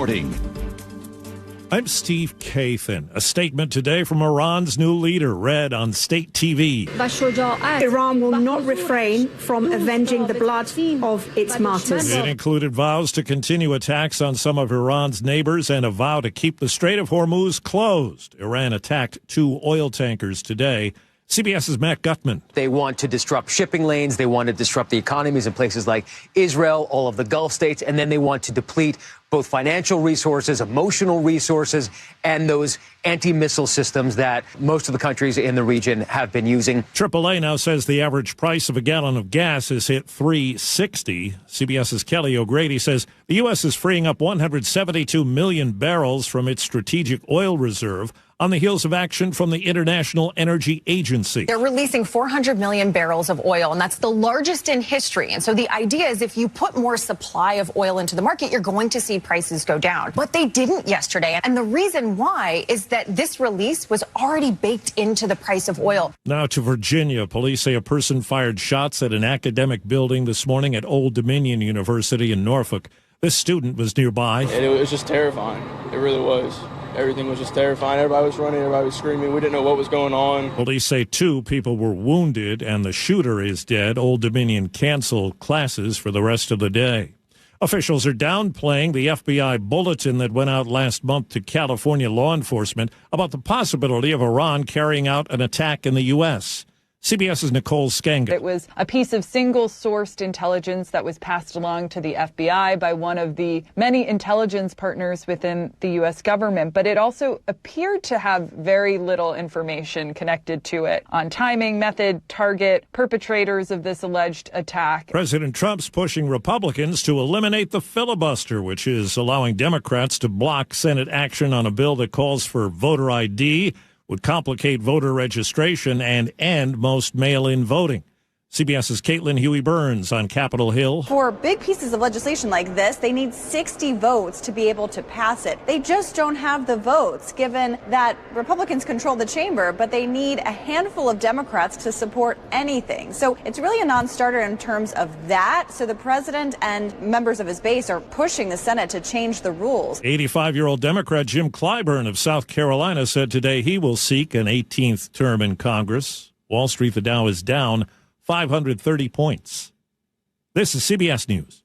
I'm Steve Kathan. A statement today from Iran's new leader read on state TV. Iran will not refrain from avenging the blood of its martyrs. It included vows to continue attacks on some of Iran's neighbors and a vow to keep the Strait of Hormuz closed. Iran attacked 2 oil tankers today. CBS's Matt Gutman. They want to disrupt shipping lanes. They want to disrupt the economies in places like Israel, all of the Gulf states, and then they want to deplete both financial resources, emotional resources, and those anti-missile systems that most of the countries in the region have been using. AAA now says the average price of a gallon of gas has hit $3.60. CBS's Kelly O'Grady says the U.S. is freeing up 172 million barrels from its strategic oil reserve on the heels of action from the International Energy Agency. They're releasing 400 million barrels of oil, and that's the largest in history. And so the idea is if you put more supply of oil into the market, you're going to see prices go down. But they didn't yesterday. And the reason why is that this release was already baked into the price of oil. Now to Virginia. Police say a person fired shots at an academic building this morning at Old Dominion University in Norfolk. This student was nearby. And it was just terrifying. It really was. Everything was just terrifying. Everybody was running. Everybody was screaming. We didn't know what was going on. Police say 2 people were wounded and the shooter is dead. Old Dominion canceled classes for the rest of the day. Officials are downplaying the FBI bulletin that went out last month to California law enforcement about the possibility of Iran carrying out an attack in the U.S. CBS's Nicole Skanga. It was a piece of single-sourced intelligence that was passed along to the FBI by one of the many intelligence partners within the U.S. government, but it also appeared to have very little information connected to it on timing, method, target, perpetrators of this alleged attack. President Trump's pushing Republicans to eliminate the filibuster, which is allowing Democrats to block Senate action on a bill that calls for voter ID, would complicate voter registration and end most mail-in voting. CBS's Caitlin Huey-Burns on Capitol Hill. For big pieces of legislation like this, they need 60 votes to be able to pass it. They just don't have the votes, given that Republicans control the chamber, but they need a handful of Democrats to support anything. So it's really a non-starter in terms of that. So the president and members of his base are pushing the Senate to change the rules. 85-year-old Democrat Jim Clyburn of South Carolina said today he will seek an 18th term in Congress. Wall Street, the Dow is down 530 points. This is CBS News.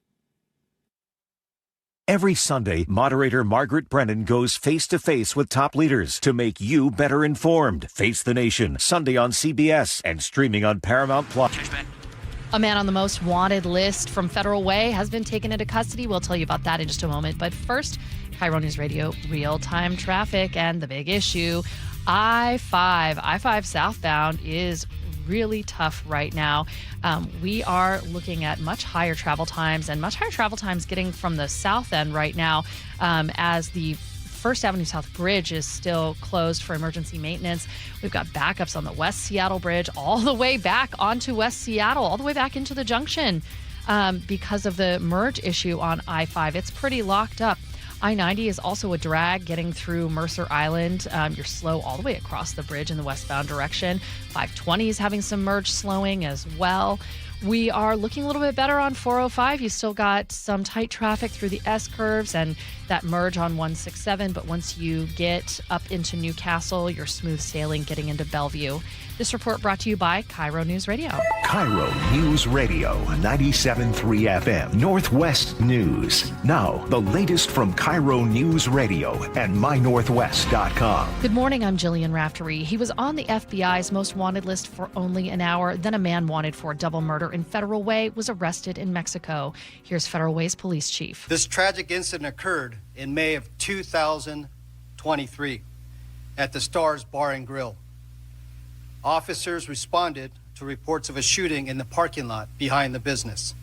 Every Sunday, moderator Margaret Brennan goes face-to-face with top leaders to make you better informed. Face the Nation, Sunday on CBS and streaming on Paramount+. A man on the most wanted list from Federal Way has been taken into custody. We'll tell you about that in just a moment. But first, KIRO Newsradio real-time traffic and the big issue. I-5 southbound is really tough right now. We are looking at much higher travel times getting from the south end right now as the First Avenue South Bridge is still closed for emergency maintenance. We've got backups on the West Seattle Bridge all the way back onto West Seattle, all the way back into the junction because of the merge issue on I-5. It's pretty locked up. I-90 is also a drag getting through Mercer Island. You're slow all the way across the bridge in the westbound direction. 520 is having some merge slowing as well. We are looking a little bit better on 405. You still got some tight traffic through the S-curves and that merge on 167. But once you get up into Newcastle, you're smooth sailing getting into Bellevue. This report brought to you by KIRO News Radio. KIRO News Radio, 97.3 FM, Northwest News. Now, the latest from KIRO News Radio and mynorthwest.com. Good morning, I'm Jillian Raftery. He was on the FBI's most wanted list for only an hour. Then a man wanted for a double murder in Federal Way was arrested in Mexico. Here's Federal Way's police chief. This tragic incident occurred in May of 2023 at the Stars Bar and Grill. Officers responded to reports of a shooting in the parking lot behind the business.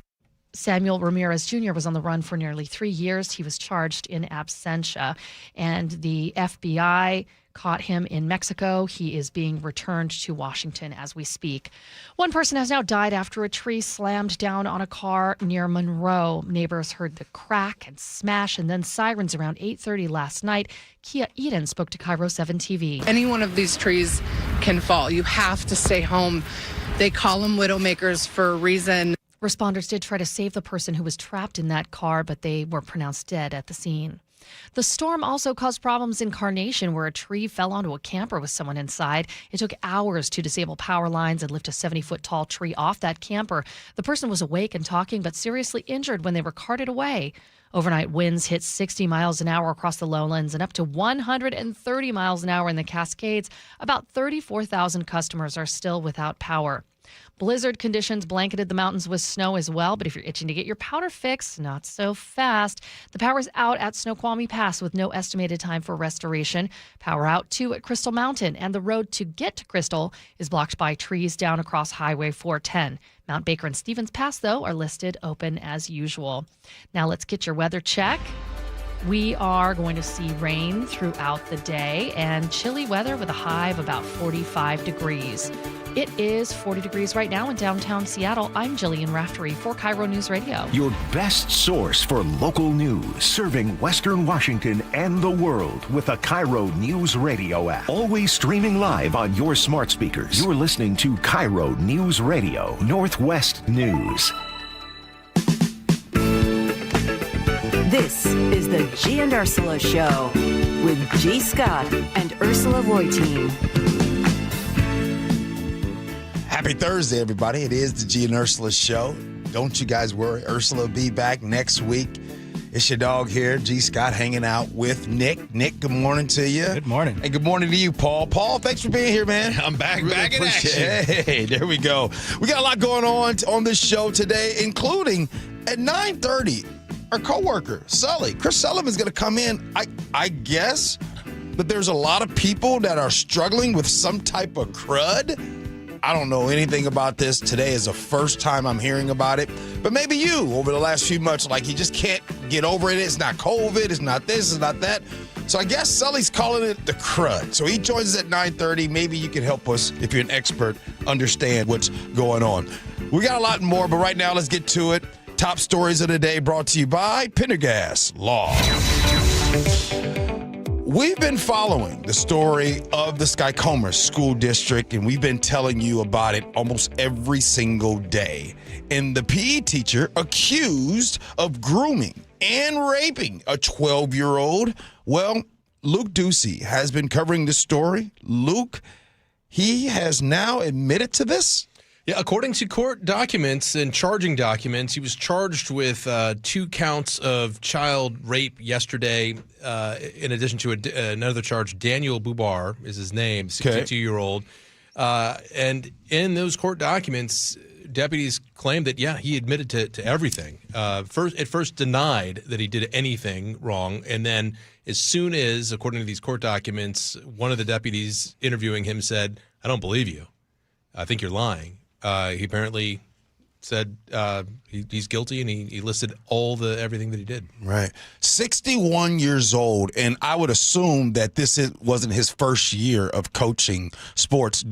Samuel Ramirez Jr. was on the run for nearly 3 years. He was charged in absentia, and the FBI caught him in Mexico. He is being returned to Washington as we speak. One person has now died after a tree slammed down on a car near Monroe. Neighbors heard the crack and smash and then sirens around 8:30 last night. Kia Eden spoke to KIRO 7 TV. Any one of these trees can fall. You have to stay home. They call them widowmakers for a reason. Responders did try to save the person who was trapped in that car, but they were pronounced dead at the scene. The storm also caused problems in Carnation, where a tree fell onto a camper with someone inside. It took hours to disable power lines and lift a 70-foot tall tree off that camper. The person was awake and talking, but seriously injured when they were carted away. Overnight winds hit 60 miles an hour across the lowlands and up to 130 miles an hour in the Cascades. About 34,000 customers are still without power. Blizzard conditions blanketed the mountains with snow as well, but if you're itching to get your powder fix, not so fast. The power's out at Snoqualmie Pass with no estimated time for restoration. Power out too at Crystal Mountain, and the road to get to Crystal is blocked by trees down across Highway 410. Mount Baker and Stevens Pass, though, are listed open as usual. Now let's get your weather check. We are going to see rain throughout the day and chilly weather with a high of about 45 degrees. It is 40 degrees right now in downtown Seattle. I'm Jillian Raftery for KIRO News Radio. Your best source for local news, serving Western Washington and the world with the KIRO News Radio app. Always streaming live on your smart speakers. You're listening to KIRO News Radio, Northwest News. This is the Gee and Ursula Show with G. Scott and Ursula Reutin. Happy Thursday, everybody. It is the Gee and Ursula Show. Don't you guys worry. Ursula will be back next week. It's your dog here, G. Scott, hanging out with Nick. Nick, good morning to you. Good morning. And good morning to you, Paul. Paul, thanks for being here, man. I'm back in action. Hey, there we go. We got a lot going on this show today, including at 9:30, our coworker, Sully. Chris Sullivan's going to come in. I guess that there's a lot of people that are struggling with some type of crud. I don't know anything about this. Today is the first time I'm hearing about it. But maybe you, over the last few months, like you just can't get over it. It's not COVID. It's not this. It's not that. So I guess Sully's calling it the crud. So he joins us at 9:30. Maybe you can help us, if you're an expert, understand what's going on. We got a lot more, but right now let's get to it. Top stories of the day brought to you by Pendergast Law. We've been following the story of the Skykomish School District, and we've been telling you about it almost every single day. And the PE teacher accused of grooming and raping a 12-year-old. Well, Luke Ducey has been covering this story. Luke, he has now admitted to this? Yeah, according to court documents and charging documents, he was charged with 2 counts of child rape yesterday, in addition to another charge. Daniel Bubar is his name, 62-year-old. And in those court documents, deputies claimed that, yeah, he admitted to everything. At first denied that he did anything wrong, and then as soon as, according to these court documents, one of the deputies interviewing him said, "I don't believe you. I think you're lying." He apparently said he's guilty, and he listed everything that he did. Right. 61 years old, and I would assume that wasn't his first year of coaching sports.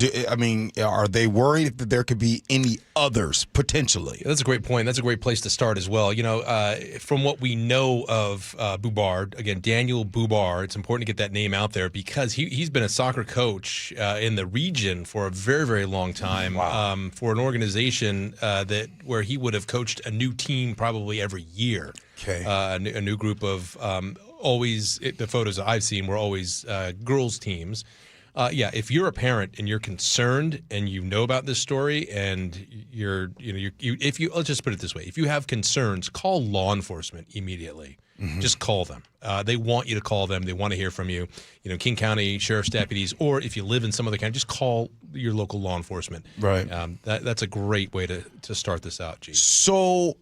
Are they worried that there could be any others potentially? That's a great point. That's a great place to start as well. You know, from what we know of Bubar, again, Daniel Bubar, it's important to get that name out there because he's been a soccer coach in the region for a very, very long time. Wow. For an organization where he would have coached a new team probably every year. Okay. A new group of the photos that I've seen were always girls teams. If you're a parent and you're concerned and you know about this story and let's just put it this way, if you have concerns, call law enforcement immediately. Mm-hmm. Just call them. They want you to call them. They want to hear from you. You know, King County Sheriff's deputies, or if you live in some other county, just call your local law enforcement. Right. That's a great way to start this out, G. So,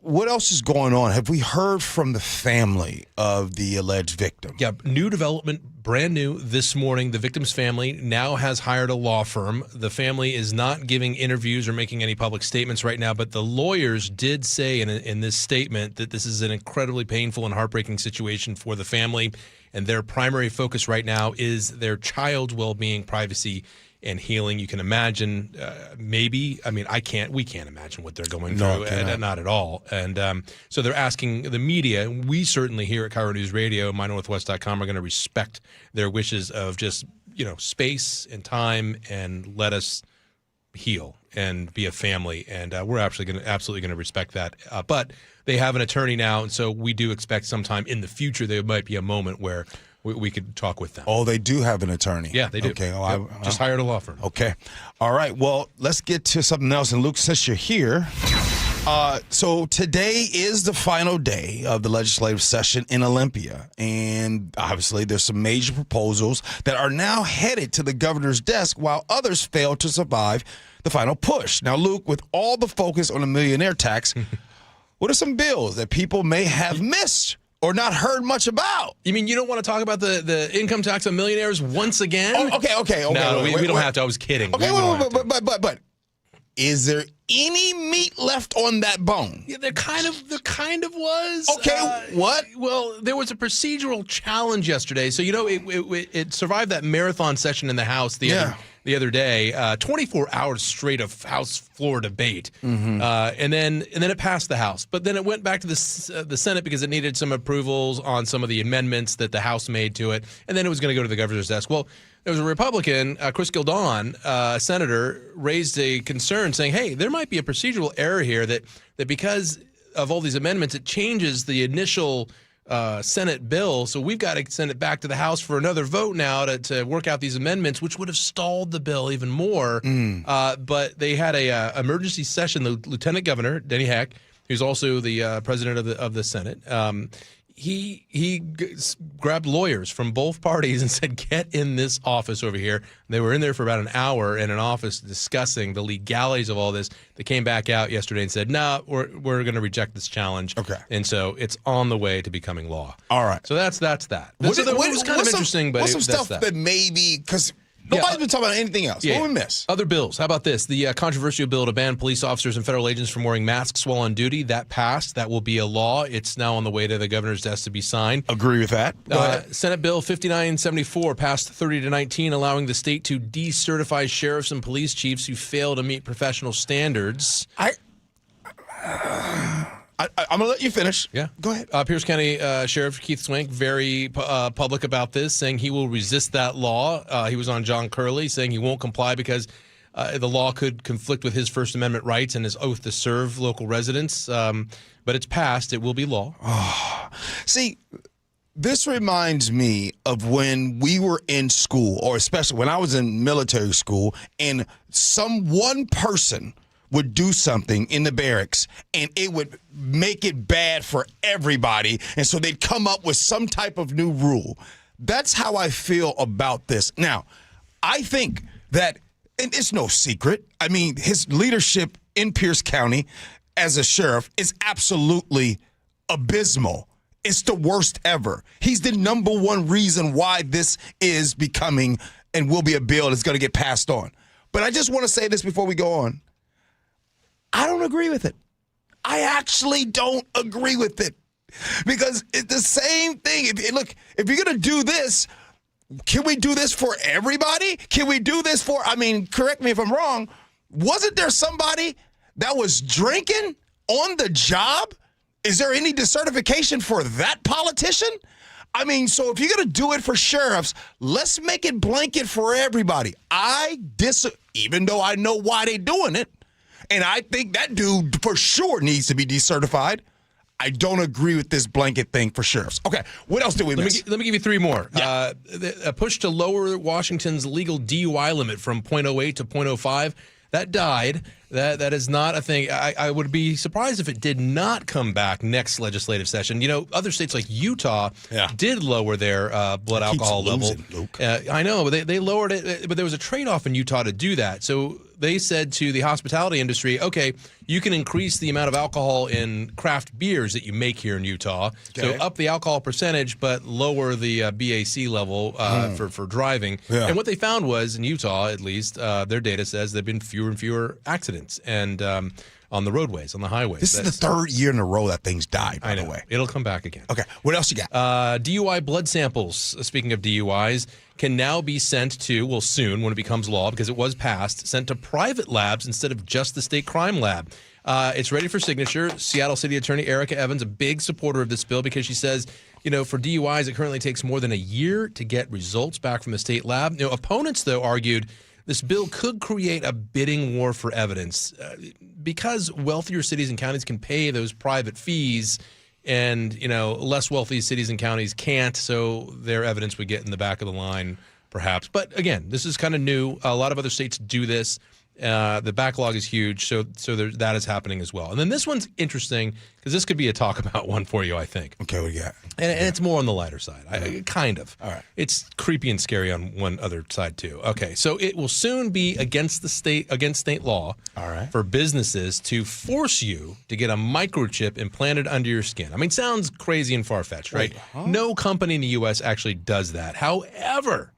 what else is going on? Have we heard from the family of the alleged victim? Yeah, new development, brand new this morning. The victim's family now has hired a law firm. The family is not giving interviews or making any public statements right now, but the lawyers did say in this statement that this is an incredibly painful and heartbreaking situation for the family, and their primary focus right now is their child's well-being, privacy, and healing. You can imagine, we can't imagine what they're going through, not at all. And so they're asking the media, and we certainly here at KIRO News Radio, mynorthwest.com, are going to respect their wishes of just, space and time and let us heal and be a family, and we're absolutely going to respect that. But they have an attorney now, and so we do expect sometime in the future there might be a moment where we could talk with them. Oh, they do have an attorney. Yeah, they do. Okay. Oh, yep. Just hired a law firm. Okay. All right. Well, let's get to something else. And Luke, since you're here, so today is the final day of the legislative session in Olympia. And obviously there's some major proposals that are now headed to the governor's desk while others fail to survive the final push. Now, Luke, with all the focus on the millionaire tax, what are some bills that people may have missed or not heard much about? You mean you don't want to talk about the income tax on millionaires once again? Oh, okay. No, we don't have to. I was kidding. Okay, but is there any meat left on that bone? Yeah, there kind of was. Okay, what? Well, there was a procedural challenge yesterday. So, it survived that marathon session in the House the other day, 24 hours straight of House floor debate, and then it passed the House. But then it went back to the Senate because it needed some approvals on some of the amendments that the House made to it, and then it was going to go to the governor's desk. Well, there was a Republican, Chris Gildon, a senator, raised a concern saying, hey, there might be a procedural error here that because of all these amendments, it changes the initial Senate bill, so we've got to send it back to the House for another vote now to work out these amendments, which would have stalled the bill even more. But they had a emergency session. The Lieutenant Governor, Denny Heck, who's also the president of the Senate, he grabbed lawyers from both parties and said, get in this office over here. They were in there for about an hour in an office discussing the legalities of all this. They came back out yesterday and said, no, we're going to reject this challenge. Okay. And so it's on the way to becoming law. All right. So that's that. It was kind of interesting, but what's some stuff that maybe, because nobody's been talking about anything else. What we miss? Other bills. How about this? The controversial bill to ban police officers and federal agents from wearing masks while on duty. That passed. That will be a law. It's now on the way to the governor's desk to be signed. Agree with that. Senate Bill 5974 passed 30-19, allowing the state to decertify sheriffs and police chiefs who fail to meet professional standards. I'm going to let you finish. Yeah. Go ahead. Pierce County Sheriff Keith Swank, very public about this, saying he will resist that law. He was on John Curley saying he won't comply because the law could conflict with his First Amendment rights and his oath to serve local residents. But it's passed. It will be law. See, this reminds me of when we were in school, or especially when I was in military school, and one person would do something in the barracks and it would make it bad for everybody. And so they'd come up with some type of new rule. That's how I feel about this. Now, I think that, and it's no secret, I mean, his leadership in Pierce County as a sheriff is absolutely abysmal. It's the worst ever. He's the number one reason why this is becoming and will be a bill that's going to get passed on. But I just want to say this before we go on. I don't agree with it. I actually don't agree with it because it's the same thing. If you're going to do this, can we do this for everybody? Can we do this for, correct me if I'm wrong, wasn't there somebody that was drinking on the job? Is there any decertification for that politician? So if you're going to do it for sheriffs, let's make it blanket for everybody. Even though I know why they're doing it, and I think that dude for sure needs to be decertified, I don't agree with this blanket thing for sheriffs. Okay, what else did we miss? Let me give you three more. Yeah. A push to lower Washington's legal DUI limit from 0.08 to 0.05. That died. That is not a thing. I would be surprised if it did not come back next legislative session. Other states like Utah did lower their blood alcohol level. I know, but they lowered it. But there was a trade-off in Utah to do that. So they said to the hospitality industry, okay, you can increase the amount of alcohol in craft beers that you make here in Utah. Okay. So up the alcohol percentage, but lower the BAC level for driving. Yeah. And what they found was, in Utah at least, their data says there have been fewer and fewer accidents and on the roadways, on the highways. This is the third year in a row that thing's died, by the way. It'll come back again. Okay, what else you got? DUI blood samples, speaking of DUIs, can now be sent to, soon when it becomes law, because it was passed, sent to private labs instead of just the state crime lab. It's ready for signature. Seattle City Attorney Erica Evans, a big supporter of this bill, because she says, for DUIs, it currently takes more than a year to get results back from the state lab. Opponents, though, argued this bill could create a bidding war for evidence because wealthier cities and counties can pay those private fees and, less wealthy cities and counties can't, so their evidence would get in the back of the line perhaps. But again, this is kind of new. A lot of other states do this. The backlog is huge, so that is happening as well. And then this one's interesting because this could be a talk about one for you, I think. Okay, what do you got? And it's more on the lighter side, kind of. All right. It's creepy and scary on one other side too. Okay, so it will soon be against state law, all right, for businesses to force you to get a microchip implanted under your skin. I mean, sounds crazy and far-fetched, right? No company in the U.S. actually does that. However,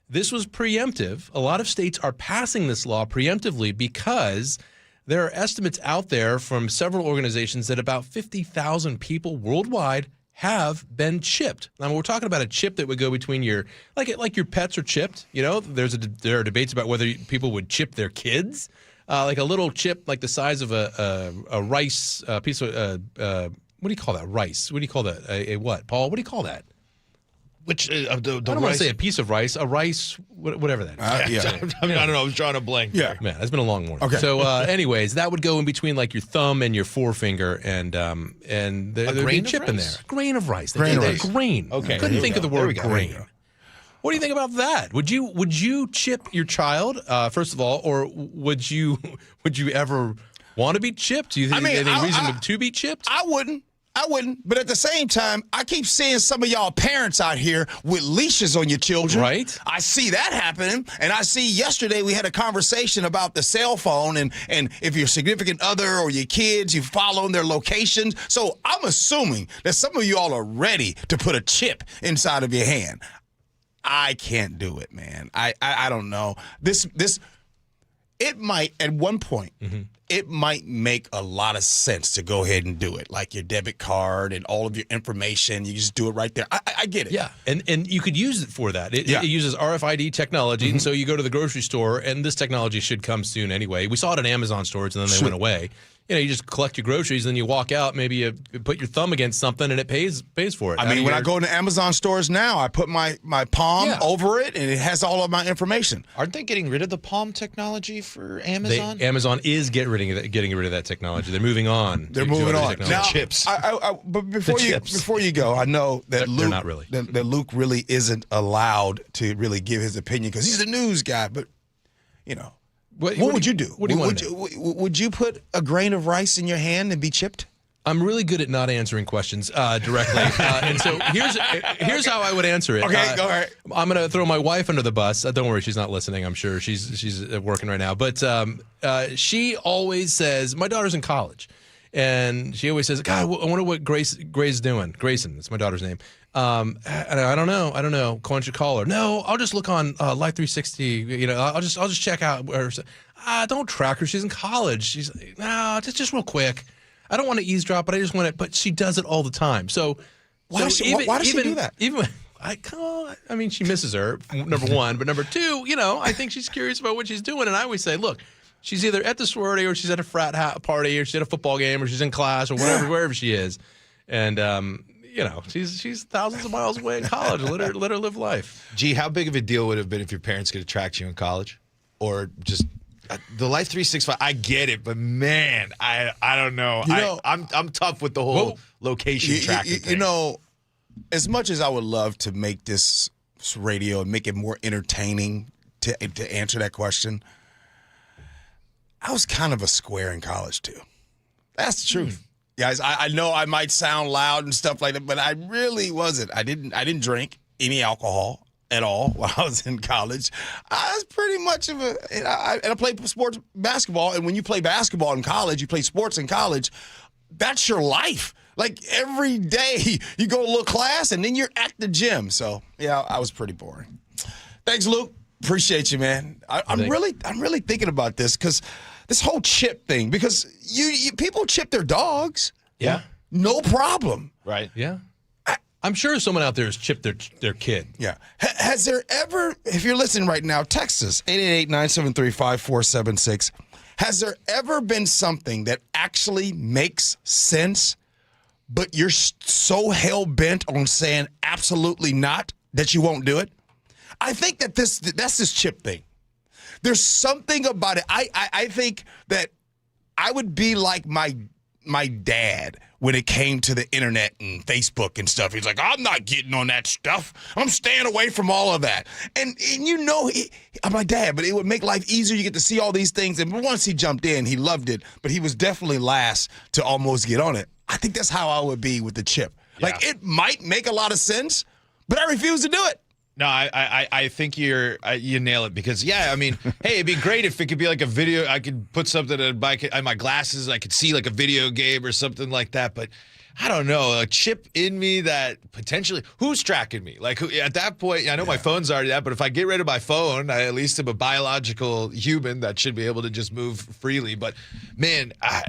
this was preemptive. A lot of states are passing this law preemptively because there are estimates out there from several organizations that about 50,000 people worldwide have been chipped. Now, we're talking about a chip that would go between your, like your pets are chipped. There are debates about whether people would chip their kids. Like a little chip, like the size of a rice piece of, what do you call that? Rice. What do you call that? A what, Paul? What do you call that? Which the I don't want to say a piece of rice, a rice, whatever that is. I don't know. I was drawing a blank. Yeah, man, it's been a long morning. Okay. So, anyways, that would go in between like your thumb and your forefinger, and there'd be a chip in there. A grain of rice. Grain of rice. Grain. Okay. I couldn't think of the word grain. What do you think about that? Would you chip your child first of all, or would you ever want to be chipped? Do you think there's any reason to be chipped? I wouldn't. But at the same time, I keep seeing some of y'all parents out here with leashes on your children. Right. I see that happening. And I see yesterday we had a conversation about the cell phone and if your significant other or your kids, you follow their locations. So I'm assuming that some of y'all are ready to put a chip inside of your hand. I can't do it, man. I don't know. It might, at one point, it might make a lot of sense to go ahead and do it. Like your debit card and all of your information, you just do it right there. I get it. Yeah, and you could use it for that. It uses RFID technology, and so you go to the grocery store, and this technology should come soon anyway. We saw it at Amazon stores, and then they went away. You just collect your groceries, and then you walk out, maybe you put your thumb against something, and it pays for it. I mean, when I go into Amazon stores now, I put my palm over it, and it has all of my information. Aren't they getting rid of the palm technology for Amazon? Amazon is getting rid of that technology. They're moving on. They're moving on. Now, chips. But before you go, I know that Luke, not really. that Luke really isn't allowed to really give his opinion because he's the news guy. But what would you do? What do you want to know? Would you put a grain of rice in your hand and be chipped? I'm really good at not answering questions directly, and so here's how I would answer it. Okay, go ahead. I'm going to throw my wife under the bus. Don't worry, she's not listening. I'm sure she's working right now. But she always says, my daughter's in college, and she always says, God, I wonder what Gray's doing. Grayson, that's my daughter's name. And I don't know. Why don't you call her? No, I'll just look on Life 360. I'll just check out. Don't track her. She's in college. She's just real quick. I don't want to eavesdrop, but I just want it. But she does it all the time. So why does she do that? Even I mean, she misses her, number one, but number two, I think she's curious about what she's doing, and I always say, look, she's either at the sorority or she's at a frat party or she's at a football game or she's in class or wherever she is, and she's thousands of miles away in college. Let her live life. Gee, how big of a deal would it have been if your parents could have tracked you in college, or just? The Life 365, I get it, but man, I don't know. I'm tough with the whole location tracking thing. As much as I would love to make this radio and make it more entertaining to answer that question, I was kind of a square in college too. That's the truth. Guys, I know I might sound loud and stuff like that, but I really wasn't. I didn't drink any alcohol at all while I was in college. I was pretty much of and I played sports basketball, and when you play basketball in college, you play sports in college, that's your life. Like every day you go to a little class and then you're at the gym. So yeah, I was pretty boring. Thanks, Luke. Appreciate you, man. I'm really thinking about this because this whole chip thing, because you people chip their dogs. Yeah. No problem. Right. Yeah. I'm sure someone out there has chipped their kid. Yeah. Has there ever, if you're listening right now, text us, 888-973-5476. Has there ever been something that actually makes sense, but you're so hell-bent on saying absolutely not that you won't do it? I think that that's this chip thing. There's something about it. I think that I would be like my dad when it came to the internet and Facebook and stuff. He's like, I'm not getting on that stuff. I'm staying away from all of that. And I'm like, Dad, but it would make life easier. You get to see all these things. And once he jumped in, he loved it. But he was definitely last to almost get on it. I think that's how I would be with the chip. Yeah. Like, it might make a lot of sense, but I refuse to do it. No, I think you nail it because, I mean, hey, it'd be great if it could be like a video. I could put something on my glasses. I could see like a video game or something like that. But I don't know, a chip in me that potentially, who's tracking me? Like at that point, I know my phone's already that, but if I get rid of my phone, I at least am a biological human that should be able to just move freely. But man, I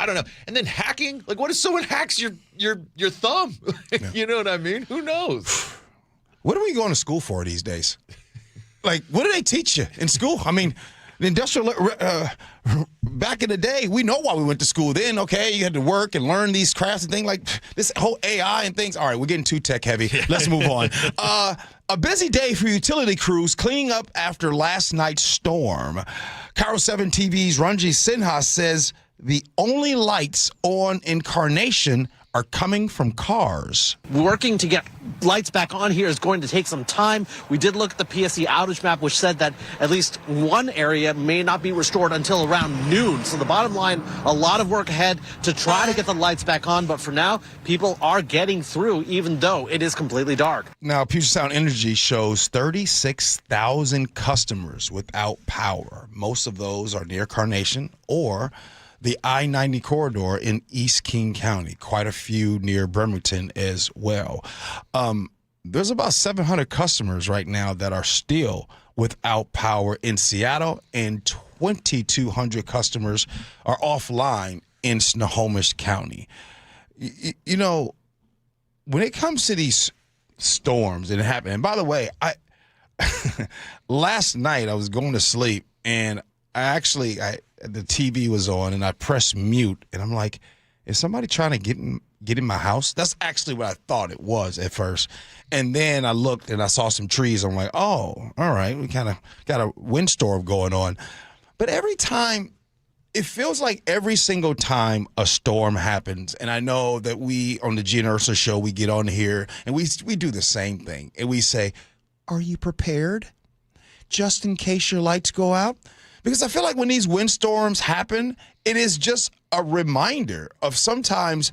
don't know. And then hacking, like what if someone hacks your thumb? You know what I mean? Who knows? What are we going to school for these days? Like, what do they teach you in school? I mean, the industrial, back in the day, we know why we went to school then, okay? You had to work and learn these crafts and things like this whole AI and things. All right, we're getting too tech heavy. Let's move on. A busy day for utility crews cleaning up after last night's storm. KIRO 7 TV's Ranjit Sinha says the only lights on in Carnation are coming from cars. Working to get lights back on here is going to take some time. We did look at the PSE outage map, which said that at least one area may not be restored until around noon. So the bottom line, a lot of work ahead to try to get the lights back on. But for now, people are getting through, even though it is completely dark. Now, Puget Sound Energy shows 36,000 customers without power. Most of those are near Carnation or the I-90 corridor in East King County, quite a few near Bremerton as well. There's about 700 customers right now that are still without power in Seattle, and 2,200 customers are offline in Snohomish County. You know, when it comes to these storms and it happened, and by the way, last night I was going to sleep and the TV was on and I pressed mute and I'm like, is somebody trying to get in my house? That's actually what I thought it was at first. And then I looked and I saw some trees. I'm like, oh, all right, we kind of got a windstorm going on. But every time, it feels like every single time a storm happens, and I know that we on the Gee and Ursula Show, we get on here and we do the same thing. And we say, are you prepared just in case your lights go out? Because I feel like when these windstorms happen, it is just a reminder of sometimes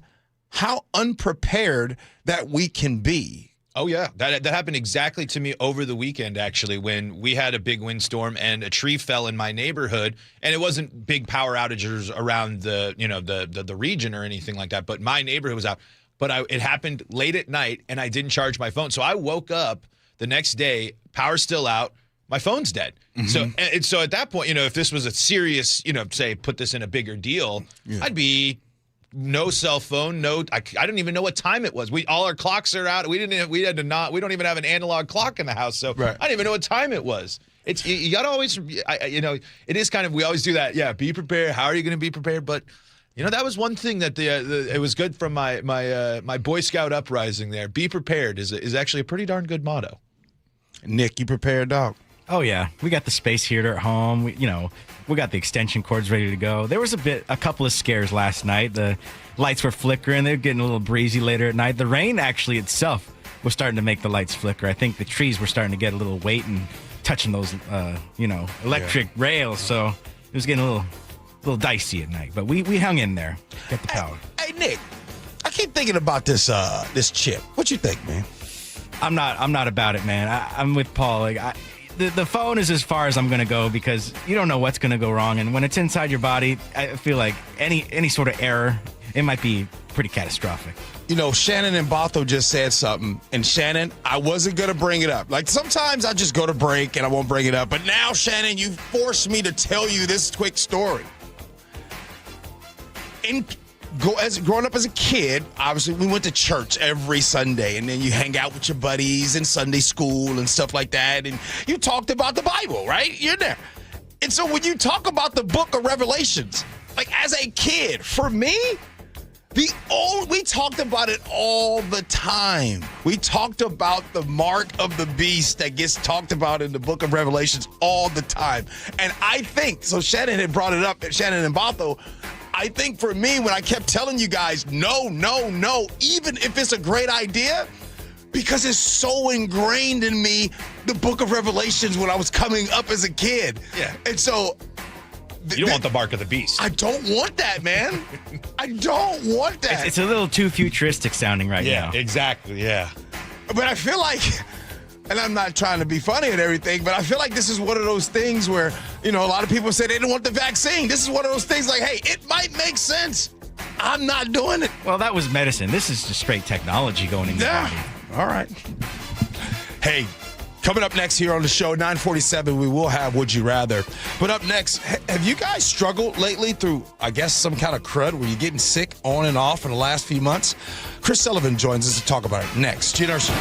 how unprepared that we can be. Oh, yeah. That happened exactly to me over the weekend, actually, when we had a big windstorm and a tree fell in my neighborhood. And it wasn't big power outages around the region or anything like that, but my neighborhood was out. But it happened late at night, and I didn't charge my phone. So I woke up the next day, power's still out. My phone's dead. Mm-hmm. So at that point, if this was a serious, say, put this in a bigger deal, I'd be no cell phone, I didn't even know what time it was. All our clocks are out. We don't even have an analog clock in the house. So right. I didn't even know what time it was. You got to always, it is kind of, we always do that. Yeah. Be prepared. How are you going to be prepared? But that was one thing that it was good from my Boy Scout uprising there. Be prepared is actually a pretty darn good motto. Nick, you prepared, dog? Oh, yeah. We got the space heater at home. We got the extension cords ready to go. There was a couple of scares last night. The lights were flickering. They were getting a little breezy later at night. The rain actually itself was starting to make the lights flicker. I think the trees were starting to get a little weight and touching those, electric rails. So it was getting a little dicey at night. But we hung in there. Got the power. Hey, Nick, I keep thinking about this chip. What you think, man? I'm not about it, man. I'm with Paul. Like The phone is as far as I'm going to go because you don't know what's going to go wrong. And when it's inside your body, I feel like any sort of error, it might be pretty catastrophic. Shannon and Bothell just said something. And Shannon, I wasn't going to bring it up. Like sometimes I just go to break and I won't bring it up. But now, Shannon, you forced me to tell you this quick story. Growing up as a kid, obviously we went to church every Sunday, and then you hang out with your buddies in Sunday school and stuff like that, and you talked about the Bible, right? You're there. And so when you talk about the book of Revelations, like as a kid, for me, We talked about it all the time. We talked about the mark of the beast that gets talked about in the book of Revelations all the time. And I think, so Shannon had brought it up, Shannon and Botho, I think for me, when I kept telling you guys, no, even if it's a great idea, because it's so ingrained in me, the book of Revelations when I was coming up as a kid. Yeah. And so... You don't want the mark of the beast. I don't want that, man. I don't want that. It's a little too futuristic sounding right now. Yeah, exactly, yeah. But I feel like, and I'm not trying to be funny and everything, but I feel like this is one of those things where, a lot of people say they don't want the vaccine. This is one of those things like, hey, it might make sense. I'm not doing it. Well, that was medicine. This is just straight technology going in your body. All right. Hey, coming up next here on the show, 9:47, we will have Would You Rather. But up next, have you guys struggled lately through, I guess, some kind of crud where you're getting sick on and off in the last few months? Chris Sullivan joins us to talk about it next. Gee Ursula.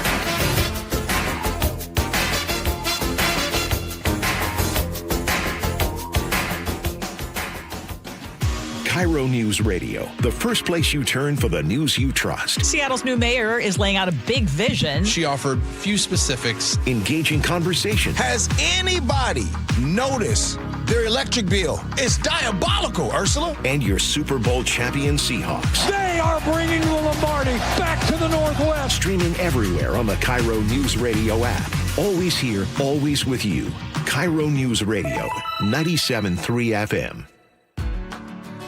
KIRO Newsradio, the first place you turn for the news you trust. Seattle's new mayor is laying out a big vision. She offered few specifics. Engaging conversation. Has anybody noticed their electric bill? It's diabolical, Ursula. And your Super Bowl champion Seahawks. They are bringing the Lombardi back to the Northwest. Streaming everywhere on the KIRO Newsradio app. Always here, always with you. KIRO Newsradio, 97.3 FM.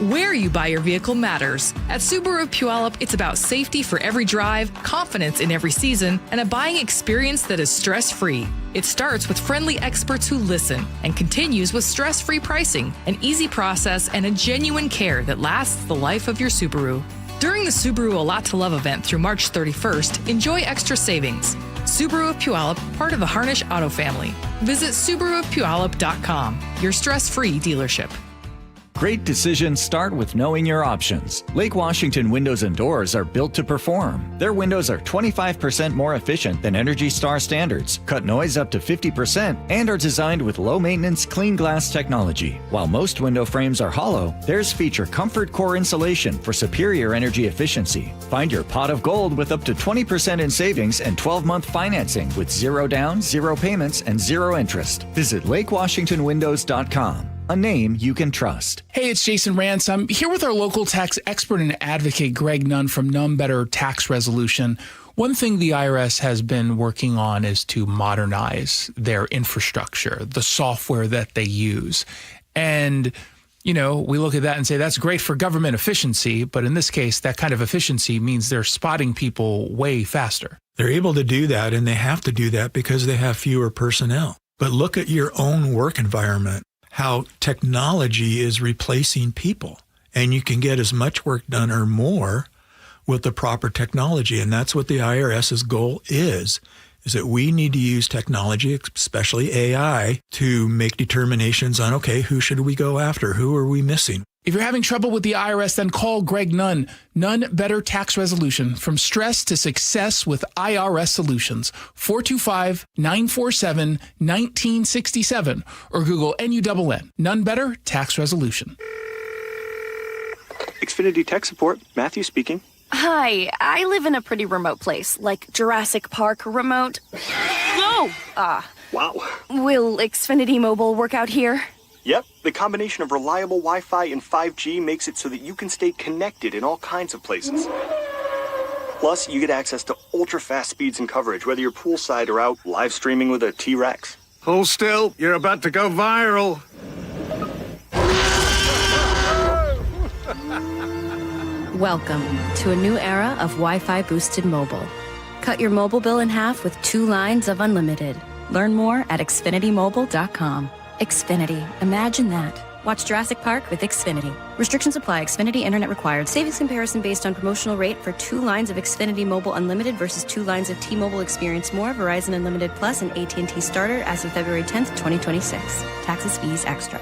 Where you buy your vehicle matters. At Subaru Puyallup, it's about safety for every drive, confidence in every season, and a buying experience that is stress-free. It starts with friendly experts who listen and continues with stress-free pricing, an easy process, and a genuine care that lasts the life of your Subaru. During the Subaru A Lot to Love event through March 31st, enjoy extra savings. Subaru of Puyallup, part of the Harnish Auto family. Visit SubaruofPuyallup.com, your stress-free dealership. Great decisions start with knowing your options. Lake Washington Windows and Doors are built to perform. Their windows are 25% more efficient than Energy Star standards, cut noise up to 50%, and are designed with low-maintenance clean glass technology. While most window frames are hollow, theirs feature Comfort Core insulation for superior energy efficiency. Find your pot of gold with up to 20% in savings and 12-month financing with zero down, zero payments, and zero interest. Visit LakeWashingtonWindows.com. A name you can trust. Hey, it's Jason Rance. I'm here with our local tax expert and advocate, Greg Nunn from None Better Tax Resolution. One thing the IRS has been working on is to modernize their infrastructure, the software that they use. And, we look at that and say that's great for government efficiency, but in this case, that kind of efficiency means they're spotting people way faster. They're able to do that, and they have to do that because they have fewer personnel. But look at your own work environment. How technology is replacing people, and you can get as much work done or more with the proper technology. And that's what the IRS's goal is that we need to use technology, especially AI, to make determinations on, okay, who should we go after? Who are we missing? If you're having trouble with the IRS, then call Greg Nunn. None Better Tax Resolution. From stress to success with IRS Solutions. 425-947-1967 or Google NUNN. None Better Tax Resolution. Xfinity Tech Support. Matthew speaking. Hi, I live in a pretty remote place, like Jurassic Park remote. Whoa! Wow. Will Xfinity Mobile work out here? Yep, the combination of reliable Wi-Fi and 5G makes it so that you can stay connected in all kinds of places. Plus, you get access to ultra-fast speeds and coverage, whether you're poolside or out live streaming with a T-Rex. Hold still, you're about to go viral. Welcome to a new era of Wi-Fi boosted mobile. Cut your mobile bill in half with 2 lines of unlimited. Learn more at xfinitymobile.com. Xfinity. Imagine that. Watch Jurassic Park with Xfinity. Restrictions apply. Xfinity Internet required. Savings comparison based on promotional rate for 2 lines of Xfinity Mobile Unlimited versus 2 lines of T-Mobile Experience More, Verizon Unlimited Plus, and AT&T Starter as of February 10th, 2026. Taxes, fees, extra.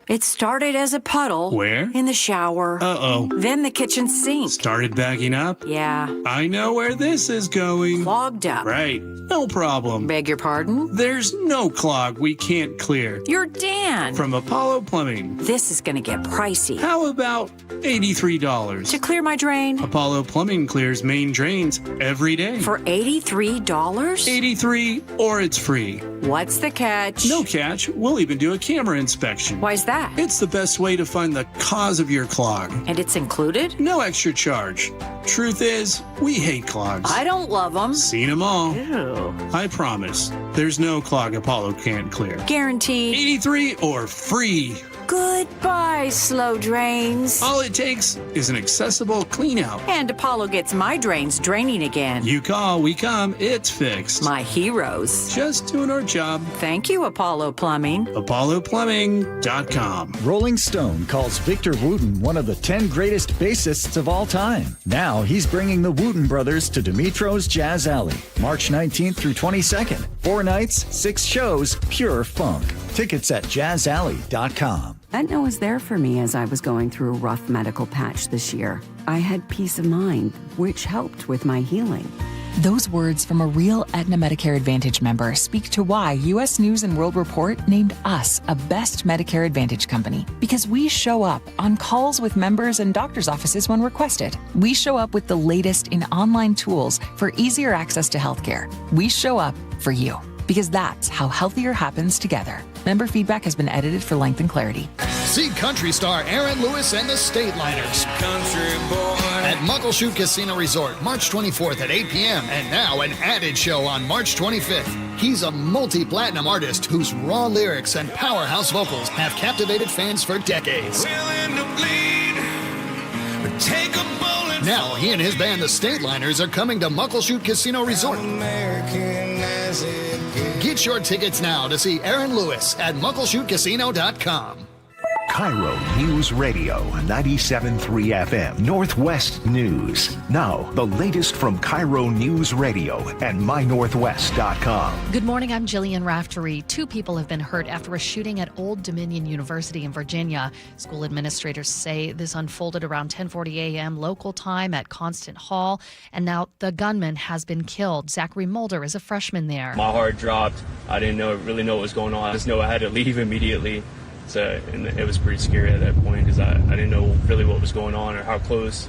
It started as a puddle. Where? In the shower. Uh-oh. Then the kitchen sink. Started backing up? Yeah. I know where this is going. Clogged up. Right. No problem. Beg your pardon? There's no clog we can't clear. You're Dan. From Apollo Plumbing. This is going to get pricey. How about $83? To clear my drain? Apollo Plumbing clears main drains every day. For $83? $83 or it's free. What's the catch? No catch. We'll even do a camera inspection. Why's that? It's the best way to find the cause of your clog. And it's included? No extra charge. Truth is, we hate clogs. I don't love them. Seen them all. Ew. I promise. There's no clog Apollo can't clear. Guaranteed. 83 or free. Goodbye, slow drains. All it takes is an accessible clean out. And Apollo gets my drains draining again. You call, we come, it's fixed. My heroes. Just doing our job. Thank you, Apollo Plumbing. ApolloPlumbing.com. Rolling Stone calls Victor Wooten one of the 10 greatest bassists of all time. Now he's bringing the Wooten brothers to Dimitro's Jazz Alley, March 19th through 22nd. 4 nights, 6 shows, pure funk. Tickets at jazzalley.com. Aetna was there for me as I was going through a rough medical patch this year. I had peace of mind, which helped with my healing. Those words from a real Aetna Medicare Advantage member speak to why U.S. News & World Report named us a best Medicare Advantage company. Because we show up on calls with members and doctors' offices when requested. We show up with the latest in online tools for easier access to healthcare. We show up for you. Because that's how healthier happens together. Member feedback has been edited for length and clarity. See country star Aaron Lewis and the Stateliners at Muckleshoot Casino Resort, March 24th at 8 p.m. And now an added show on March 25th. He's a multi-platinum artist whose raw lyrics and powerhouse vocals have captivated fans for decades. Now he and his band, the Stateliners, are coming to Muckleshoot Casino Resort. Get your tickets now to see Aaron Lewis at muckleshootcasino.com. KIRO News Radio 97.3 FM Northwest News. Now, the latest from KIRO News Radio and mynorthwest.com. Good morning, I'm Jillian Raftery. 2 people have been hurt after a shooting at Old Dominion University in Virginia. School administrators say this unfolded around 10:40 a.m. local time at Constant Hall, and now the gunman has been killed. Zachary Mulder is a freshman there. My heart dropped. I didn't really know what was going on. I just know I had to leave immediately. So, and it was pretty scary at that point because I didn't know really what was going on or how close,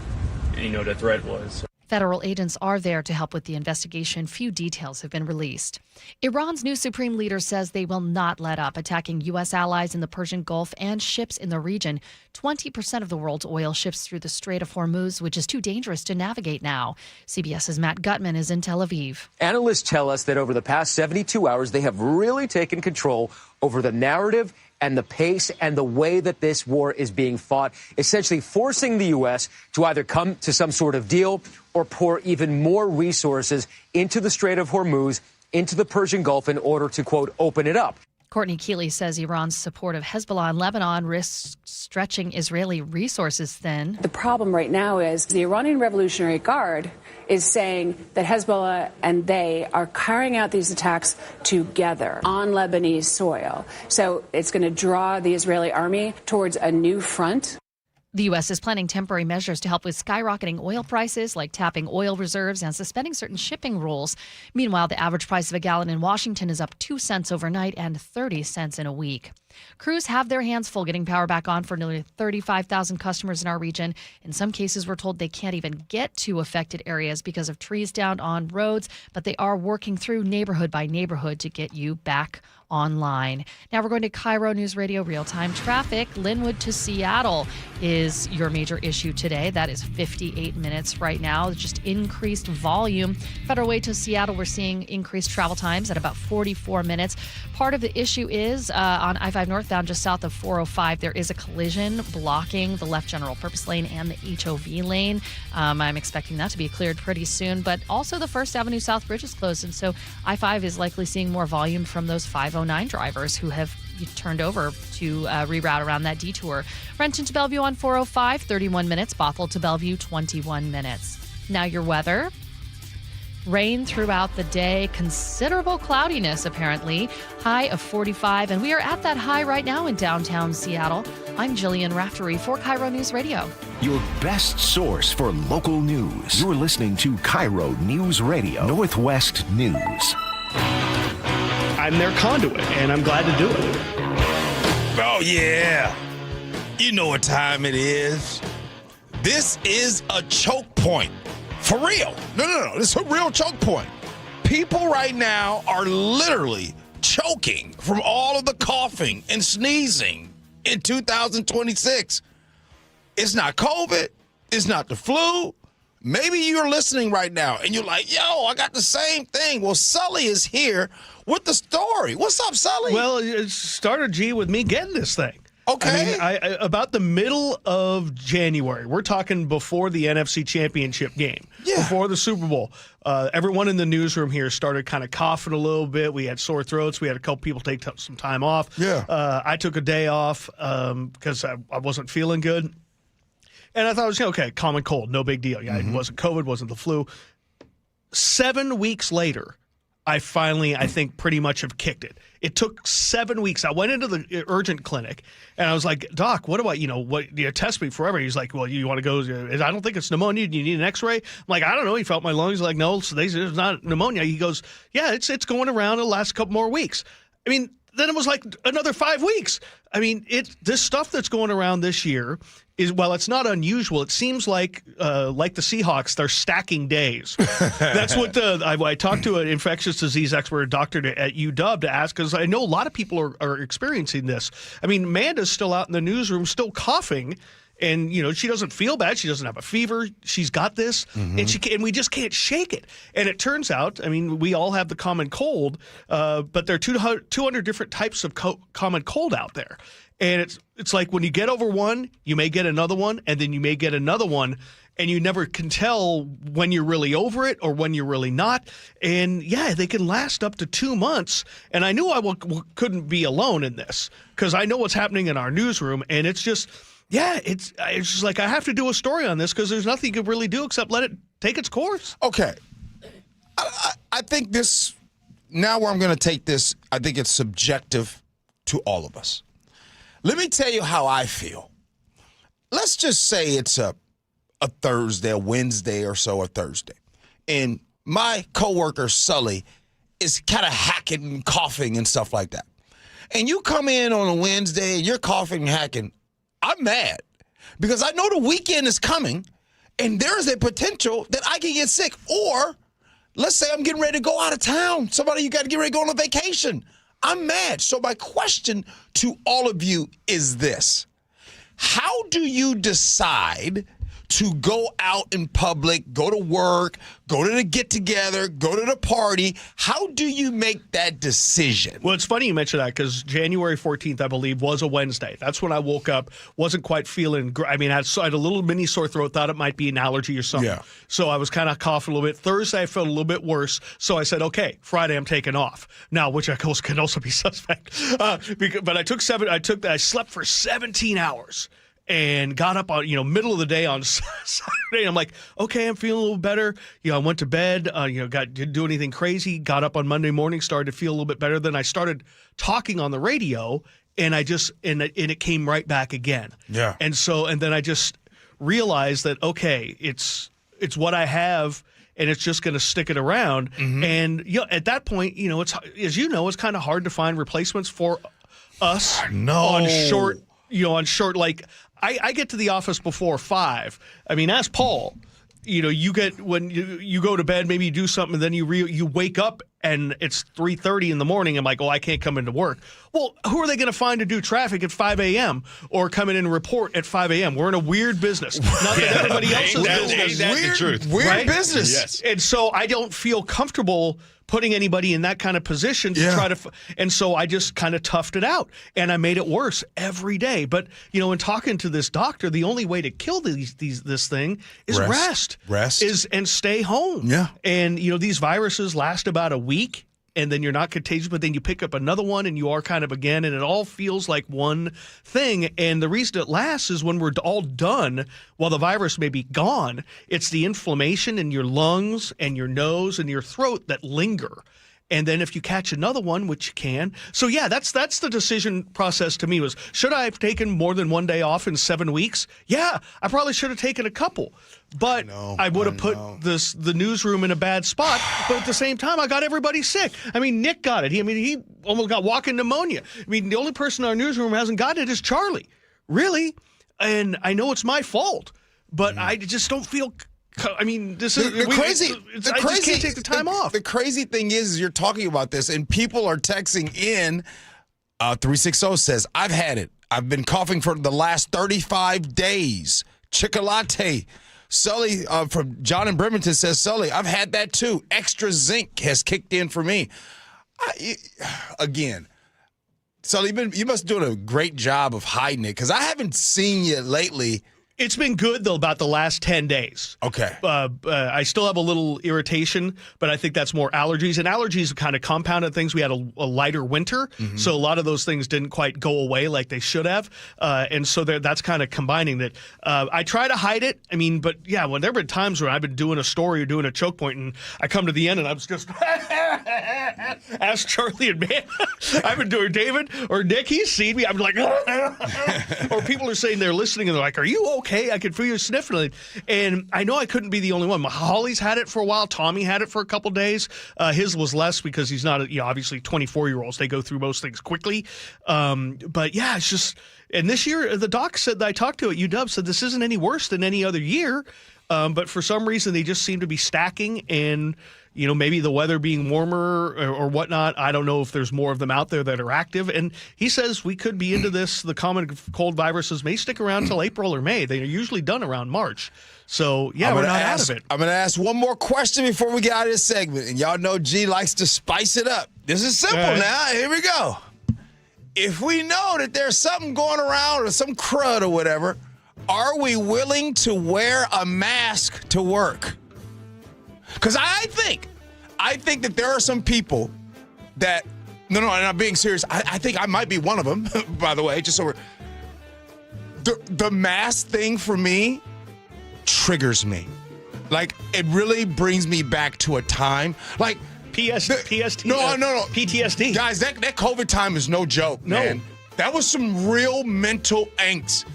the threat was. Federal agents are there to help with the investigation. Few details have been released. Iran's new supreme leader says they will not let up, attacking U.S. allies in the Persian Gulf and ships in the region. 20% of the world's oil ships through the Strait of Hormuz, which is too dangerous to navigate now. CBS's Matt Gutman is in Tel Aviv. Analysts tell us that over the past 72 hours, they have really taken control over the narrative and the pace and the way that this war is being fought, essentially forcing the U.S. to either come to some sort of deal or pour even more resources into the Strait of Hormuz, into the Persian Gulf in order to, quote, open it up. Courtney Keeley says Iran's support of Hezbollah in Lebanon risks stretching Israeli resources thin. The problem right now is the Iranian Revolutionary Guard is saying that Hezbollah and they are carrying out these attacks together on Lebanese soil. So it's going to draw the Israeli army towards a new front. The U.S. is planning temporary measures to help with skyrocketing oil prices, like tapping oil reserves and suspending certain shipping rules. Meanwhile, the average price of a gallon in Washington is up 2 cents overnight and 30 cents in a week. Crews have their hands full getting power back on for nearly 35,000 customers in our region. In some cases, we're told they can't even get to affected areas because of trees down on roads, but they are working through neighborhood by neighborhood to get you back online. Now we're going to KIRO News Radio real-time traffic. Linwood to Seattle is your major issue today. That is 58 minutes right now. Just increased volume. Federal Way to Seattle, we're seeing increased travel times at about 44 minutes. Part of the issue is on I-5 northbound just south of 405, there is a collision blocking the left general purpose lane and the HOV lane. I'm expecting that to be cleared pretty soon, but also the First Avenue South Bridge is closed, and so I-5 is likely seeing more volume from those 509 drivers who have turned over to reroute around that detour. Renton to Bellevue on 405, 31 minutes. Bothell to Bellevue, 21 minutes. Now your weather. Rain throughout the day, considerable cloudiness apparently, high of 45, and we are at that high right now in downtown Seattle. I'm Jillian Raftery for KIRO News Radio. Your best source for local news. You're listening to KIRO Newsradio Northwest News. I'm their conduit, and I'm glad to do it. Oh, yeah. You know what time it is. This is a choke point. For real. No. This is a real choke point. People right now are literally choking from all of the coughing and sneezing in 2026. It's not COVID. It's not the flu. Maybe you're listening right now and you're like, yo, I got the same thing. Well, Sully is here with the story. What's up, Sully? Well, it started, G, with me getting this thing. Okay. I mean, about the middle of January, we're talking before the NFC Championship game, before the Super Bowl. Everyone in the newsroom here started kind of coughing a little bit. We had sore throats. We had a couple people take some time off. Yeah. I took a day off because I wasn't feeling good. And I thought it was, okay, common cold, no big deal. Yeah, It wasn't COVID, wasn't the flu. 7 weeks later, I finally, I think, pretty much have kicked it. It took 7 weeks. I went into the urgent clinic, and I was like, Doc, what do you test me forever? He's like, well, you want to go, I don't think it's pneumonia. Do you need an x-ray? I'm like, I don't know. He felt my lungs. Like, no, it's not pneumonia. He goes, yeah, it's going around the last couple more weeks. I mean, then it was like another 5 weeks. I mean, this stuff that's going around this year is, while it's not unusual, it seems like the Seahawks, they're stacking days. That's what I talked to an infectious disease expert, a doctor at UW, to ask, because I know a lot of people are experiencing this. I mean, Amanda's still out in the newsroom, still coughing. And, she doesn't feel bad. She doesn't have a fever. She's got this, and we just can't shake it. And it turns out, I mean, we all have the common cold, but there are 200 different types of common cold out there. And it's like when you get over one, you may get another one, and then you may get another one, and you never can tell when you're really over it or when you're really not. And, yeah, they can last up to 2 months. And I knew I couldn't be alone in this because I know what's happening in our newsroom, and it's just – yeah, it's just like I have to do a story on this because there's nothing you can really do except let it take its course. Okay. I think this, now where I'm going to take this, I think it's subjective to all of us. Let me tell you how I feel. Let's just say it's a Thursday, a Wednesday or so, a Thursday. And my coworker, Sully, is kind of hacking and coughing and stuff like that. And you come in on a Wednesday and you're coughing and hacking. I'm mad because I know the weekend is coming and there is a potential that I can get sick. Or let's say I'm getting ready to go out of town. Somebody, you got to get ready to go on a vacation. I'm mad. So my question to all of you is this. How do you decide to go out in public, go to work, go to the get-together, go to the party? How do you make that decision? Well, it's funny you mentioned that because January 14th, I believe, was a Wednesday. That's when I woke up, wasn't quite feeling I mean, I had a little mini sore throat, thought it might be an allergy or something. Yeah. So I was kind of coughing a little bit. Thursday, I felt a little bit worse. So I said, okay, Friday, I'm taking off. Now, which can also be suspect. But I slept for 17 hours. And got up on, middle of the day on Saturday. I'm like, okay, I'm feeling a little better. I went to bed, didn't do anything crazy. Got up on Monday morning, started to feel a little bit better. Then I started talking on the radio, and it came right back again. Yeah. And then I just realized that, okay, it's what I have, and it's just going to stick it around. Mm-hmm. And at that point, it's, as it's kind of hard to find replacements for us on short, like, I get to the office before 5. I mean, ask Paul. You get when you go to bed, maybe you do something, and then you wake up and it's 3:30 in the morning. I'm like, I can't come into work. Well, who are they going to find to do traffic at 5 a.m. or come in and report at 5 a.m.? We're in a weird business. Not that everybody else's business. Ain't the truth. Weird business. Yes. And so I don't feel comfortable putting anybody in that kind of position to try to and so I just kind of toughed it out, and I made it worse every day. But in talking to this doctor, the only way to kill this thing is rest and stay home. Yeah. And these viruses last about a week, and then you're not contagious, but then you pick up another one and you are kind of again, and it all feels like one thing. And the reason it lasts is when we're all done, while the virus may be gone, it's the inflammation in your lungs and your nose and your throat that linger. And then if you catch another one, which you can. So, yeah, that's the decision process to me was, should I have taken more than 1 day off in 7 weeks? Yeah, I probably should have taken a couple. But I would have put the newsroom in a bad spot. But at the same time, I got everybody sick. I mean, Nick got it. He almost got walking pneumonia. I mean, the only person in our newsroom who hasn't gotten it is Charlie. Really? And I know it's my fault. But I just don't feel... I mean, this is crazy. I just can't take the time off. The crazy thing is you're talking about this, and people are texting in. 360 says, I've had it. I've been coughing for the last 35 days. Chocolate. Sully from John in Bremerton says, Sully, I've had that too. Extra zinc has kicked in for me. Again, Sully, you must be doing a great job of hiding it, because I haven't seen you lately. It's been good, though, about the last 10 days. Okay. I still have a little irritation, but I think that's more allergies. And allergies have kind of compounded things. We had a lighter winter, so a lot of those things didn't quite go away like they should have. And so that's kind of combining that. I try to hide it. I mean, but, yeah, when there have been times where I've been doing a story or doing a choke point, and I come to the end and I was just ask Charlie and man. I've been doing David or Nick. He's seen me. I'm like, or people are saying they're listening and they're like, are you okay? I could feel you sniffling. And I know I couldn't be the only one. Holly's had it for a while. Tommy had it for a couple days. His was less because he's not, obviously 24-year-olds. They go through most things quickly. But yeah, it's just, and this year, the doc said that I talked to at UW said this isn't any worse than any other year. But for some reason, they just seem to be stacking, and maybe the weather being warmer or whatnot. I don't know if there's more of them out there that are active. And he says we could be into this. The common cold viruses may stick around till April or May. They are usually done around March. So, yeah, we're not out of it. I'm going to ask one more question before we get out of this segment. And y'all know G likes to spice it up. This is simple now. Here we go. If we know that there's something going around or some crud or whatever, are we willing to wear a mask to work? Because I think that there are some people that, no, I'm being serious. I think I might be one of them, by the way, just so the mask thing for me triggers me. Like, it really brings me back to a time. Like, PTSD. No. PTSD. Guys, that COVID time is no joke, man. That was some real mental angst.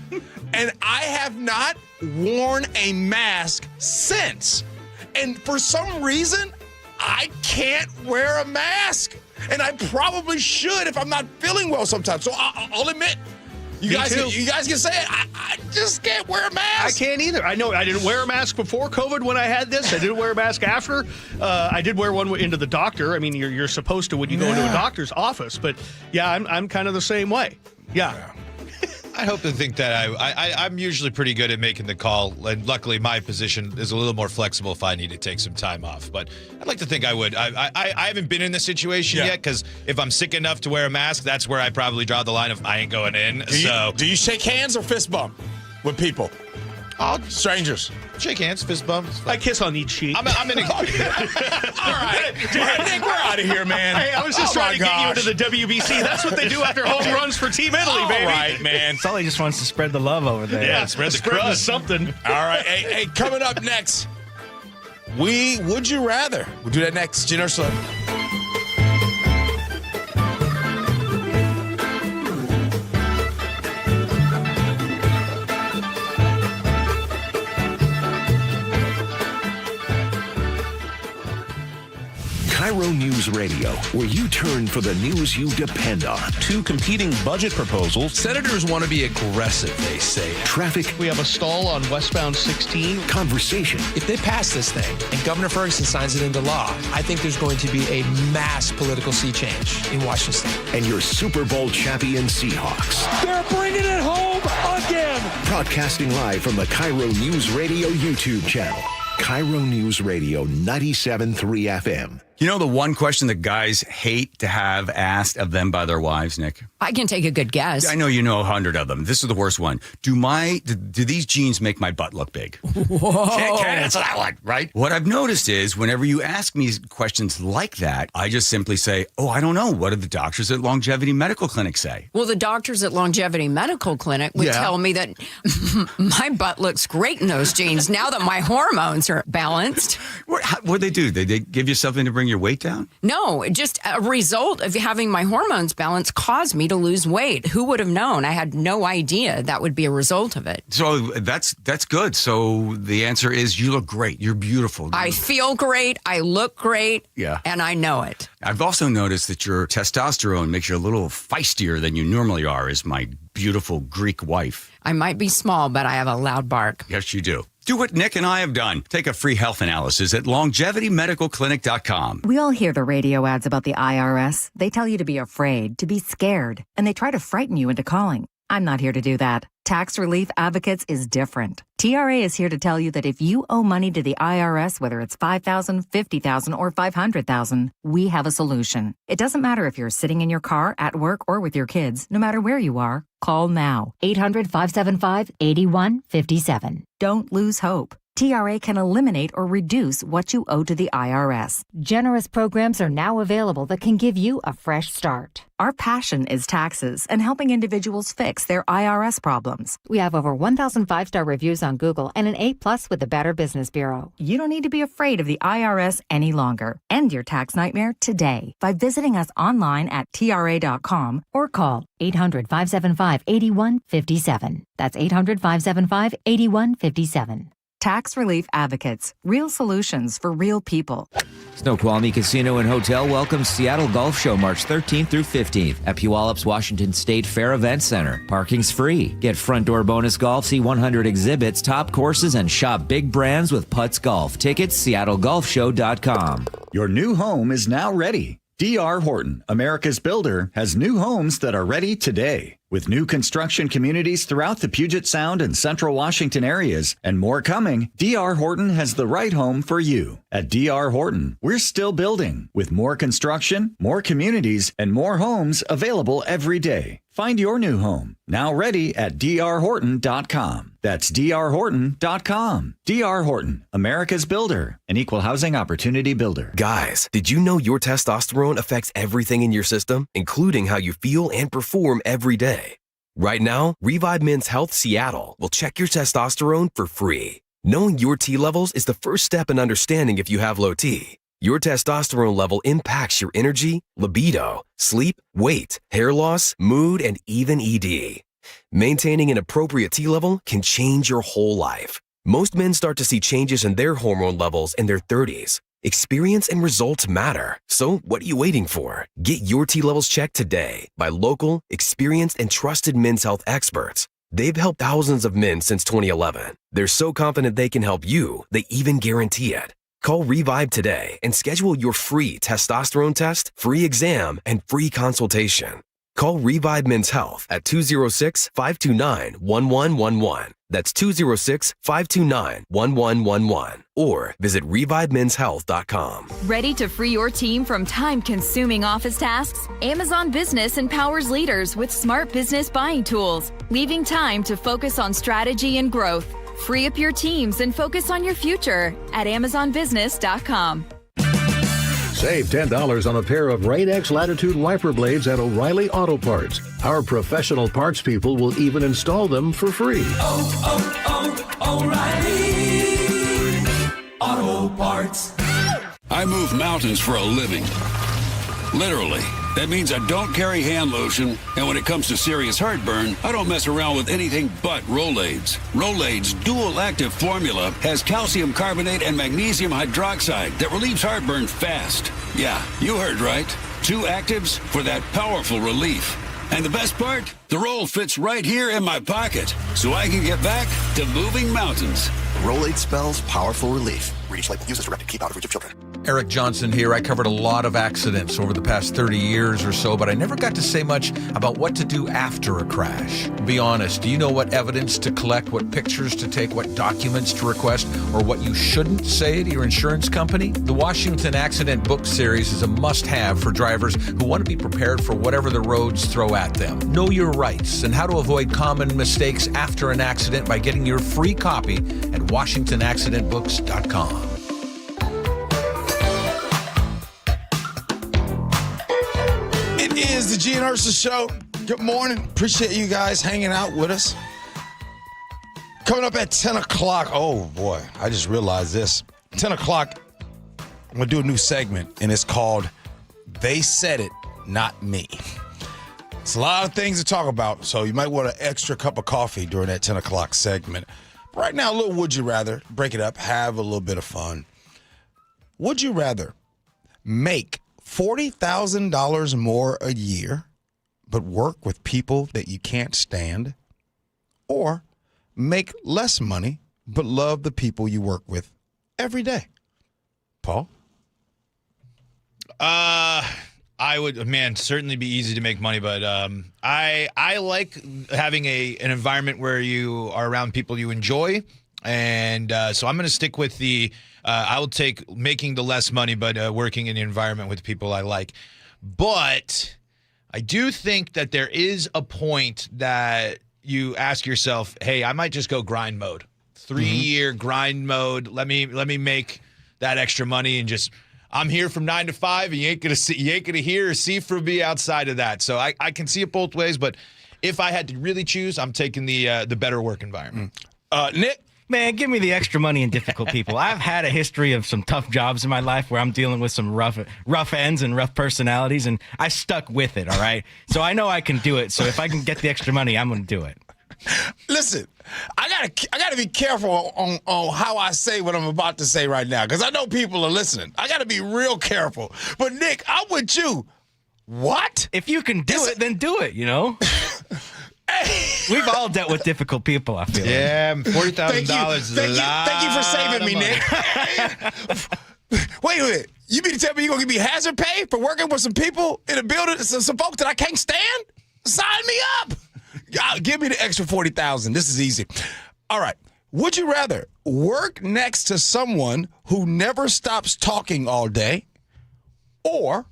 And I have not worn a mask since. And for some reason, I can't wear a mask. And I probably should if I'm not feeling well sometimes. So I'll admit, you guys can say it. I just can't wear a mask. I can't either. I know I didn't wear a mask before COVID when I had this. I didn't wear a mask after. I did wear one into the doctor. I mean, you're supposed to when you go into a doctor's office. But, yeah, I'm kind of the same way. Yeah. I hope to think that I'm usually pretty good at making the call, and luckily my position is a little more flexible if I need to take some time off. But I'd like to think I would. I haven't been in this situation yet, because if I'm sick enough to wear a mask, that's where I probably draw the line of I ain't going in. Do you shake hands or fist bump with people? Strangers. Shake hands, fist bump. I kiss on each cheek. I'm in All right. Nick, we're out of here, man. Hey, I was just trying to get you into the WBC. That's what they do after home runs for Team Italy, baby. All right, man. Sully just wants to spread the love over there. Yeah, spread the crud. Something. All right. Hey, coming up next, Would You Rather. We'll do that next. Gee Ursula. KIRO News Radio, where you turn for the news you depend on. Two competing budget proposals. Senators want to be aggressive, they say. Traffic. We have a stall on westbound 16. Conversation. If they pass this thing and Governor Ferguson signs it into law, I think there's going to be a mass political sea change in Washington State. And your Super Bowl champion Seahawks. They're bringing it home again. Broadcasting live from the KIRO News Radio YouTube channel. KIRO News Radio 97.3 FM. You know the one question that guys hate to have asked of them by their wives, Nick? I can take a good guess. I know you know 100 of them. This is the worst one. Do these jeans make my butt look big? Whoa. Can't answer that one, right? What I've noticed is whenever you ask me questions like that, I just simply say, oh, I don't know. What do the doctors at Longevity Medical Clinic say? Well, the doctors at Longevity Medical Clinic would tell me that my butt looks great in those jeans now that my hormones are balanced. What they do? They give you something to bring your weight down? No, just a result of having my hormones balanced caused me to lose weight. Who would have known? I had no idea that would be a result of it. So that's good. So the answer is you look great. You're beautiful. I feel great. I look great. Yeah. And I know it. I've also noticed that your testosterone makes you a little feistier than you normally are, as my beautiful Greek wife. I might be small, but I have a loud bark. Yes, you do. Do what Nick and I have done. Take a free health analysis at longevitymedicalclinic.com. We all hear the radio ads about the IRS. They tell you to be afraid, to be scared, and they try to frighten you into calling. I'm not here to do that. Tax Relief Advocates is different. TRA is here to tell you that if you owe money to the IRS, whether it's $5,000, $50,000, or $500,000, we have a solution. It doesn't matter if you're sitting in your car, at work, or with your kids. No matter where you are, call now. 800-575-8157. Don't lose hope. TRA can eliminate or reduce what you owe to the IRS. Generous programs are now available that can give you a fresh start. Our passion is taxes and helping individuals fix their IRS problems. We have over 1,000 5-star reviews on Google and an A+ with the Better Business Bureau. You don't need to be afraid of the IRS any longer. End your tax nightmare today by visiting us online at TRA.com or call 800-575-8157. That's 800-575-8157. Tax Relief Advocates. Real solutions for real people. Snoqualmie Casino and Hotel welcomes Seattle Golf Show March 13th through 15th at Puyallups Washington State Fair Event Center. Parking's free. Get front door bonus golf, see 100 exhibits, top courses, and shop big brands with Putts Golf. Tickets, seattlegolfshow.com. Your new home is now ready. D.R. Horton, America's builder, has new homes that are ready today. With new construction communities throughout the Puget Sound and Central Washington areas and more coming, D.R. Horton has the right home for you. At D.R. Horton, we're still building with more construction, more communities, and more homes available every day. Find your new home, now ready at drhorton.com. That's drhorton.com. D.R. Horton, America's builder, an equal housing opportunity builder. Guys, did you know your testosterone affects everything in your system, including how you feel and perform every day? Right now, Revive Men's Health Seattle will check your testosterone for free. Knowing your T levels is the first step in understanding if you have low T. Your testosterone level impacts your energy, libido, sleep, weight, hair loss, mood, and even ED. Maintaining an appropriate T level can change your whole life. Most men start to see changes in their hormone levels in their 30s. Experience and results matter. So what are you waiting for? Get your T levels checked today by local, experienced, and trusted men's health experts. They've helped thousands of men since 2011. They're so confident they can help you, they even guarantee it. Call Revive today and schedule your free testosterone test, free exam, and free consultation. Call Revive Men's Health at 206-529-1111. That's 206-529-1111. Or visit revivemenshealth.com. Ready to free your team from time-consuming office tasks? Amazon Business empowers leaders with smart business buying tools, leaving time to focus on strategy and growth. Free up your teams and focus on your future at amazonbusiness.com. Save $10 on a pair of Rain X Latitude wiper blades at O'Reilly Auto Parts. Our professional parts people will even install them for free. O'Reilly Auto Parts. I move mountains for a living. Literally. That means I don't carry hand lotion, and when it comes to serious heartburn, I don't mess around with anything but Rolaids. Rolaids' dual-active formula has calcium carbonate and magnesium hydroxide that relieves heartburn fast. Yeah, you heard right. 2 actives for that powerful relief. And the best part? The roll fits right here in my pocket, so I can get back to moving mountains. Rolaid spells powerful relief. Read each label. Use as directed. Keep out of reach of children. Eric Johnson here. I covered a lot of accidents over the past 30 years or so, but I never got to say much about what to do after a crash. Be honest, do you know what evidence to collect, what pictures to take, what documents to request, or what you shouldn't say to your insurance company? The Washington Accident Book Series is a must-have for drivers who want to be prepared for whatever the roads throw at them. Know your rights and how to avoid common mistakes after an accident by getting your free copy at WashingtonAccidentBooks.com. It is the Gee and Ursula Show. Good morning. Appreciate you guys hanging out with us. Coming up at 10 o'clock. Oh, boy. I just realized this. 10 o'clock, I'm going to do a new segment, and it's called They Said It, Not Me. It's a lot of things to talk about, so you might want an extra cup of coffee during that 10 o'clock segment. But right now, a little would you rather. Break it up. Have a little bit of fun. Would you rather make $40,000 more a year, but work with people that you can't stand, or make less money, but love the people you work with every day? Paul? I would, certainly be easy to make money, but I like having an environment where you are around people you enjoy, and so I'm going to stick with I will take making the less money, but working in the environment with people I like. But I do think that there is a point that you ask yourself, hey, I might just go grind mode. 3-year grind mode. Let me make that extra money and just I'm here from 9 to 5, and you ain't gonna hear or see from me outside of that. So I can see it both ways, but if I had to really choose, I'm taking the better work environment. Nick? Man, give me the extra money and difficult people. I've had a history of some tough jobs in my life where I'm dealing with some rough ends and rough personalities, and I stuck with it, all right? So I know I can do it. So if I can get the extra money, I'm going to do it. Listen, I gotta be careful on how I say what I'm about to say right now, because I know people are listening. I got to be real careful. But, Nick, I'm with you. What? If you can do it, then do it, you know? We've all dealt with difficult people, I feel. Yeah, $40,000 is a lot. Thank you for saving me, Nick. Wait a minute. You mean to tell me you're going to give me hazard pay for working with some people in a building, some folks that I can't stand? Sign me up. Give me the extra $40,000. This is easy. All right. Would you rather work next to someone who never stops talking all day, or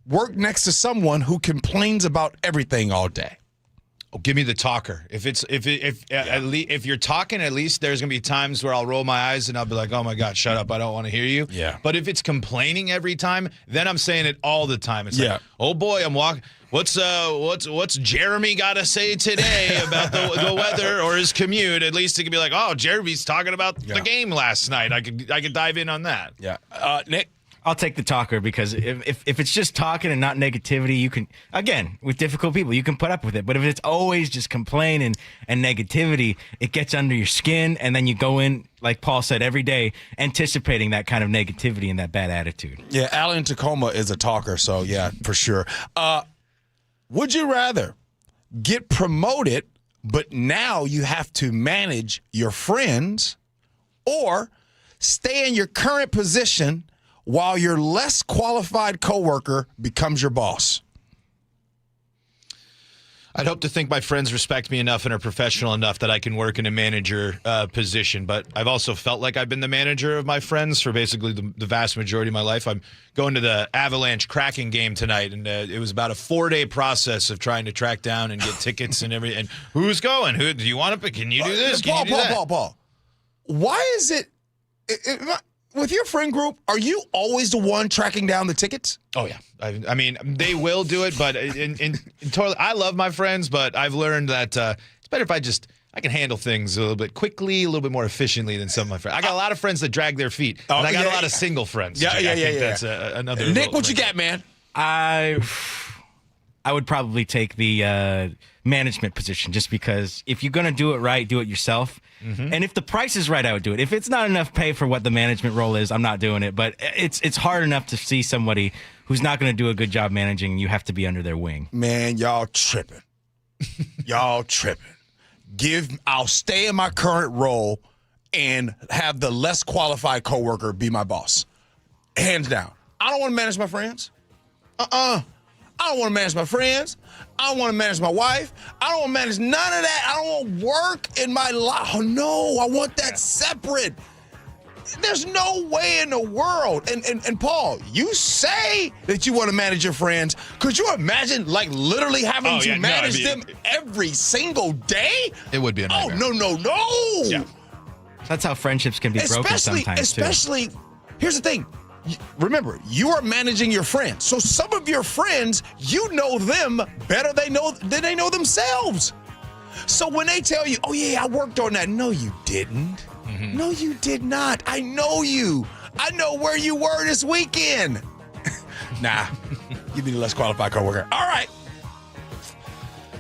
work next to someone who complains about everything all day? Oh, give me the talker. If you're talking, at least there's gonna be times where I'll roll my eyes and I'll be like, "Oh my God, shut up! I don't want to hear you." Yeah. But if it's complaining every time, then I'm saying it all the time. It's like, "Oh boy, I'm walking. What's Jeremy got to say today about the weather or his commute?" At least it could be like, "Oh, Jeremy's talking about the game last night. I could dive in on that." Yeah. Nick? I'll take the talker, because if it's just talking and not negativity, you can, again, with difficult people, you can put up with it. But if it's always just complaining and negativity, it gets under your skin, and then you go in, like Paul said, every day anticipating that kind of negativity and that bad attitude. Yeah, Alan Tacoma is a talker, so yeah, for sure. Would you rather get promoted, but now you have to manage your friends, or stay in your current position while your less qualified coworker becomes your boss? I'd hope to think my friends respect me enough and are professional enough that I can work in a manager position. But I've also felt like I've been the manager of my friends for basically the vast majority of my life. I'm going to the Avalanche Kraken game tonight, and it was about a 4-day process of trying to track down and get tickets and everything. And who's going? Who do you want to? Can you do this? Can you do that? Paul. Why is it with your friend group, are you always the one tracking down the tickets? Oh, yeah. I mean, they will do it, but totally, I love my friends, but I've learned that it's better if I can handle things a little bit quickly, a little bit more efficiently than some of my friends. I got a lot of friends that drag their feet, and I got a lot of single friends. Yeah. That's another. Nick, what you got, man? I would probably take the management position, just because if you're going to do it right, do it yourself. Mm-hmm. And if the price is right, I would do it. If it's not enough pay for what the management role is, I'm not doing it. But it's hard enough to see somebody who's not going to do a good job managing, and you have to be under their wing. Man, y'all tripping. Y'all tripping. I'll stay in my current role and have the less qualified coworker be my boss. Hands down. I don't want to manage my friends. I don't want to manage my friends. I don't want to manage my wife. I don't want to manage none of that. I don't want work in my life. Oh, no, I want that separate. There's no way in the world. And Paul, you say that you want to manage your friends. Could you imagine, like, literally having to manage them every single day? It would be a nightmare. Oh, no. Yeah. That's how friendships can be broken sometimes, Especially, here's the thing. Remember, you are managing your friends. So some of your friends, you know them better than they know themselves. So when they tell you, oh, yeah, I worked on that. No, you didn't. Mm-hmm. No, you did not. I know you. I know where you were this weekend. Nah, you'd be the less qualified coworker. All right.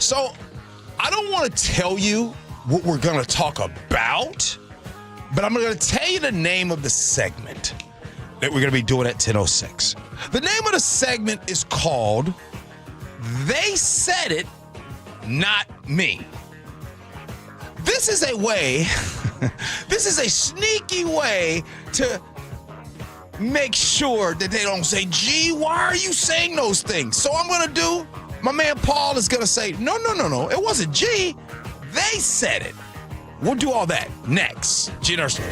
So I don't want to tell you what we're going to talk about, but I'm going to tell you the name of the segment that we're going to be doing at 10:06. The name of the segment is called They Said It, Not Me. This is a way, this is a sneaky way to make sure that they don't say, gee, why are you saying those things? So I'm going to do, my man Paul is going to say, no, it wasn't G. They said it. We'll do all that next. Gee Ursula.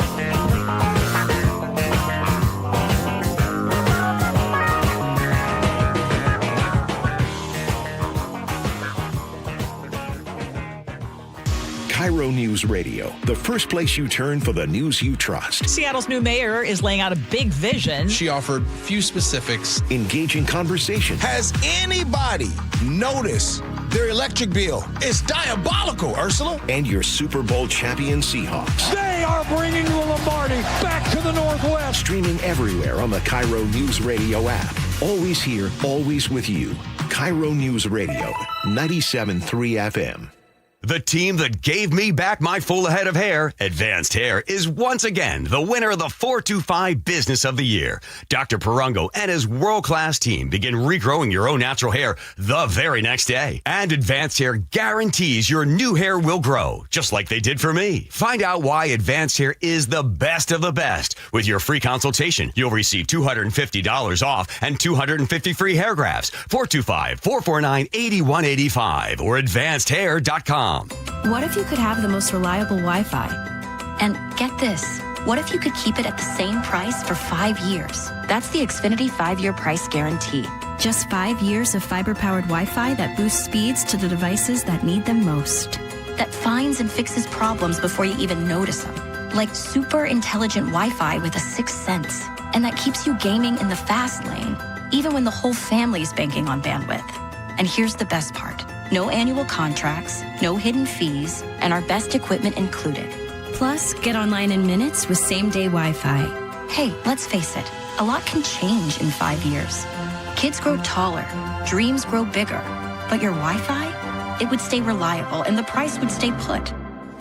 KIRO Newsradio, the first place you turn for the news you trust. Seattle's new mayor is laying out a big vision. She offered few specifics. Engaging conversation. Has anybody noticed their electric bill? It's diabolical, Ursula. And your Super Bowl champion Seahawks. They are bringing the Lombardi back to the Northwest. Streaming everywhere on the KIRO Newsradio app. Always here, always with you. KIRO Newsradio, 97.3 FM. The team that gave me back my full head of hair, Advanced Hair, is once again the winner of the 425 Business of the Year. Dr. Perungo and his world-class team begin regrowing your own natural hair the very next day. And Advanced Hair guarantees your new hair will grow, just like they did for me. Find out why Advanced Hair is the best of the best. With your free consultation, you'll receive $250 off and 250 free hair grafts. 425-449-8185 or advancedhair.com. What if you could have the most reliable Wi-Fi? And get this, what if you could keep it at the same price for 5 years? That's the Xfinity 5-year price guarantee. Just 5 years of fiber-powered Wi-Fi that boosts speeds to the devices that need them most. That finds and fixes problems before you even notice them. Like super intelligent Wi-Fi with a sixth sense. And that keeps you gaming in the fast lane, even when the whole family's banking on bandwidth. And here's the best part. No annual contracts, no hidden fees, and our best equipment included. Plus, get online in minutes with same-day Wi-Fi. Hey, let's face it, a lot can change in 5 years. Kids grow taller, dreams grow bigger, but your Wi-Fi? It would stay reliable and the price would stay put.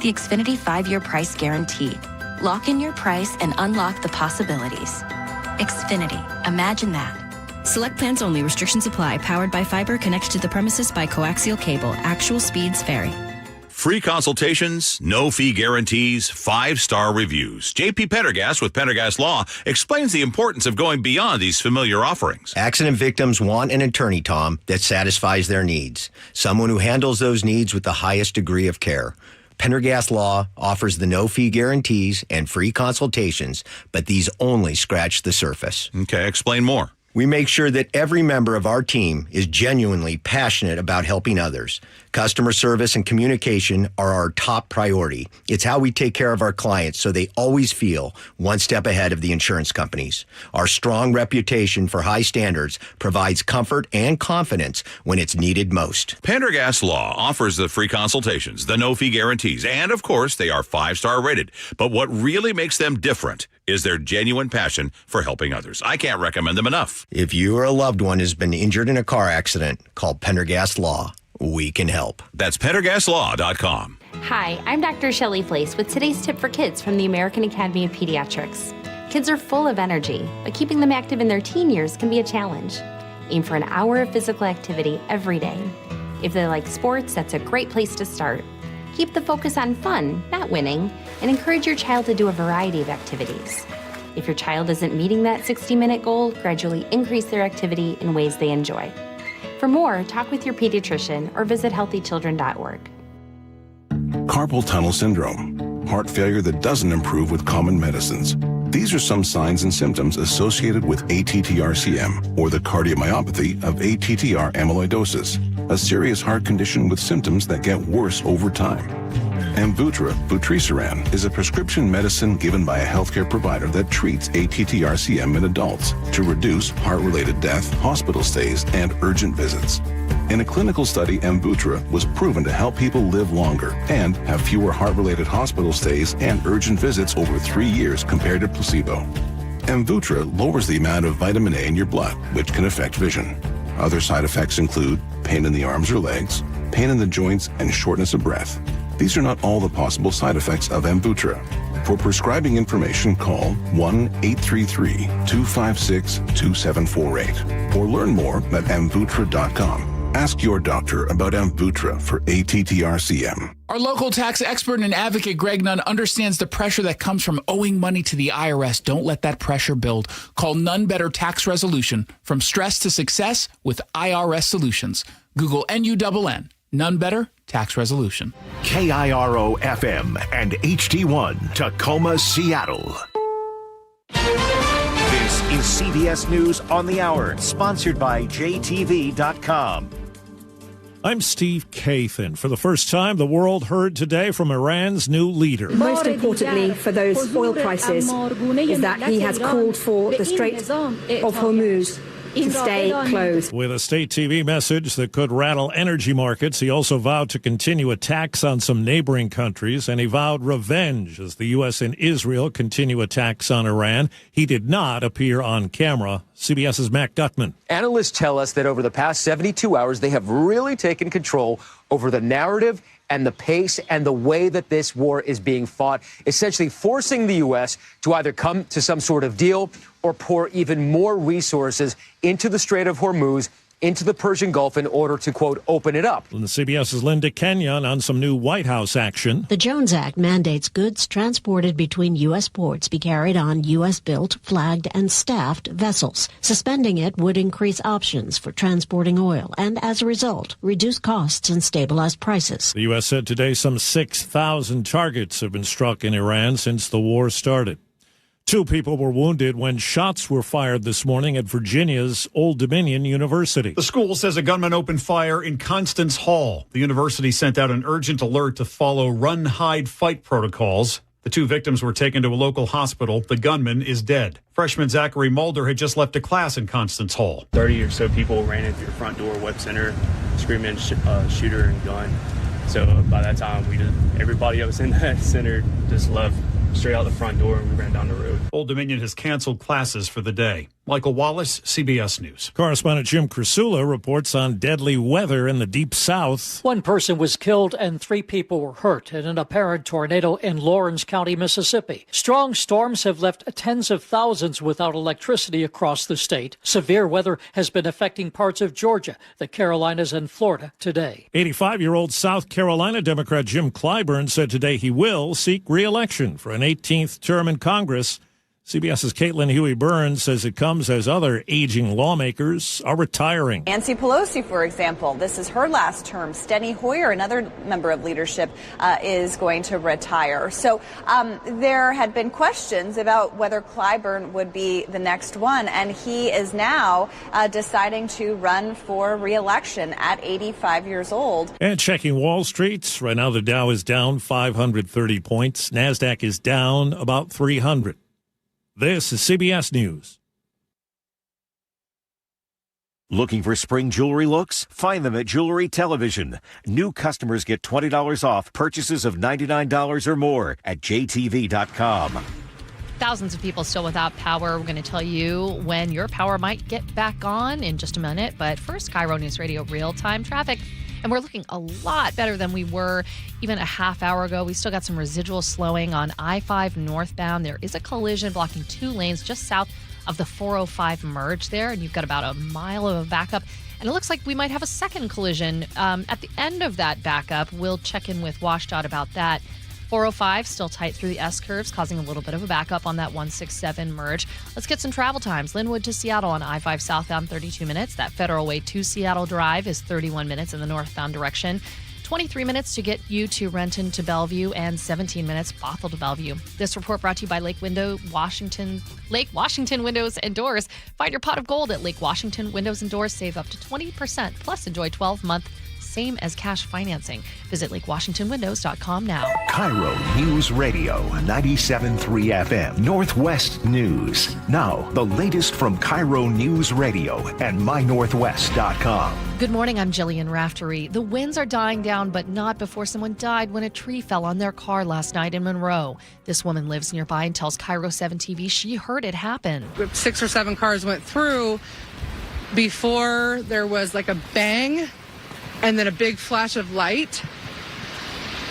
The Xfinity 5-year price guarantee. Lock in your price and unlock the possibilities. Xfinity, imagine that. Select plans only. Restrictions apply. Powered by fiber. Connected to the premises by coaxial cable. Actual speeds vary. Free consultations, no fee guarantees, 5-star reviews. JP Pendergast with Pendergast Law explains the importance of going beyond these familiar offerings. Accident victims want an attorney, Tom, that satisfies their needs. Someone who handles those needs with the highest degree of care. Pendergast Law offers the no-fee guarantees and free consultations, but these only scratch the surface. Okay, explain more. We make sure that every member of our team is genuinely passionate about helping others. Customer service and communication are our top priority. It's how we take care of our clients so they always feel one step ahead of the insurance companies. Our strong reputation for high standards provides comfort and confidence when it's needed most. Pendergast Law offers the free consultations, the no-fee guarantees, and of course, they are 5-star rated. But what really makes them different is their genuine passion for helping others. I can't recommend them enough. If you or a loved one has been injured in a car accident, call Pendergast Law. We can help. That's PendergastLaw.com. Hi, I'm Dr. Shelley Flace with today's tip for kids from the American Academy of Pediatrics. Kids are full of energy, but keeping them active in their teen years can be a challenge. Aim for an hour of physical activity every day. If they like sports, that's a great place to start. Keep the focus on fun, not winning, and encourage your child to do a variety of activities. If your child isn't meeting that 60-minute goal, gradually increase their activity in ways they enjoy. For more, talk with your pediatrician or visit healthychildren.org. Carpal tunnel syndrome, heart failure that doesn't improve with common medicines. These are some signs and symptoms associated with ATTR-CM, or the cardiomyopathy of ATTR amyloidosis, a serious heart condition with symptoms that get worse over time. Amvuttra, vutrisiran, is a prescription medicine given by a healthcare provider that treats ATTR-CM in adults to reduce heart-related death, hospital stays, and urgent visits. In a clinical study, Amvuttra was proven to help people live longer and have fewer heart-related hospital stays and urgent visits over 3 years compared to placebo. Amvuttra lowers the amount of vitamin A in your blood, which can affect vision. Other side effects include pain in the arms or legs, pain in the joints, and shortness of breath. These are not all the possible side effects of Amvuttra. For prescribing information, call 1-833-256-2748 or learn more at amvuttra.com. Ask your doctor about Amvuttra for ATTR-CM. Our local tax expert and advocate Greg Nunn understands the pressure that comes from owing money to the IRS. Don't let that pressure build. Call None Better Tax Resolution. From stress to success with IRS Solutions. Google NUNN. None Better Tax Resolution. KIRO FM and HD1 Tacoma, Seattle. This is CBS News on the Hour, sponsored by JTV.com. I'm Steve Kathan. For the first time, the world heard today from Iran's new leader. Most importantly for those oil prices is that he has called for the Strait of Hormuz to stay closed. With a state TV message that could rattle energy markets, he also vowed to continue attacks on some neighboring countries, and he vowed revenge as the U.S. and Israel continue attacks on Iran. He did not appear on camera. CBS's Matt Gutman. Analysts tell us that over the past 72 hours, they have really taken control over the narrative and the pace and the way that this war is being fought, essentially forcing the U.S. to either come to some sort of deal or pour even more resources into the Strait of Hormuz, into the Persian Gulf in order to, quote, open it up. And the CBS's Linda Kenyon on some new White House action. The Jones Act mandates goods transported between U.S. ports be carried on U.S.-built, flagged, and staffed vessels. Suspending it would increase options for transporting oil and, as a result, reduce costs and stabilize prices. The U.S. said today some 6,000 targets have been struck in Iran since the war started. 2 people were wounded when shots were fired this morning at Virginia's Old Dominion University. The school says a gunman opened fire in Constance Hall. The university sent out an urgent alert to follow run, hide, fight protocols. The 2 victims were taken to a local hospital. The gunman is dead. Freshman Zachary Mulder had just left a class in Constance Hall. 30 or so people ran into your front door, web center, screaming shooter and gun. So by that time, everybody that was in that center just left straight out the front door and we ran down the road. Old Dominion has canceled classes for the day. Michael Wallace, CBS News. Correspondent Jim Krasula reports on deadly weather in the Deep South. 1 person was killed and 3 people were hurt in an apparent tornado in Lawrence County, Mississippi. Strong storms have left tens of thousands without electricity across the state. Severe weather has been affecting parts of Georgia, the Carolinas, and Florida today. 85-year-old South Carolina Democrat Jim Clyburn said today he will seek re-election for an 18th term in Congress. CBS's Caitlin Huey-Burns says it comes as other aging lawmakers are retiring. Nancy Pelosi, for example, this is her last term. Steny Hoyer, another member of leadership, is going to retire. So there had been questions about whether Clyburn would be the next one, and he is now deciding to run for re-election at 85 years old. And checking Wall Street, right now the Dow is down 530 points. NASDAQ is down about 300. This is CBS News. Looking for spring jewelry looks? Find them at Jewelry Television. New customers get $20 off purchases of $99 or more at JTV.com. Thousands of people still without power. We're going to tell you when your power might get back on in just a minute. But first, KIRO Newsradio real-time traffic. And we're looking a lot better than we were even a half hour ago. We still got some residual slowing on I-5 northbound. There is a collision blocking 2 lanes just south of the 405 merge there. And you've got about a mile of a backup. And it looks like we might have a second collision at the end of that backup. We'll check in with WashDOT about that. 405 still tight through the S-curves, causing a little bit of a backup on that 167 merge. Let's get some travel times. Linwood to Seattle on I-5 southbound, 32 minutes. That Federal Way to Seattle Drive is 31 minutes in the northbound direction. 23 minutes to get you to Renton to Bellevue, and 17 minutes Bothell to Bellevue. This report brought to you by Lake Washington Windows and Doors. Find your pot of gold at Lake Washington Windows and Doors. Save up to 20%, plus enjoy 12-month same as cash financing. Visit lakewashingtonwindows.com now. KIRO News Radio 97.3 FM, Northwest News. Now, the latest from KIRO News Radio and mynorthwest.com. Good morning, I'm Jillian Raftery. The winds are dying down, but not before someone died when a tree fell on their car last night in Monroe. This woman lives nearby and tells KIRO 7 TV she heard it happen. 6 or 7 cars went through before there was like a bang and then a big flash of light.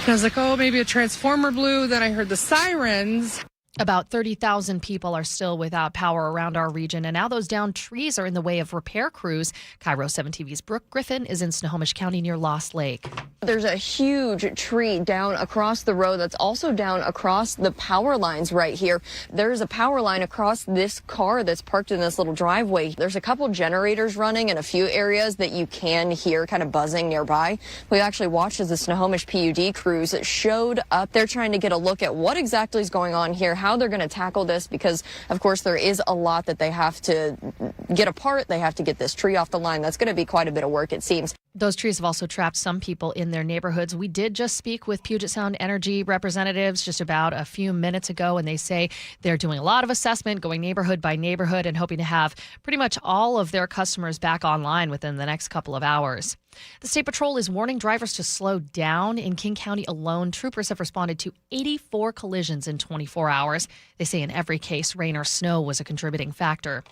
And I was like, oh, maybe a transformer blew. Then I heard the sirens. About 30,000 people are still without power around our region, and now those downed trees are in the way of repair crews. KIRO 7 TV's Brooke Griffin is in Snohomish County near Lost Lake. There's a huge tree down across the road that's also down across the power lines right here. There's a power line across this car that's parked in this little driveway. There's a couple generators running in a few areas that you can hear kind of buzzing nearby. We actually watched as the Snohomish PUD crews showed up. They're trying to get a look at what exactly is going on here, how they're going to tackle this, because of course there is a lot that they have to get apart. They have to get this tree off the line. That's going to be quite a bit of work, it seems. Those trees have also trapped some people in their neighborhoods. We did just speak with Puget Sound Energy representatives just about a few minutes ago, and they say they're doing a lot of assessment, going neighborhood by neighborhood, and hoping to have pretty much all of their customers back online within the next couple of hours. The State Patrol is warning drivers to slow down. In King County alone, troopers have responded to 84 collisions in 24 hours. They say in every case, rain or snow was a contributing factor.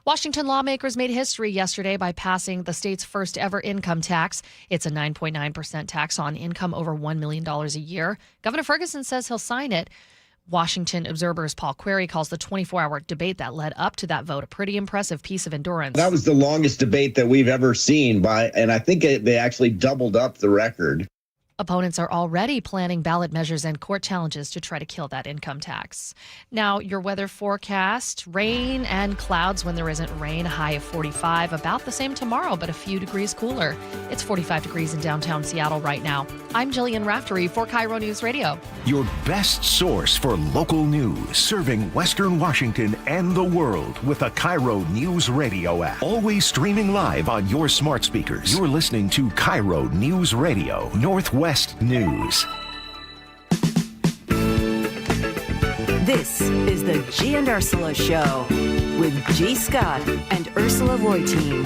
Washington lawmakers made history yesterday by passing the state's first ever income tax. It's a 9.9% tax on income over $1 million a year. Governor Ferguson says he'll sign it. Washington Observer's Paul Query calls the 24-hour debate that led up to that vote a pretty impressive piece of endurance. That was the longest debate that we've ever seen, and I think they actually doubled up the record. Opponents are already planning ballot measures and court challenges to try to kill that income tax. Now, your weather forecast, rain and clouds when there isn't rain, a high of 45, about the same tomorrow, but a few degrees cooler. It's 45 degrees in downtown Seattle right now. I'm Jillian Raftery for KIRO News Radio. Your best source for local news, serving Western Washington and the world with a KIRO News Radio app. Always streaming live on your smart speakers. You're listening to KIRO News Radio, Northwest News. This is the Gee and Ursula Show with G. Scott and Ursula Reutin.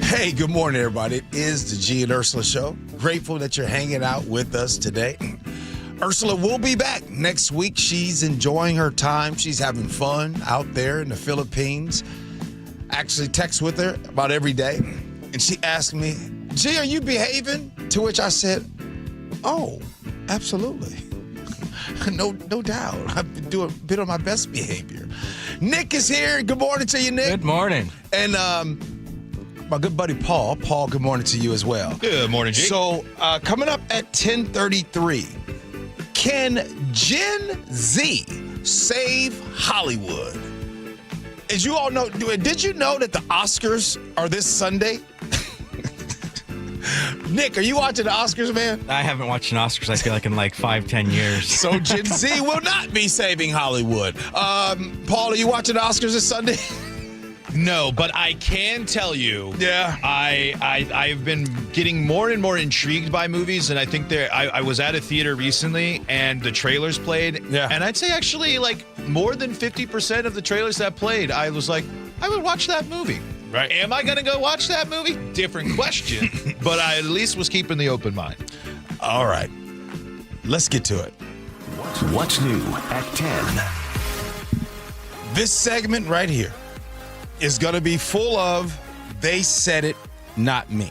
Hey, good morning, everybody. It is the Gee and Ursula Show. Grateful that you're hanging out with us today. Ursula will be back next week. She's enjoying her time. She's having fun out there in the Philippines. Actually text with her about every day, and she asked me, Gee, are you behaving? To which I said, oh, absolutely. No doubt. I've been on my best behavior. Nick is here. Good morning to you, Nick. Good morning. And my good buddy Paul. Paul, good morning to you as well. Good morning, G. So coming up at 10:33, can Gen Z save Hollywood? As you all know, did you know that the Oscars are this Sunday? Nick, are you watching the Oscars, man? I haven't watched an Oscars, I feel like, in 5-10 years. So Gen Z will not be saving Hollywood. Paul, are you watching the Oscars this Sunday? No, but I can tell you, yeah, I've been getting more and more intrigued by movies, and I think I was at a theater recently, and the trailers played, yeah, and I'd say actually more than 50% of the trailers that played, I was like, I would watch that movie. Right. Am I going to go watch that movie? Different question, but I at least was keeping the open mind. All right, let's get to it. What's new at 10? This segment right here is going to be full of they said it, not me.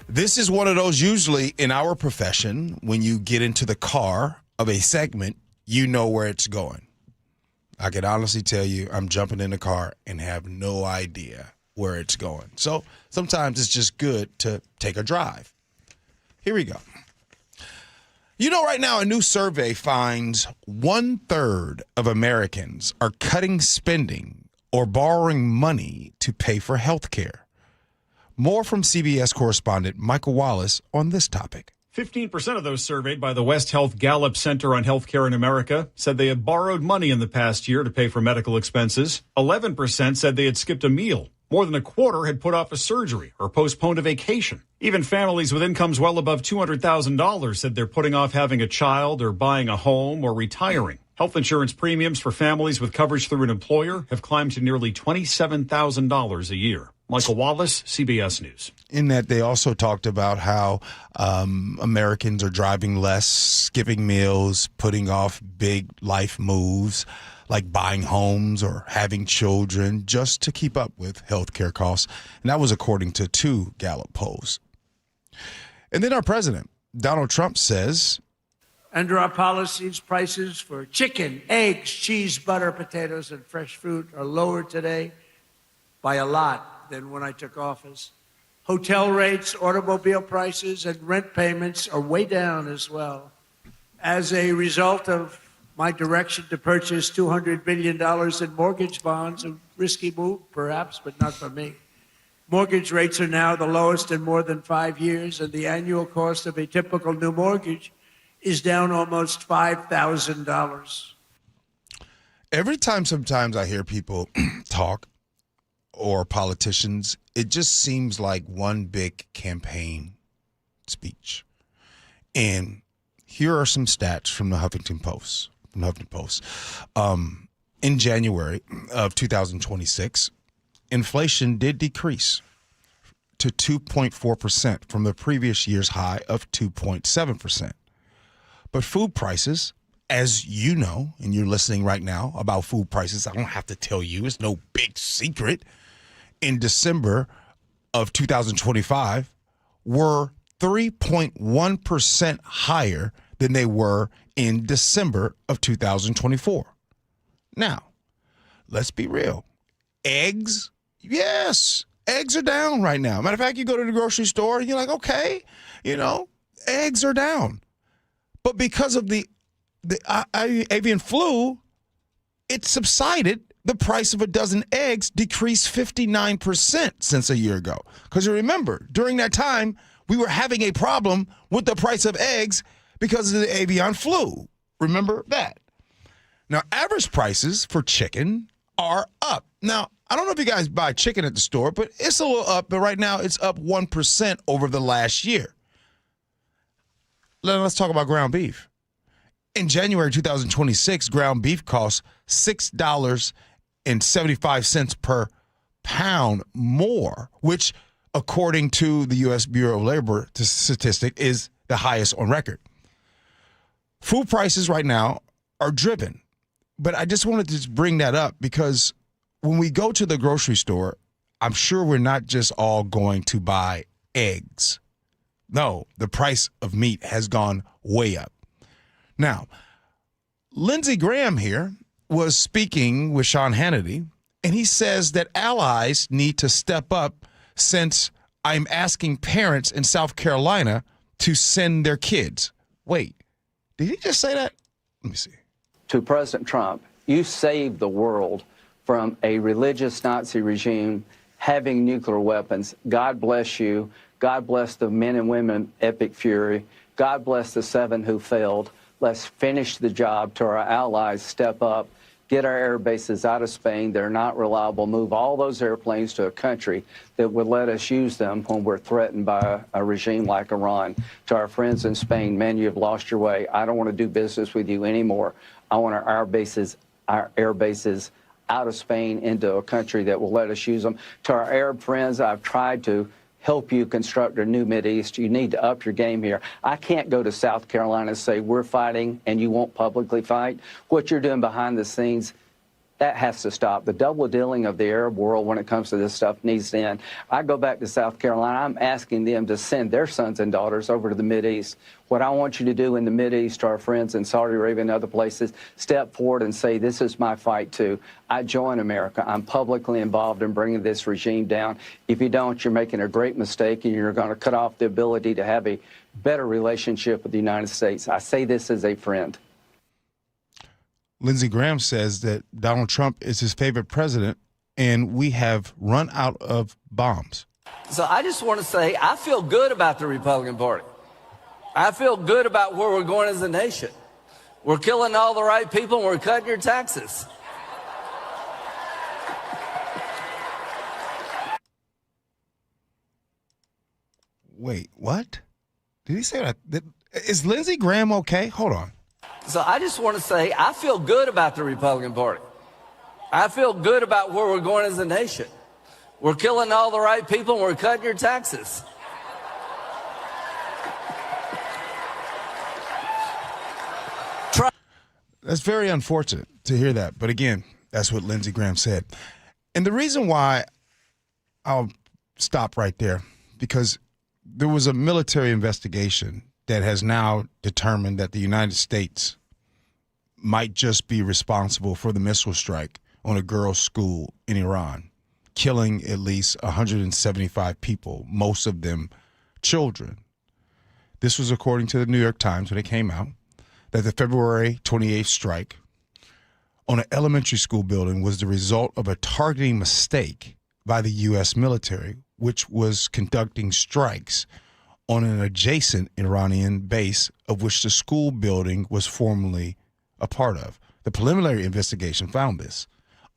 This is one of those, usually in our profession, when you get into the car of a segment, you know where it's going. I can honestly tell you I'm jumping in the car and have no idea where it's going. So sometimes it's just good to take a drive. Here we go. You know, right now, a new survey finds 1/3 of Americans are cutting spending or borrowing money to pay for health care. More from CBS correspondent Michael Wallace on this topic. 15% of those surveyed by the West Health Gallup Center on Healthcare in America said they had borrowed money in the past year to pay for medical expenses. 11% said they had skipped a meal. More than a quarter had put off a surgery or postponed a vacation. Even families with incomes well above $200,000 said they're putting off having a child or buying a home or retiring. Health insurance premiums for families with coverage through an employer have climbed to nearly $27,000 a year. Michael Wallace, CBS News. In that, they also talked about how Americans are driving less, skipping meals, putting off big life moves like buying homes or having children just to keep up with healthcare costs. And that was according to 2 Gallup polls. And then our president, Donald Trump, says, under our policies, prices for chicken, eggs, cheese, butter, potatoes, and fresh fruit are lower today by a lot than when I took office. Hotel rates, automobile prices, and rent payments are way down as well. As a result of my direction to purchase $200 billion in mortgage bonds, a risky move, perhaps, but not for me. Mortgage rates are now the lowest in more than 5 years, and the annual cost of a typical new mortgage is down almost $5,000. Every time sometimes I hear people talk or politicians, it just seems like one big campaign speech. And here are some stats from the Huffington Post. In January of 2026, inflation did decrease to 2.4% from the previous year's high of 2.7%. But food prices, as you know, and you're listening right now about food prices, I don't have to tell you, it's no big secret. In December of 2025, were 3.1% higher than they were in December of 2024. Now, let's be real. Eggs, yes, eggs are down right now. Matter of fact, you go to the grocery store and you're like, okay, eggs are down. But because of the avian flu, it subsided. The price of a dozen eggs decreased 59% since a year ago. Because you remember, during that time, we were having a problem with the price of eggs because of the avian flu. Remember that? Now, average prices for chicken are up. Now, I don't know if you guys buy chicken at the store, but it's a little up. But right now, it's up 1% over the last year. Let's talk about ground beef. In January 2026, ground beef costs $6.75 per pound more, which, according to the U.S. Bureau of Labor statistic, is the highest on record. Food prices right now are driven, but I just wanted to bring that up because when we go to the grocery store, I'm sure we're not just all going to buy eggs. No, the price of meat has gone way up. Now, Lindsey Graham here was speaking with Sean Hannity, and he says that allies need to step up since I'm asking parents in South Carolina to send their kids. Wait, did he just say that? Let me see. To President Trump, you saved the world from a religious Nazi regime having nuclear weapons. God bless you. God bless the men and women, Epic Fury. God bless the 7 who failed. Let's finish the job. To our allies, step up. Get our air bases out of Spain. They're not reliable. Move all those airplanes to a country that would let us use them when we're threatened by a regime like Iran. To our friends in Spain, man, you've lost your way. I don't want to do business with you anymore. I want our air bases out of Spain into a country that will let us use them. To our Arab friends, I've tried to help you construct a new Mideast. You need to up your game here. I can't go to South Carolina and say we're fighting and you won't publicly fight. What you're doing behind the scenes, That has to stop. The double dealing of the Arab world when it comes to this stuff needs to end. I go back to South Carolina. I'm asking them to send their sons and daughters over to the Mideast. What I want you to do in the Mideast, to our friends in Saudi Arabia and other places, step forward and say, this is my fight too. I join America. I'm publicly involved in bringing this regime down. If you don't, you're making a great mistake, and you're going to cut off the ability to have a better relationship with the United States. I say this as a friend. Lindsey Graham says that Donald Trump is his favorite president, and we have run out of bombs. So I just want to say I feel good about the Republican Party. I feel good about where we're going as a nation. We're killing all the right people, and we're cutting your taxes. Wait, what? Did he say that? Is Lindsey Graham okay? Hold on. So I just want to say I feel good about the Republican Party. I feel good about where we're going as a nation. We're killing all the right people, and we're cutting your taxes. That's very unfortunate to hear that. But again, that's what Lindsey Graham said. And the reason why I'll stop right there, because there was a military investigation that has now determined that the United States might just be responsible for the missile strike on a girls' school in Iran, killing at least 175 people, most of them children. This was according to the New York Times when it came out, that the February 28th strike on an elementary school building was the result of a targeting mistake by the U.S. military, which was conducting strikes on an adjacent Iranian base of which the school building was formerly a part of. The preliminary investigation found this.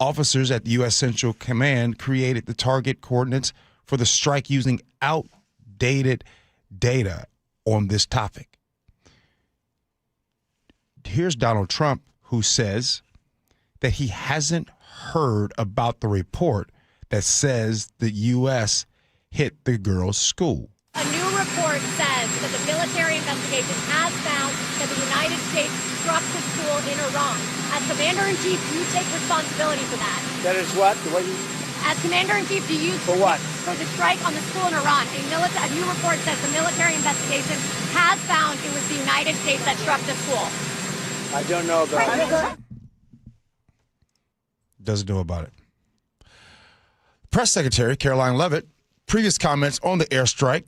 Officers at the U.S. Central Command created the target coordinates for the strike using outdated data on this topic. Here's Donald Trump, who says that he hasn't heard about the report that says the U.S. hit the girls' school. A new report says that the military investigation has found that the United States struck the school in Iran. As Commander-in-Chief, do you take responsibility for that? That is what? As Commander-in-Chief, do you... For what? For the strike on the school in Iran. A new report says the military investigation has found it was the United States that struck the school. I don't know about it. Doesn't know about it. Press Secretary Caroline Leavitt, previous comments on the airstrike,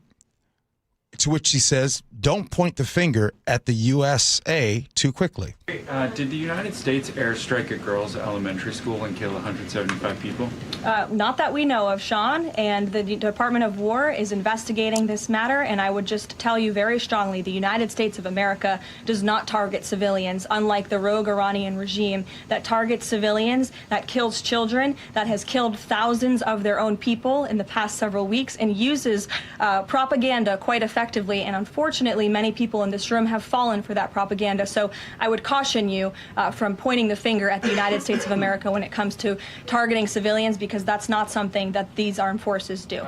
to which she says, don't point the finger at the USA too quickly. Did the United States airstrike a girls' elementary school and kill 175 people? Not that we know of, Sean, and the Department of War is investigating this matter, and I would just tell you very strongly, the United States of America does not target civilians, unlike the rogue Iranian regime that targets civilians, that kills children, that has killed thousands of their own people in the past several weeks, and uses propaganda quite effectively, and unfortunately many people in this room have fallen for that propaganda. So I would caution you from pointing the finger at the United States of America when it comes to targeting civilians, because that's not something that these armed forces do.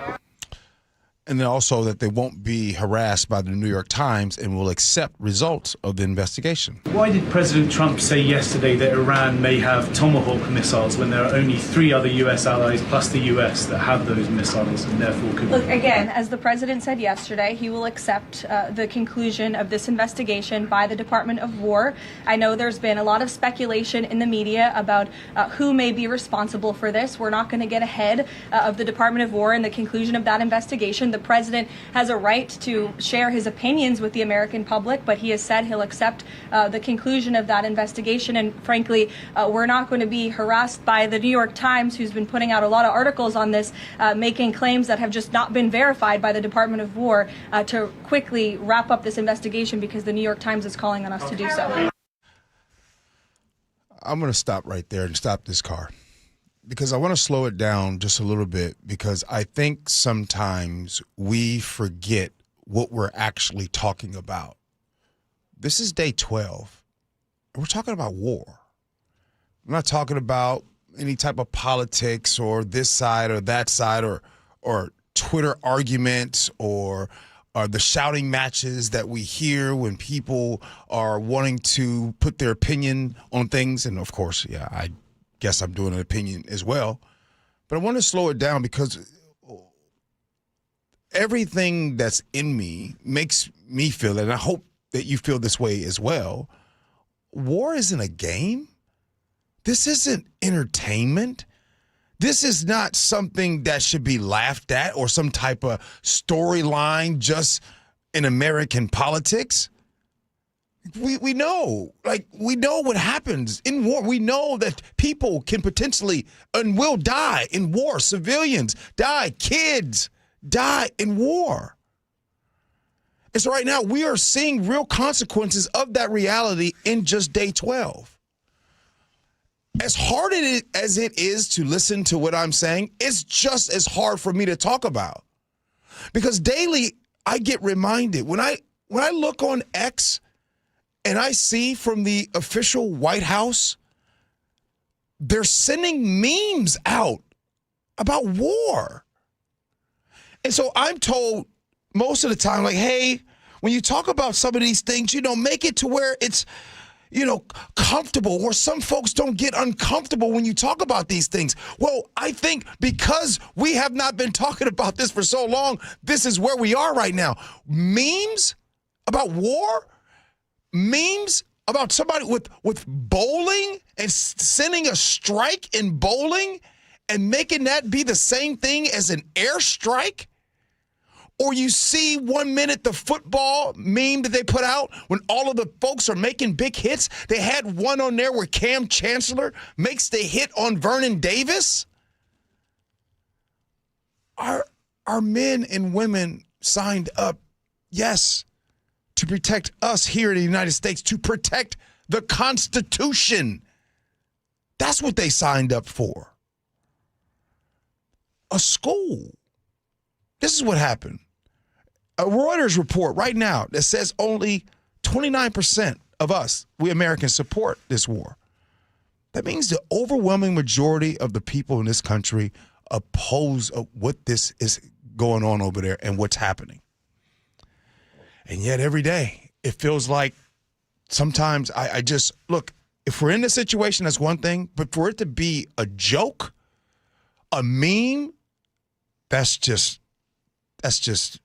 And then also that they won't be harassed by the New York Times and will accept results of the investigation. Why did President Trump say yesterday that Iran may have Tomahawk missiles when there are only 3 other U.S. allies plus the U.S. that have those missiles and therefore could... Look, again, as the president said yesterday, he will accept the conclusion of this investigation by the Department of War. I know there's been a lot of speculation in the media about who may be responsible for this. We're not going to get ahead of the Department of War and the conclusion of that investigation. The president has a right to share his opinions with the American public, but he has said he'll accept the conclusion of that investigation. And frankly, we're not going to be harassed by the New York Times, who's been putting out a lot of articles on this, making claims that have just not been verified by the Department of War, to quickly wrap up this investigation because the New York Times is calling on us to do so. I'm going to stop right there and stop this car, because I want to slow it down just a little bit, because I think sometimes we forget what we're actually talking about. This is day 12, and we're talking about war. I'm not talking about any type of politics or this side or that side or Twitter arguments or the shouting matches that we hear when people are wanting to put their opinion on things. And, of course, yeah, I guess I'm doing an opinion as well. But I want to slow it down because everything that's in me makes me feel it, and I hope that you feel this way as well. War isn't a game. This isn't entertainment. This is not something that should be laughed at or some type of storyline just in American politics. We know what happens in war. We know that people can potentially and will die in war. Civilians die, kids die in war. And so right now we are seeing real consequences of that reality in just day 12. As hard as it is to listen to what I'm saying, it's just as hard for me to talk about. Because daily I get reminded when I look on X and I see from the official White House, they're sending memes out about war. And so I'm told most of the time, like, hey, when you talk about some of these things, make it to where it's, comfortable, or some folks don't get uncomfortable when you talk about these things. Well, I think because we have not been talking about this for so long, this is where we are right now. Memes about war, memes about somebody with bowling and sending a strike in bowling and making that be the same thing as an airstrike. Or you see 1 minute the football meme that they put out when all of the folks are making big hits. They had one on there where Cam Chancellor makes the hit on Vernon Davis. Our men and women signed up, yes, to protect us here in the United States, to protect the Constitution. That's what they signed up for. A school. This is what happened. A Reuters report right now that says only 29% of us, we Americans, support this war. That means the overwhelming majority of the people in this country oppose what this is going on over there and what's happening. And yet every day it feels like sometimes I just, look, if we're in this situation, that's one thing, but for it to be a joke, a meme, that's just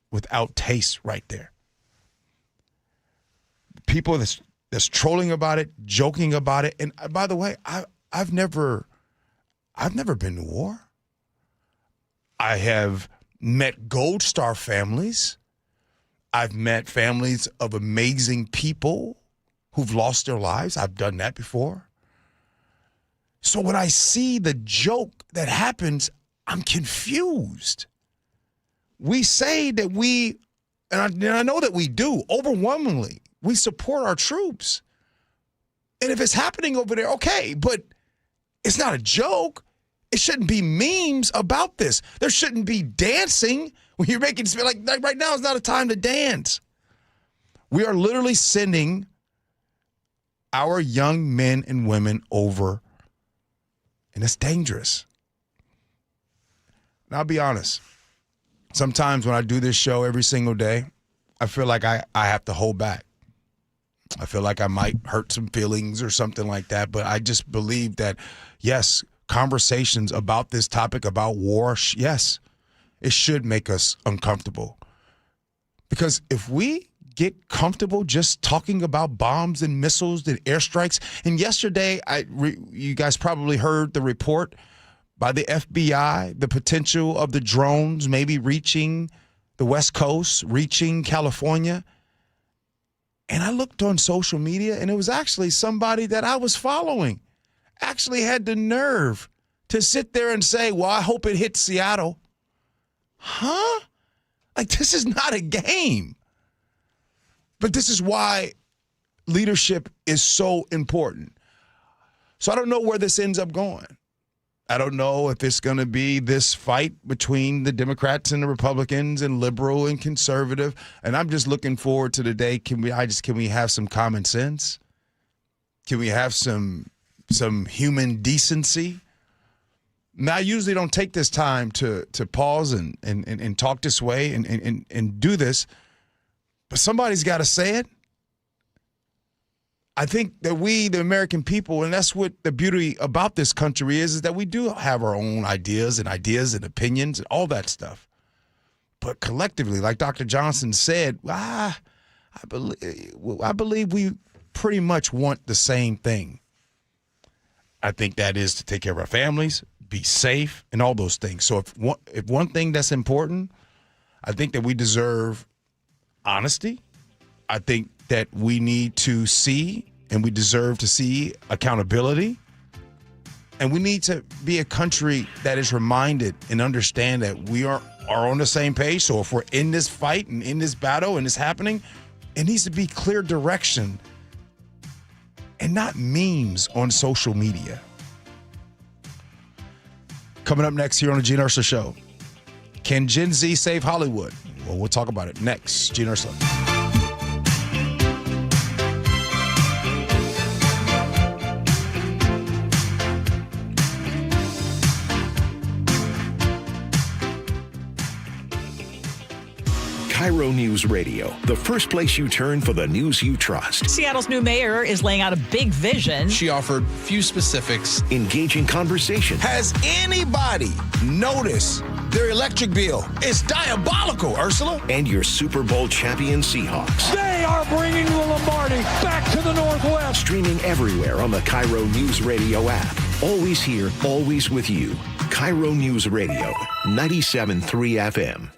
without taste right there. People that's trolling about it, joking about it. And by the way, I've never been to war. I have met Gold Star families. I've met families of amazing people who've lost their lives. I've done that before. So when I see the joke that happens, I'm confused. We say that and I know that we do, overwhelmingly, we support our troops. And if it's happening over there, okay, but it's not a joke. It shouldn't be memes about this. There shouldn't be dancing when you're making, like right now is not a time to dance. We are literally sending our young men and women over, and it's dangerous. And I'll be honest. Sometimes when I do this show every single day, I feel like I have to hold back. I feel like I might hurt some feelings or something like that. But I just believe that, yes, conversations about this topic, about war, yes, it should make us uncomfortable. Because if we get comfortable just talking about bombs and missiles and airstrikes, and yesterday, you guys probably heard the report by the FBI, the potential of the drones maybe reaching the West Coast, reaching California. And I looked on social media, and it was actually somebody that I was following actually had the nerve to sit there and say, well, I hope it hits Seattle. Huh? Like, this is not a game. But this is why leadership is so important. So I don't know where this ends up going. I don't know if it's going to be this fight between the Democrats and the Republicans and liberal and conservative. And I'm just looking forward to the day. Can we have some common sense? Can we have some human decency? Now, I usually don't take this time to pause and talk this way and do this, but somebody's got to say it. I think that we, the American people, and that's what the beauty about this country is that we do have our own ideas and opinions and all that stuff. But collectively, like Dr. Johnson said, I believe we pretty much want the same thing. I think that is to take care of our families, be safe, and all those things. So if one thing that's important, I think that we deserve honesty. I think that we need to see and we deserve to see accountability. And we need to be a country that is reminded and understand that we are on the same page. So if we're in this fight and in this battle and it's happening, it needs to be clear direction and not memes on social media. Coming up next here on the Gee and Ursula Show, can Gen Z save Hollywood? Well, we'll talk about it next. Gee and Ursula. KIRO Newsradio, the first place you turn for the news you trust. Seattle's new mayor is laying out a big vision. She offered few specifics. Engaging conversation. Has anybody noticed their electric bill? It's diabolical, Ursula. And your Super Bowl champion Seahawks. They are bringing the Lombardi back to the Northwest. Streaming everywhere on the KIRO Newsradio app. Always here, always with you. KIRO Newsradio, 97.3 FM.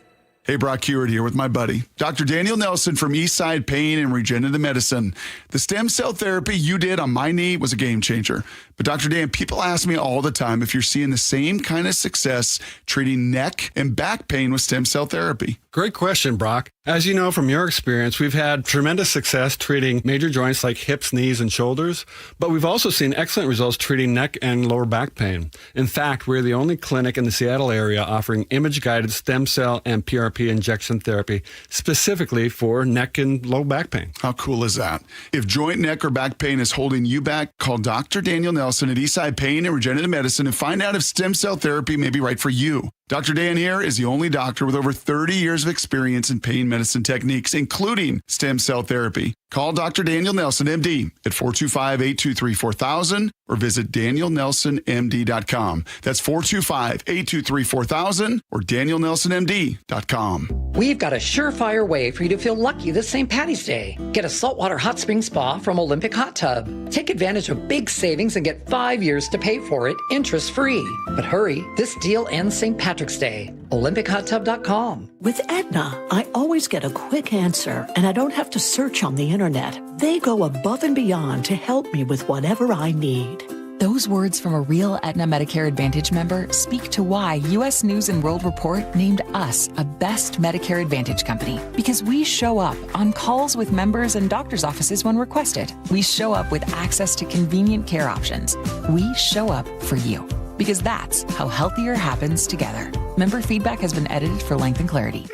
Hey, Brock Hewitt here with my buddy, Dr. Daniel Nelson from Eastside Pain and Regenerative Medicine. The stem cell therapy you did on my knee was a game changer. But Dr. Dan, people ask me all the time if you're seeing the same kind of success treating neck and back pain with stem cell therapy. Great question, Brock. As you know from your experience, we've had tremendous success treating major joints like hips, knees, and shoulders, but we've also seen excellent results treating neck and lower back pain. In fact, we're the only clinic in the Seattle area offering image-guided stem cell and PRP injection therapy specifically for neck and low back pain. How cool is that? If joint, neck, or back pain is holding you back, call Dr. Daniel Nelson at Eastside Pain and Regenerative Medicine and find out if stem cell therapy may be right for you. Dr. Dan here is the only doctor with over 30 years of experience in pain medicine techniques, including stem cell therapy. Call Dr. Daniel Nelson, MD, at 425-823-4000 or visit danielnelsonmd.com. That's 425-823-4000 or danielnelsonmd.com. We've got a surefire way for you to feel lucky this St. Paddy's Day. Get a saltwater hot spring spa from Olympic Hot Tub. Take advantage of big savings and get 5 years to pay for it interest-free. But hurry, this deal ends St. Patrick's Day. OlympicHotTub.com. With Aetna, I always get a quick answer, and I don't have to search on the internet. They go above and beyond to help me with whatever I need. Those words from a real Aetna Medicare Advantage member speak to why U.S. News & World Report named us a Best Medicare Advantage company. Because we show up on calls with members and doctor's offices when requested. We show up with access to convenient care options. We show up for you. Because that's how healthier happens together. Member feedback has been edited for length and clarity.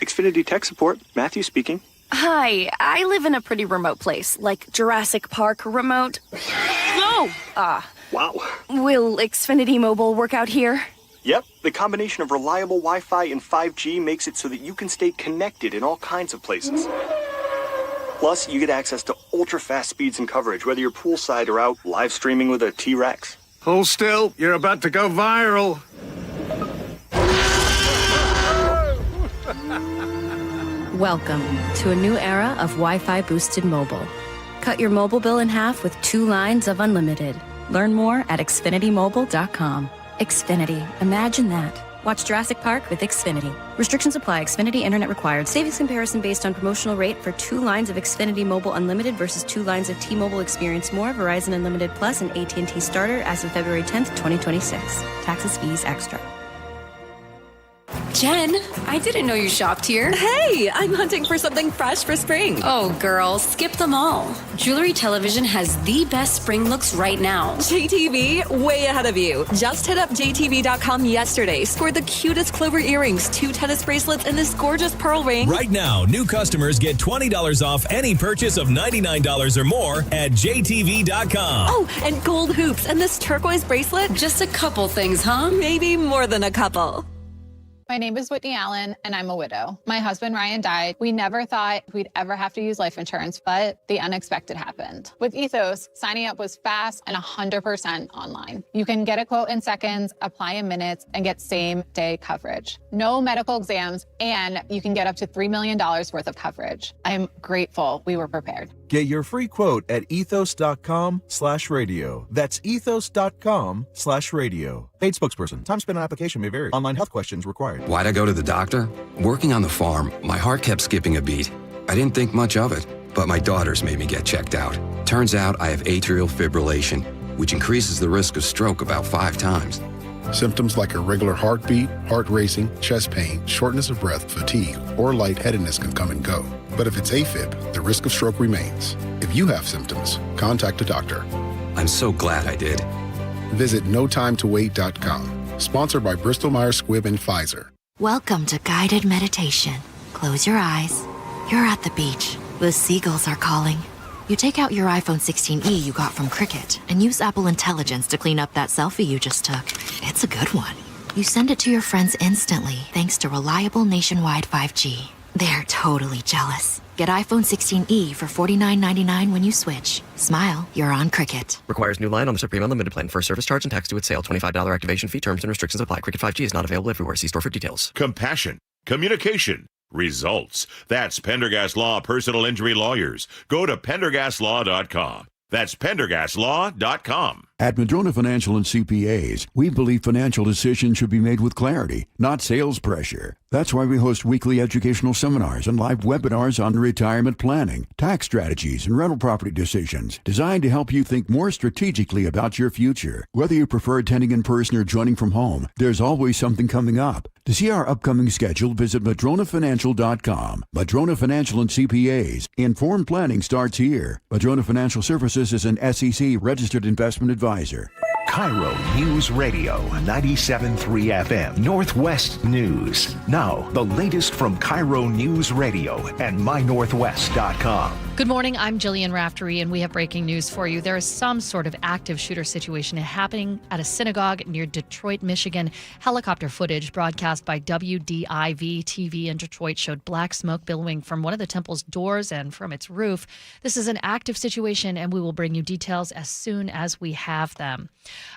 Xfinity Tech Support, Matthew speaking. Hi, I live in a pretty remote place, like Jurassic Park remote. No! Wow. Will Xfinity Mobile work out here? Yep, the combination of reliable Wi-Fi and 5G makes it so that you can stay connected in all kinds of places. Plus, you get access to ultra-fast speeds and coverage, whether you're poolside or out live streaming with a T-Rex. Hold still, you're about to go viral. Welcome to a new era of Wi-Fi boosted mobile. Cut your mobile bill in half with 2 lines of unlimited. Learn more at xfinitymobile.com. Xfinity, imagine that. Watch Jurassic Park with Xfinity. Restrictions apply. Xfinity Internet required. Savings comparison based on promotional rate for 2 lines of Xfinity Mobile Unlimited versus 2 lines of T-Mobile Experience More, Verizon Unlimited Plus, and AT&T Starter as of February 10th, 2026. Taxes, fees, extra. Jen, I didn't know you shopped here. Hey, I'm hunting for something fresh for spring. Oh, girl, skip them all. Jewelry Television has the best spring looks right now. JTV, way ahead of you. Just hit up JTV.com yesterday. Scored the cutest clover earrings, 2 tennis bracelets, and this gorgeous pearl ring. Right now, new customers get $20 off any purchase of $99 or more at JTV.com. Oh, and gold hoops and this turquoise bracelet. Just a couple things, huh? Maybe more than a couple. My name is Whitney Allen, and I'm a widow. My husband, Ryan, died. We never thought we'd ever have to use life insurance, but the unexpected happened. With Ethos, signing up was fast and 100% online. You can get a quote in seconds, apply in minutes, and get same-day coverage. No medical exams, and you can get up to $3 million worth of coverage. I'm grateful we were prepared. Get your free quote at ethos.com/radio. That's ethos.com/radio. Paid spokesperson. Time spent on application may vary. Online health questions required. Why'd I go to the doctor? Working on the farm, my heart kept skipping a beat. I didn't think much of it, but my daughters made me get checked out. Turns out I have atrial fibrillation, which increases the risk of stroke about 5 times. Symptoms like irregular heartbeat, heart racing, chest pain, shortness of breath, fatigue, or lightheadedness can come and go. But if it's AFib, the risk of stroke remains. If you have symptoms, contact a doctor. I'm so glad I did. Visit notimetowait.com. Sponsored by Bristol-Myers Squibb and Pfizer. Welcome to guided meditation. Close your eyes. You're at the beach. The seagulls are calling. You take out your iPhone 16e you got from Cricket and use Apple Intelligence to clean up that selfie you just took. It's a good one. You send it to your friends instantly thanks to reliable nationwide 5G. They're totally jealous. Get iPhone 16e for $49.99 when you switch. Smile, you're on Cricket. Requires new line on the Supreme Unlimited plan. First service charge and tax due at sale. $25 activation fee. Terms and restrictions apply. Cricket 5G is not available everywhere. See store for details. Compassion. Communication. Results. That's Pendergast Law Personal Injury Lawyers. Go to pendergastlaw.com. That's pendergastlaw.com. At Madrona Financial and CPAs, we believe financial decisions should be made with clarity, not sales pressure. That's why we host weekly educational seminars and live webinars on retirement planning, tax strategies, and rental property decisions, designed to help you think more strategically about your future. Whether you prefer attending in person or joining from home, there's always something coming up. To see our upcoming schedule, visit madronafinancial.com. Madrona Financial and CPAs. Informed planning starts here. Madrona Financial Services is an SEC registered investment advisor. KIRO News Radio 97.3 FM Northwest News. Now, the latest from KIRO News Radio and mynorthwest.com. Good morning. I'm Jillian Raftery, and we have breaking news for you. There is some sort of active shooter situation happening at a synagogue near Detroit, Michigan. Helicopter footage broadcast by WDIV TV in Detroit showed black smoke billowing from one of the temple's doors and from its roof. This is an active situation, and we will bring you details as soon as we have them.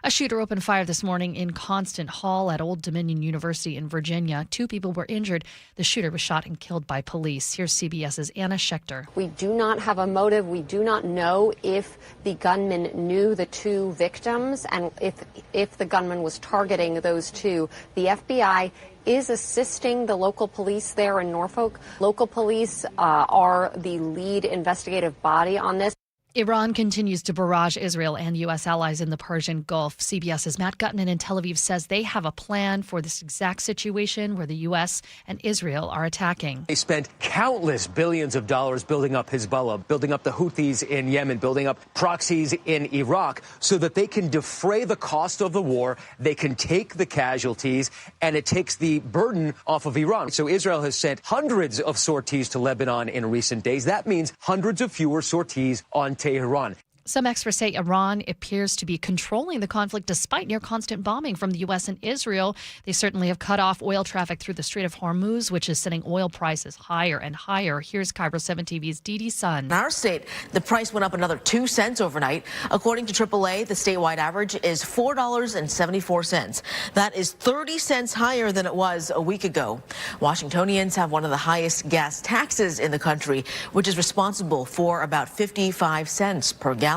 A shooter opened fire this morning in Constant Hall at Old Dominion University in Virginia. 2 people were injured. The shooter was shot and killed by police. Here's CBS's Anna Schechter. We do not have a motive. We do not know if the gunman knew the 2 victims and if the gunman was targeting those 2. The FBI is assisting the local police there in Norfolk. Local police are the lead investigative body on this. Iran continues to barrage Israel and U.S. allies in the Persian Gulf. CBS's Matt Gutman in Tel Aviv says they have a plan for this exact situation where the U.S. and Israel are attacking. They spent countless billions of dollars building up Hezbollah, building up the Houthis in Yemen, building up proxies in Iraq so that they can defray the cost of the war, they can take the casualties, and it takes the burden off of Iran. So Israel has sent hundreds of sorties to Lebanon in recent days. That means hundreds of fewer sorties on Tehran. Some experts say Iran appears to be controlling the conflict despite near constant bombing from the U.S. and Israel. They certainly have cut off oil traffic through the Strait of Hormuz, which is sending oil prices higher and higher. Here's KIRO 7 TV's Dee Sun. In our state, the price went up another 2 cents overnight. According to AAA, the statewide average is $4.74. That is 30 cents higher than it was a week ago. Washingtonians have one of the highest gas taxes in the country, which is responsible for about 55 cents per gallon.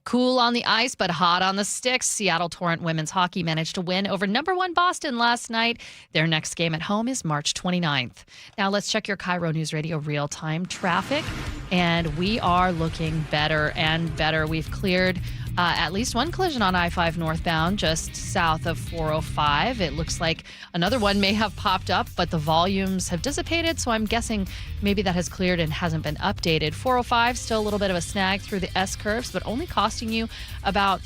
Cool on the ice, but hot on the sticks. Seattle Torrent women's hockey managed to win over #1 Boston last night. Their next game at home is March 29th. Now let's check your KIRO News Radio real-time traffic. And we are looking better and better. We've cleared at least one collision on I-5 northbound just south of 405. It looks like another one may have popped up, but the volumes have dissipated, so I'm guessing maybe that has cleared and hasn't been updated. 405, still a little bit of a snag through the S-curves, but only costing you about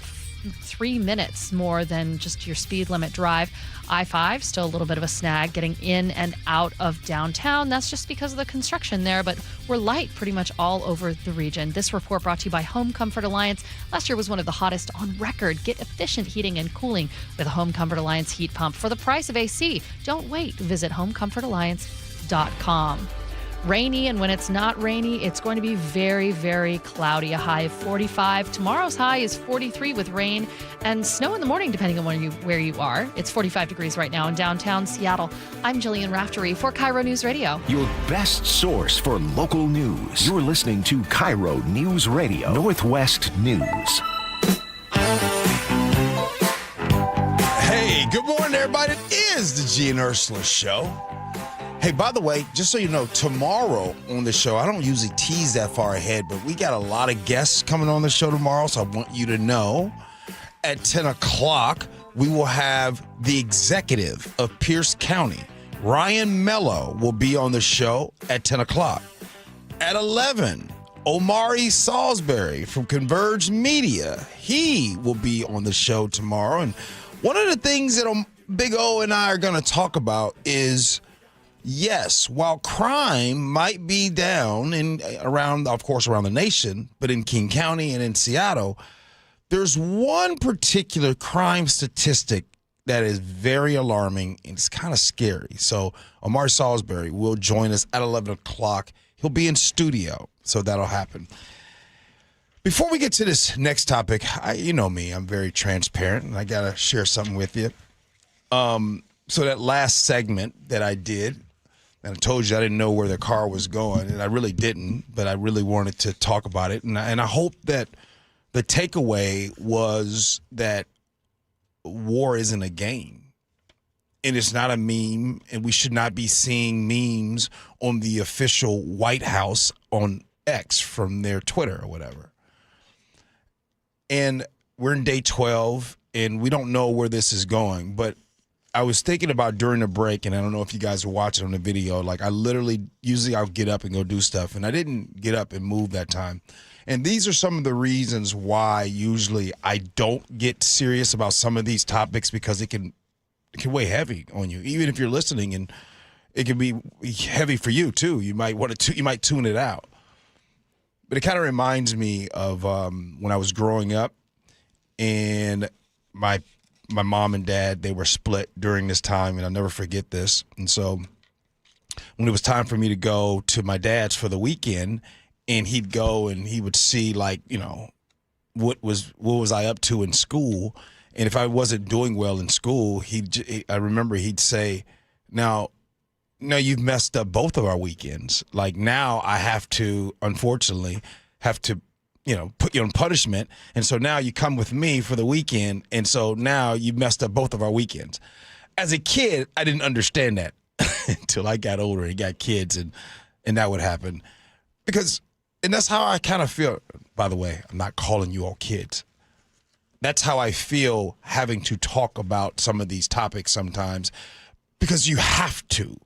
3 minutes more than just your speed limit drive. I-5, still a little bit of a snag getting in and out of downtown. That's just because of the construction there, but we're light pretty much all over the region. This report brought to you by Home Comfort Alliance. Last year was one of the hottest on record. Get efficient heating and cooling with a Home Comfort Alliance heat pump for the price of AC. Don't wait. Visit homecomfortalliance.com. Rainy, and when it's not rainy, it's going to be very, very cloudy. A high of 45. Tomorrow's high is 43 with rain and snow in the morning, depending on where you are. It's 45 degrees right now in downtown Seattle. I'm Jillian Raftery for KIRO News Radio. Your best source for local news. You're listening to KIRO News Radio, Northwest News. Hey, good morning, everybody. It is the Gee and Ursula Show. Hey, by the way, just so you know, tomorrow on the show, I don't usually tease that far ahead, but we got a lot of guests coming on the show tomorrow, so I want you to know. At 10 o'clock, we will have the executive of Pierce County, Ryan Mello, will be on the show at 10 o'clock. At 11, Omari Salisbury from Converge Media, he will be on the show tomorrow. And one of the things that Big O and I are going to talk about is, yes, while crime might be down around the nation, but in King County and in Seattle, there's one particular crime statistic that is very alarming and it's kind of scary. So Omari Salisbury will join us at 11 o'clock. He'll be in studio, so that'll happen. Before we get to this next topic, you know me, I'm very transparent, and I got to share something with you. So that last segment that I did, and I told you I didn't know where the car was going, and I really didn't, but I really wanted to talk about it. And I hope that the takeaway was that war isn't a game, and it's not a meme, and we should not be seeing memes on the official White House on X from their Twitter or whatever. And we're in day 12, and we don't know where this is going, but I was thinking about during the break, and I don't know if you guys are watching on the video, like usually I'll get up and go do stuff, and I didn't get up and move that time. And these are some of the reasons why usually I don't get serious about some of these topics, because it can weigh heavy on you, even if you're listening, and it can be heavy for you too. You might you might tune it out. But it kind of reminds me of when I was growing up, and my mom and dad, they were split during this time, and I'll never forget this. And so when it was time for me to go to my dad's for the weekend, and he'd go and he would see, like, you know, what was I up to in school, and if I wasn't doing well in school, I remember he'd say, now you've messed up both of our weekends. Like, now I have to, unfortunately, put you on punishment. And so now you come with me for the weekend. And so now you messed up both of our weekends. As a kid, I didn't understand that until I got older and got kids, and that would happen. And that's how I kind of feel. By the way, I'm not calling you all kids. That's how I feel having to talk about some of these topics sometimes, because you have to.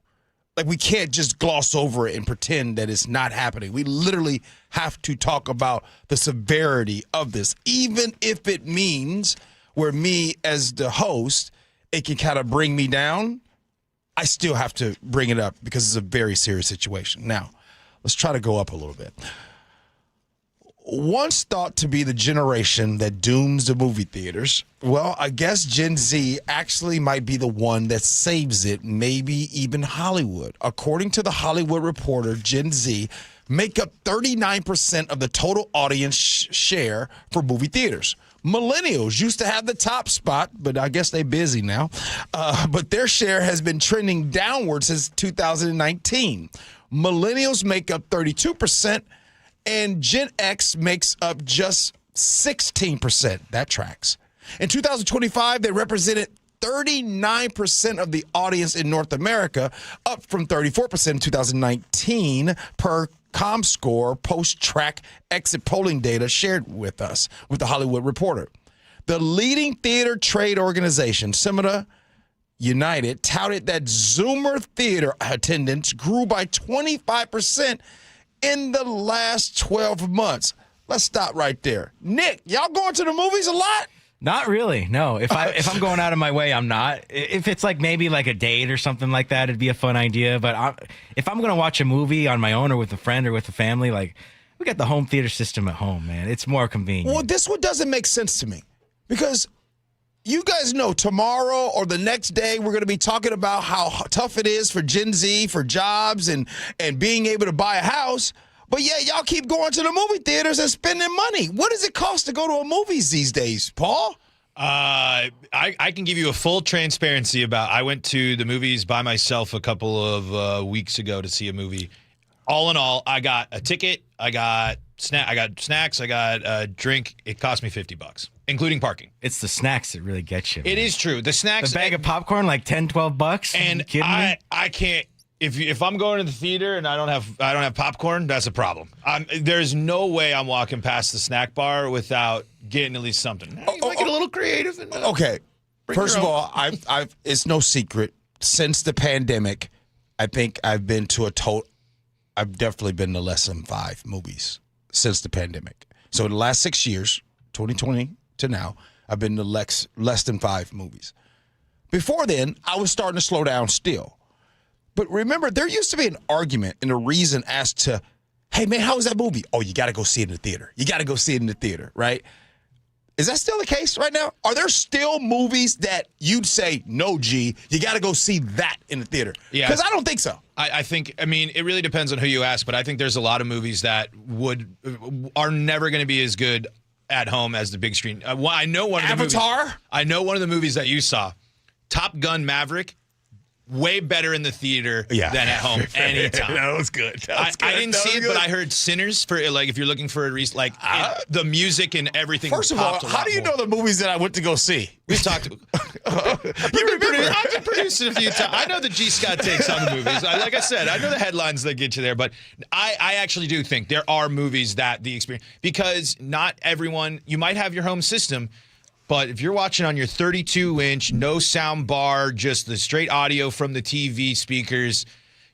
Like, we can't just gloss over it and pretend that it's not happening. We literally have to talk about the severity of this, even if it means where me as the host, it can kind of bring me down. I still have to bring it up because it's a very serious situation. Now, let's try to go up a little bit. Once thought to be the generation that dooms the movie theaters, well, I guess Gen Z actually might be the one that saves it, maybe even Hollywood. According to the Hollywood Reporter, Gen Z make up 39% of the total audience share for movie theaters. Millennials used to have the top spot, but I guess they're busy now. But their share has been trending downward since 2019. Millennials make up 32%. And Gen X makes up just 16%. That tracks. In 2025, they represented 39% of the audience in North America, up from 34% in 2019 per ComScore post-track exit polling data shared with us, with the Hollywood Reporter. The leading theater trade organization, Cinema United, touted that Zoomer theater attendance grew by 25% in the last 12 months. Let's stop right there. Nick, y'all going to the movies a lot? Not really. No. If I'm going out of my way, I'm not. If it's like maybe like a date or something like that, it'd be a fun idea. But if I'm going to watch a movie on my own or with a friend or with a family, like we got the home theater system at home, man. It's more convenient. Well, this one doesn't make sense to me because you guys know tomorrow or the next day we're going to be talking about how tough it is for Gen Z for jobs and being able to buy a house. But yeah, y'all keep going to the movie theaters and spending money. What does it cost to go to a movies these days, Paul? I can give you a full transparency about. I went to the movies by myself a couple of weeks ago to see a movie. All in all, I got a ticket, I got snacks, I got a drink. It cost me $50, including parking. It's the snacks that really get you. It is true. The snacks. A bag of popcorn, like $10, $12. And I can't. If I'm going to the theater and I don't have popcorn, that's a problem. There's no way I'm walking past the snack bar without getting at least something. You might get a little creative. And, okay. First of all, I've it's no secret since the pandemic. I think I've been to I've definitely been to less than 5 movies since the pandemic. So in the last 6 years, 2020 to now, I've been to less than 5 movies. Before then, I was starting to slow down still. But remember, there used to be an argument and a reason as to, hey, man, how was that movie? Oh, you got to go see it in the theater. You got to go see it in the theater, right? Is that still the case right now? Are there still movies that you'd say, no, G, you got to go see that in the theater? Yeah. Because I don't think so. I think, it really depends on who you ask, but I think there's a lot of movies that are never going to be as good at home as the big screen. I know one of the Avatar? I know one of the movies that you saw, Top Gun Maverick. Way better in the theater than at home anytime. That was good. I didn't see it, but I heard Sinners for like if you're looking for a reason, like the music and everything. First of all, how do you know the movies that I went to go see? We've talked. I've been producing a few times. I know the G Scott takes on the movies. Like I said, I know the headlines that get you there, but I actually do think there are movies that the experience, because not everyone. You might have your home system. But if you're watching on your 32-inch, no sound bar, just the straight audio from the TV speakers,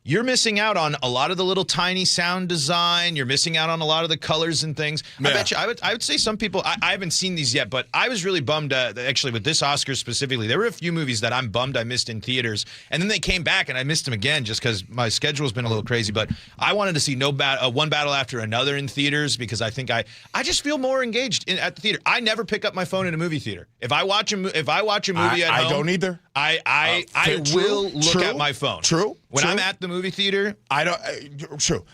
you're missing out on a lot of the little tiny sound design. You're missing out on a lot of the colors and things. Yeah. I bet you, I would say some people, I haven't seen these yet, but I was really bummed, actually, with this Oscar specifically. There were a few movies that I'm bummed I missed in theaters, and then they came back, and I missed them again just because my schedule's been a little crazy. But I wanted to see one battle after another in theaters because I think I just feel more engaged at the theater. I never pick up my phone in a movie theater. If I watch a movie at home, I don't either. I will look at my phone. True. When I'm at the movie theater, I don't. True.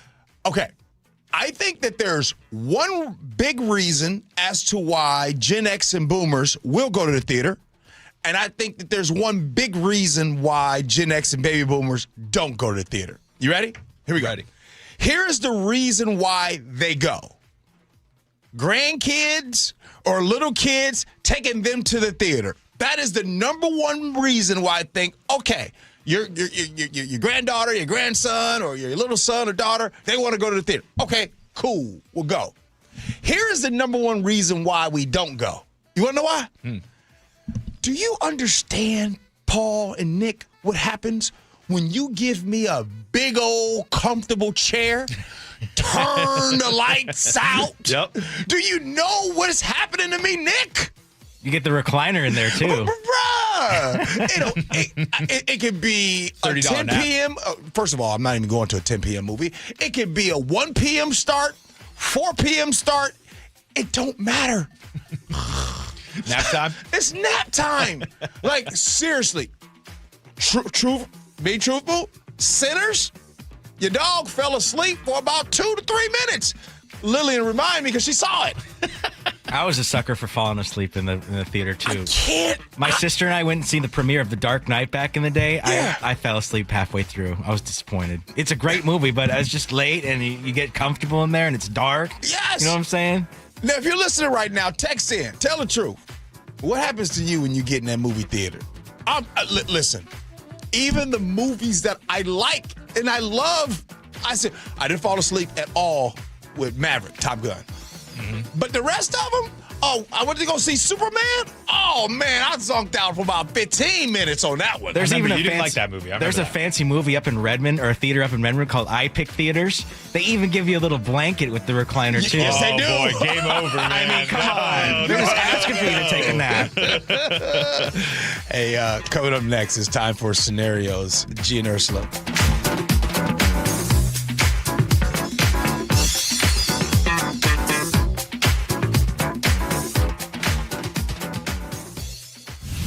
Okay. I think that there's one big reason as to why Gen X and Boomers will go to the theater, and I think that there's one big reason why Gen X and Baby Boomers don't go to the theater. You ready? Here we go. Ready. Here's the reason why they go. Grandkids or little kids taking them to the theater. That is the number one reason why I think, okay, your granddaughter, your grandson, or your little son or daughter, they want to go to the theater. Okay, cool, we'll go. Here is the number one reason why we don't go. You want to know why? Do you understand, Paul and Nick, what happens when you give me a big old comfortable chair, turn the lights out? Yep. Do you know what is happening to me, Nick? You get the recliner in there, too. Bruh! It could be a 10 p.m. First of all, I'm not even going to a 10 p.m. movie. It could be a 1 p.m. start, 4 p.m. start. It don't matter. Nap time? It's nap time. Like, seriously. Be truthful. Sinners, your dog fell asleep for about 2 to 3 minutes. Lillian reminded me because she saw it. I was a sucker for falling asleep in the theater, too. I can't. My sister and I went and seen the premiere of The Dark Knight back in the day. Yeah. I fell asleep halfway through. I was disappointed. It's a great movie, but I was just late, and you get comfortable in there, and it's dark. Yes. You know what I'm saying? Now, if you're listening right now, text in. Tell the truth. What happens to you when you get in that movie theater? Listen, even the movies that I like and I love, I didn't fall asleep at all with Maverick, Top Gun. Mm-hmm. But the rest of them, Oh, I went to go see Superman? Oh, man, I zonked out for about 15 minutes on that one. There's even you didn't like that movie. There's a fancy movie up in Redmond, or a theater up in Redmond called iPic Theaters. They even give you a little blanket with the recliner, too. Yes, they do. Oh, boy, game over, man. I mean, come on. They're just asking for you to take a nap. Hey, coming up next, it's time for Scenarios. Gee and Ursula.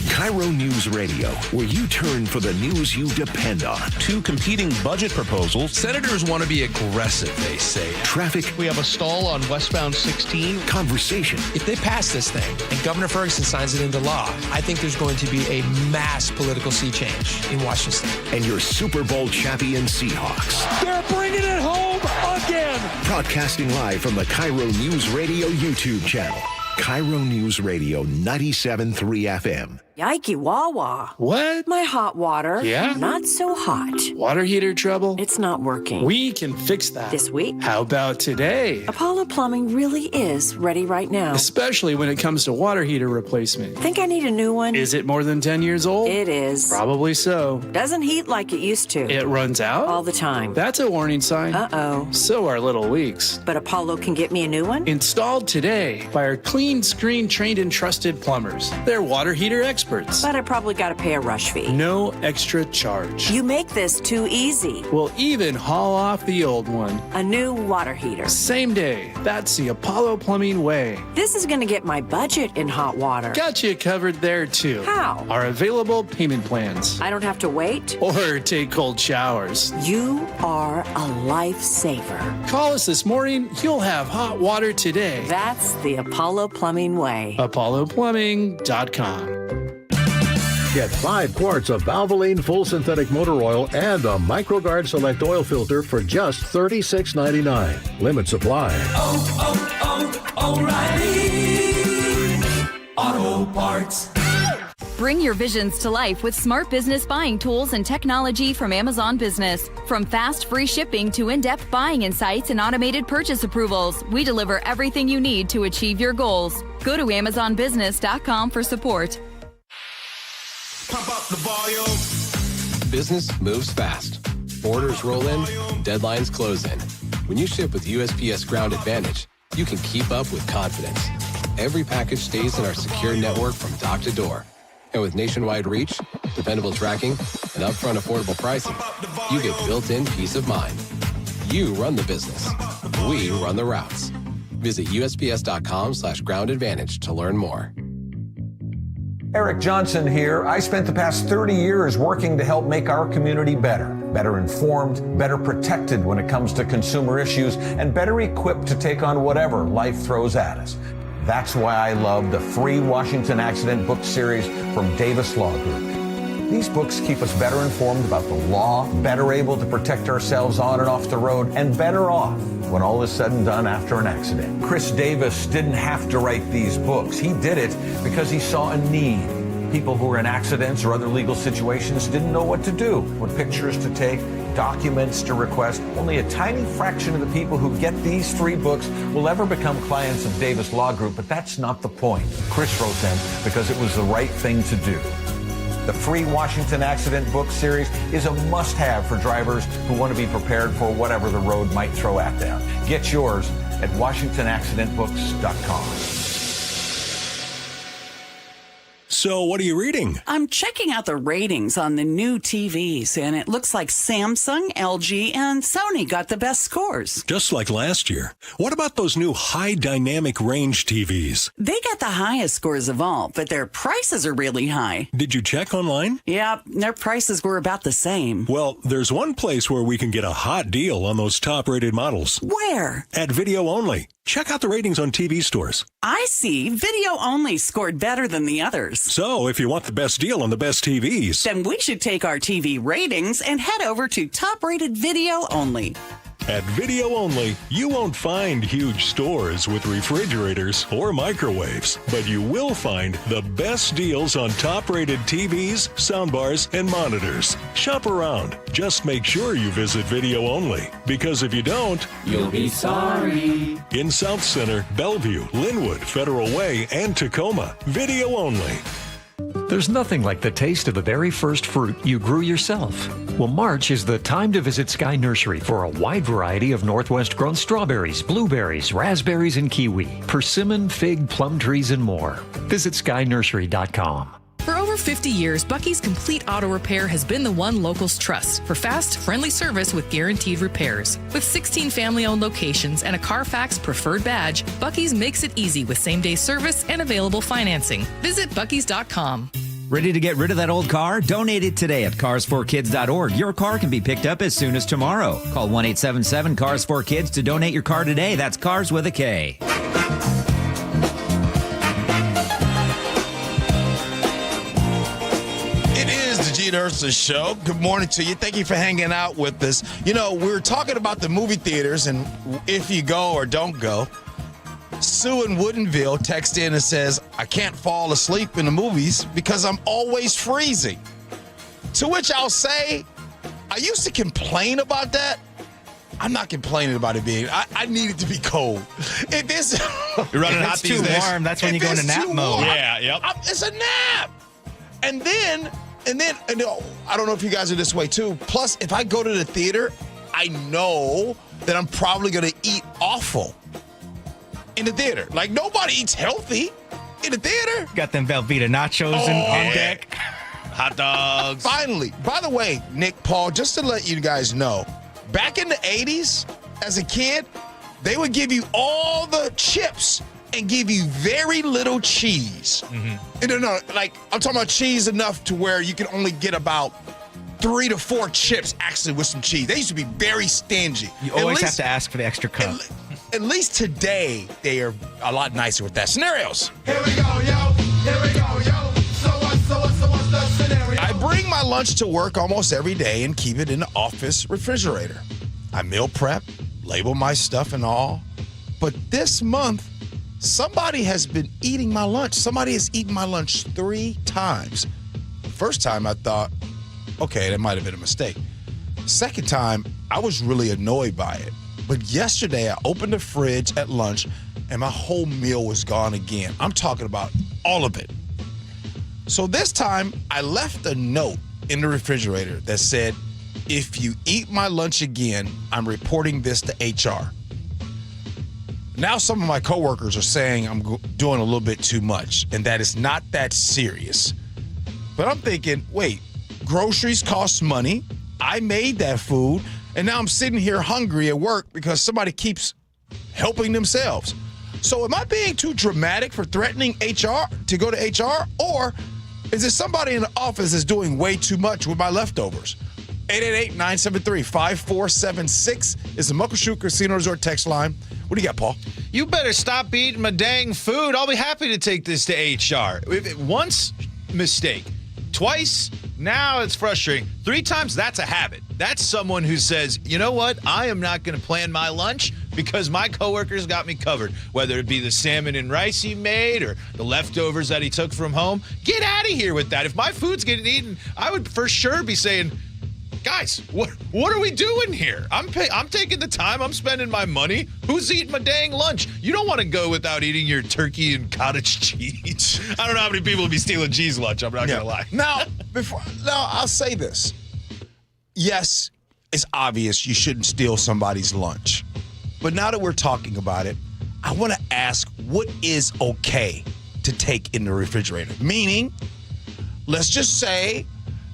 KIRO News Radio, where you turn for the news you depend on. Two competing budget proposals. Senators want to be aggressive, they say. Traffic. We have a stall on westbound 16. Conversation. If they pass this thing and Governor Ferguson signs it into law, I think there's going to be a mass political sea change in Washington. And your Super Bowl champion Seahawks. They're bringing it home again. Broadcasting live from the KIRO News Radio YouTube channel. KIRO News Radio 97.3 FM. Yikey Wawa. What? My hot water. Yeah? Not so hot. Water heater trouble? It's not working. We can fix that. This week? How about today? Apollo Plumbing really is ready right now. Especially when it comes to water heater replacement. Think I need a new one? Is it more than 10 years old? It is. Probably so. Doesn't heat like it used to. It runs out? All the time. That's a warning sign. Uh-oh. So are little leaks. But Apollo can get me a new one? Installed today by our clean screen trained and trusted plumbers. They're water heater experts. But I probably got to pay a rush fee. No extra charge. You make this too easy. We'll even haul off the old one. A new water heater. Same day. That's the Apollo Plumbing way. This is going to get my budget in hot water. Got you covered there, too. How? Our available payment plans. I don't have to wait? Or take cold showers. You are a lifesaver. Call us this morning. You'll have hot water today. That's the Apollo Plumbing way. ApolloPlumbing.com. Get 5 quarts of Valvoline Full Synthetic Motor Oil and a MicroGuard Select Oil Filter for just $36.99. Limit supply. O'Reilly Auto Parts. Bring your visions to life with smart business buying tools and technology from Amazon Business. From fast, free shipping to in-depth buying insights and automated purchase approvals, we deliver everything you need to achieve your goals. Go to AmazonBusiness.com for support. Pump up the volume. Business moves fast. Orders roll in, deadlines close in. When you ship with USPS Ground Advantage, you can keep up with confidence. Every package stays in our secure network from dock to door. And with nationwide reach, dependable tracking, and upfront affordable pricing, you get built-in peace of mind. You run the business. We run the routes. Visit USPS.com/Ground Advantage to learn more. Eric Johnson here. I spent the past 30 years working to help make our community better informed, better protected when it comes to consumer issues, and better equipped to take on whatever life throws at us. That's why I love the free Washington Accident book series from Davis Law Group. These books keep us better informed about the law, better able to protect ourselves on and off the road, and better off when all is said and done after an accident. Chris Davis didn't have to write these books. He did it because he saw a need. People who were in accidents or other legal situations didn't know what to do, what pictures to take, documents to request. Only a tiny fraction of the people who get these free books will ever become clients of Davis Law Group, but that's not the point. Chris wrote them because it was the right thing to do. The free Washington Accident book series is a must-have for drivers who want to be prepared for whatever the road might throw at them. Get yours at WashingtonAccidentBooks.com. So, what are you reading? I'm checking out the ratings on the new TVs, and it looks like Samsung, LG, and Sony got the best scores. Just like last year. What about those new high dynamic range TVs? They got the highest scores of all, but their prices are really high. Did you check online? Yeah, their prices were about the same. Well, there's one place where we can get a hot deal on those top-rated models. Where? At Video Only. Check out the ratings on TV stores. I see. Video Only scored better than the others. So, if you want the best deal on the best TVs, then we should take our TV ratings and head over to top-rated Video Only. At Video Only, you won't find huge stores with refrigerators or microwaves, but you will find the best deals on top-rated TVs, soundbars, and monitors. Shop around. Just make sure you visit Video Only, because if you don't, You'll be sorry. In South Center, Bellevue, Linwood, Federal Way, and Tacoma, Video Only. There's nothing like the taste of the very first fruit you grew yourself. Well, March is the time to visit Sky Nursery for a wide variety of Northwest-grown strawberries, blueberries, raspberries, and kiwi, persimmon, fig, plum trees, and more. Visit skynursery.com. For over 50 years, Bucky's Complete Auto Repair has been the one locals trust for fast, friendly service with guaranteed repairs. With 16 family-owned locations and a Carfax preferred badge, Bucky's makes it easy with same-day service and available financing. Visit buckys.com. Ready to get rid of that old car? Donate it today at carsforkids.org. Your car can be picked up as soon as tomorrow. Call 1-877-CARS4KIDS to donate your car today. That's Cars with a K. Gee Ursula Show. Good morning to you. Thank you for hanging out with us. You know, we were talking about the movie theaters and if you go or don't go. Sue in Woodinville texts in and says, I can't fall asleep in the movies because I'm always freezing. To which I'll say, I used to complain about that. I'm not complaining about it being. I need it to be cold. If it's You're running hot these days. If it's too warm, that's when you go into nap mode. Yeah, yep. It's a nap. And then, I don't know if you guys are this way too. Plus, if I go to the theater, I know that I'm probably going to eat awful in the theater. Like, nobody eats healthy in the theater. Got them Velveeta nachos on deck. Hot dogs. Finally. By the way, Nick, Paul, just to let you guys know, back in the 80s, as a kid, they would give you all the chips and give you very little cheese. Mm-hmm. No, like, I'm talking about cheese enough to where you can only get about 3 to 4 chips actually with some cheese. They used to be very stingy. You always have to ask for the extra cup. At least today, they are a lot nicer with that. Scenarios. Here we go, yo. Here we go, yo. So what's the scenario? I bring my lunch to work almost every day and keep it in the office refrigerator. I meal prep, label my stuff and all. But this month, somebody has been eating my lunch. Somebody has eaten my lunch 3 times. The first time I thought, okay, that might have been a mistake. Second time, I was really annoyed by it. But yesterday, I opened the fridge at lunch, and my whole meal was gone again. I'm talking about all of it. So this time, I left a note in the refrigerator that said, if you eat my lunch again, I'm reporting this to HR. Now some of my coworkers are saying I'm doing a little bit too much, and that it's not that serious. But I'm thinking, wait, groceries cost money. I made that food, and now I'm sitting here hungry at work because somebody keeps helping themselves. So am I being too dramatic for threatening HR to go to HR, or is it somebody in the office that's doing way too much with my leftovers? 888-973-5476 is the Muckleshoot Casino Resort text line. What do you got, Paul? You better stop eating my dang food. I'll be happy to take this to HR. Once, mistake. Twice, now it's frustrating. 3 times, that's a habit. That's someone who says, you know what? I am not going to plan my lunch because my coworkers got me covered. Whether it be the salmon and rice he made or the leftovers that he took from home. Get out of here with that. If my food's getting eaten, I would for sure be saying, guys, what are we doing here? I'm taking the time. I'm spending my money. Who's eating my dang lunch? You don't want to go without eating your turkey and cottage cheese. I don't know how many people will be stealing G's lunch. I'm not going to lie. Now, I'll say this. Yes, it's obvious you shouldn't steal somebody's lunch. But now that we're talking about it, I want to ask what is okay to take in the refrigerator? Meaning, let's just say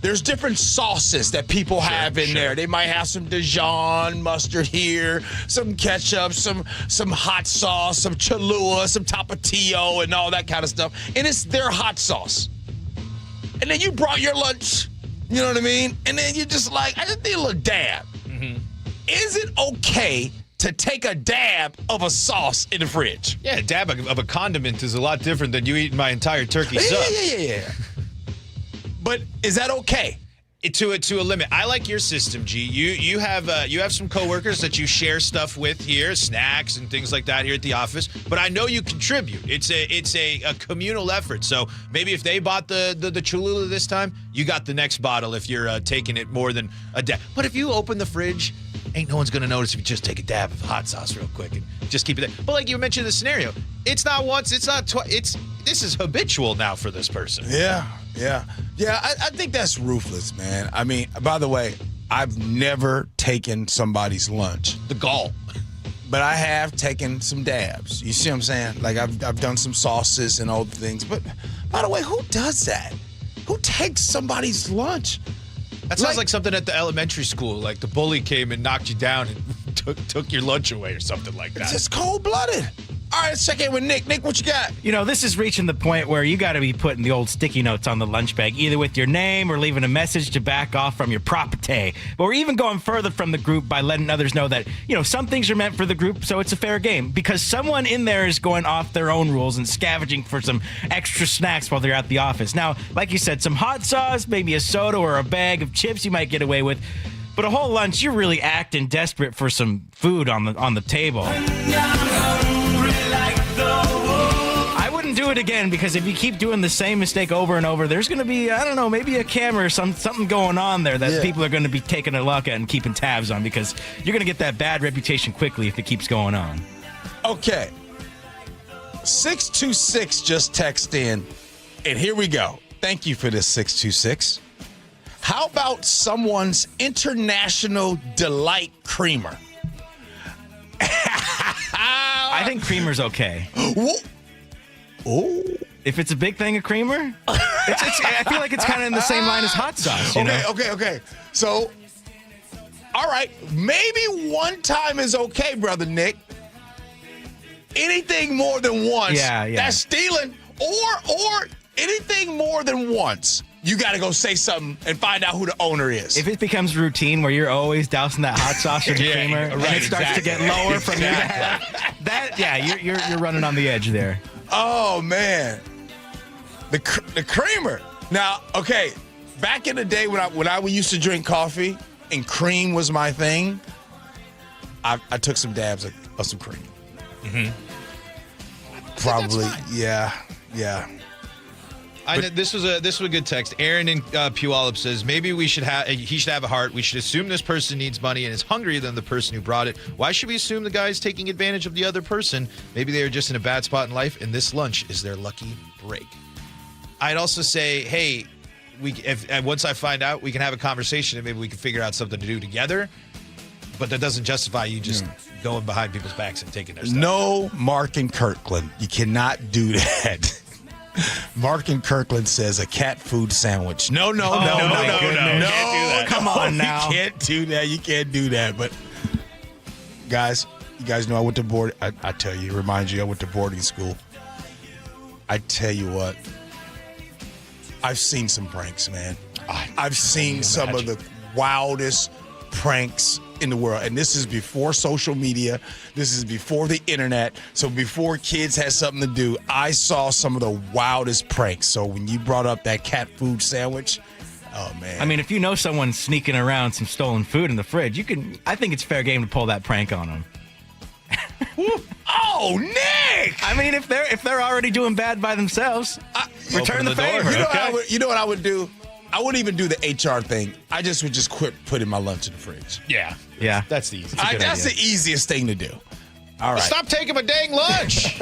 there's different sauces that people have in there. They might have some Dijon mustard here, some ketchup, some hot sauce, some Cholula, some Tapatio, and all that kind of stuff. And it's their hot sauce. And then you brought your lunch, you know what I mean? And then you're just like, I just need a little dab. Mm-hmm. Is it okay to take a dab of a sauce in the fridge? Yeah, a dab of a condiment is a lot different than you eating my entire turkey sub. Yeah. But is that okay? To a limit. I like your system, G. You have some coworkers that you share stuff with here, snacks and things like that here at the office. But I know you contribute. It's a communal effort. So maybe if they bought the Cholula this time, you got the next bottle if you're taking it more than a dab. But if you open the fridge, ain't no one's gonna notice if you just take a dab of hot sauce real quick and just keep it there. But like you mentioned the scenario, it's not once, it's not twice. This is habitual now for this person. Yeah. I think that's ruthless, man. I mean, by the way, I've never taken somebody's lunch. The gall. But I have taken some dabs. You see what I'm saying? Like I've done some sauces and all the things. But by the way, who does that? Who takes somebody's lunch? That sounds like something at the elementary school. Like the bully came and knocked you down and took your lunch away or something like that. It's just cold-blooded. All right, let's check in with Nick. Nick, what you got? You know, this is reaching the point where you got to be putting the old sticky notes on the lunch bag, either with your name or leaving a message to back off from your property. But we're even going further from the group by letting others know that, you know, some things are meant for the group, so it's a fair game. Because someone in there is going off their own rules and scavenging for some extra snacks while they're at the office. Now, like you said, some hot sauce, maybe a soda or a bag of chips you might get away with. But a whole lunch, you're really acting desperate for some food on the table. I wouldn't do it again, because if you keep doing the same mistake over and over, there's going to be, I don't know, maybe a camera or something going on there that people are going to be taking a look at and keeping tabs on, because you're going to get that bad reputation quickly if it keeps going on. Okay. 626 just text in, and here we go. Thank you for this, 626. How about someone's International Delight Creamer? I think creamer's okay. Oh. If it's a big thing of creamer, I feel like it's kind of in the same line as hot sauce. You know? Okay. So, all right, maybe one time is okay, brother Nick. Anything more than once, that's stealing. Or anything more than once, you got to go say something and find out who the owner is. If it becomes routine where you're always dousing that hot sauce with the creamer, and it starts to get lower from your that, you're running on the edge there. Oh man, the creamer. Now, okay, back in the day when I used to drink coffee and cream was my thing, I took some dabs of some cream. Mm-hmm. Probably, yeah. This was a good text. Aaron in Puyallup says maybe he should have a heart. We should assume this person needs money and is hungrier than the person who brought it. Why should we assume the guy is taking advantage of the other person? Maybe they are just in a bad spot in life, and this lunch is their lucky break. I'd also say, hey, once I find out, we can have a conversation and maybe we can figure out something to do together. But that doesn't justify you just going behind people's backs and taking their stuff. No, Mark and Kirkland, you cannot do that. Mark in Kirkland says a cat food sandwich. No. Come on now. You can't do that. You can't do that. But guys, you guys know I went to board. I tell you, remind you, I went to boarding school. I tell you what, I've seen some pranks, man. I've seen some of the wildest pranks in the world. And this is before social media. This is before the internet. So before kids had something to do, I saw some of the wildest pranks. So when you brought up that cat food sandwich, oh man. I mean, if you know someone's sneaking around some stolen food in the fridge, I think it's fair game to pull that prank on them. Oh, Nick! I mean, if they're already doing bad by themselves, return the favor. You know what I would do? I wouldn't even do the HR thing. I just would quit putting my lunch in the fridge. Yeah. That's the easiest. That's the easiest thing to do. All right. Stop taking my dang lunch.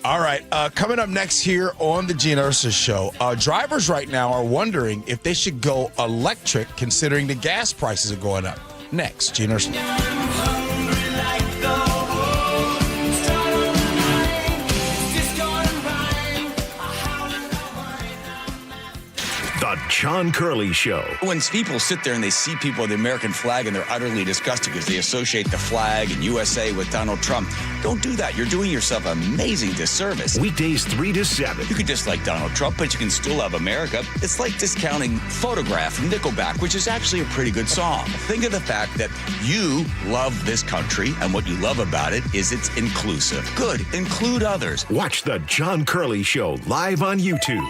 All right. Coming up next here on the Gee and Ursula Show, drivers right now are wondering if they should go electric considering the gas prices are going up. Next, Gee and Ursula. The John Curley Show. When people sit there and they see people with the American flag and they're utterly disgusted because they associate the flag and USA with Donald Trump, don't do that. You're doing yourself an amazing disservice. Weekdays 3 to 7. You could dislike Donald Trump, but you can still love America. It's like discounting Photograph from Nickelback, which is actually a pretty good song. Think of the fact that you love this country, and what you love about it is it's inclusive. Good. Include others. Watch The John Curley Show live on YouTube.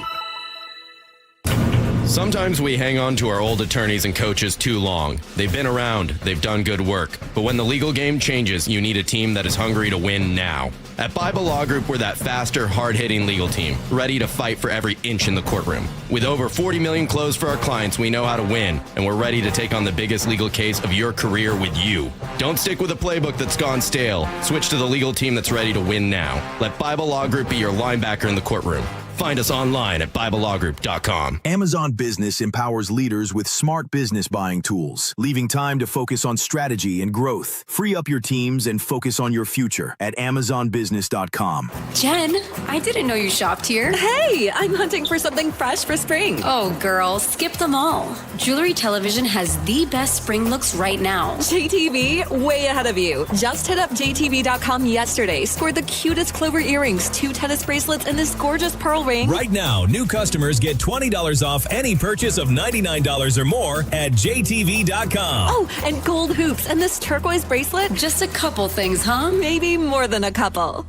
Sometimes we hang on to our old attorneys and coaches too long. They've been around, they've done good work. But when the legal game changes, you need a team that is hungry to win now. At Bible Law Group, we're that faster, hard-hitting legal team, ready to fight for every inch in the courtroom. With over 40 million closed for our clients, we know how to win, and we're ready to take on the biggest legal case of your career with you. Don't stick with a playbook that's gone stale. Switch to the legal team that's ready to win now. Let Bible Law Group be your linebacker in the courtroom. Find us online at BibleLawGroup.com. Amazon Business empowers leaders with smart business buying tools, leaving time to focus on strategy and growth. Free up your teams and focus on your future at AmazonBusiness.com. Jen, I didn't know you shopped here. Hey, I'm hunting for something fresh for spring. Oh, girl, skip them all. Jewelry Television has the best spring looks right now. JTV, way ahead of you. Just hit up JTV.com yesterday, scored the cutest clover earrings, 2 tennis bracelets, and this gorgeous pearl ring. Right now, new customers get $20 off any purchase of $99 or more at JTV.com. Oh, and gold hoops and this turquoise bracelet. Just a couple things, huh? Maybe more than a couple.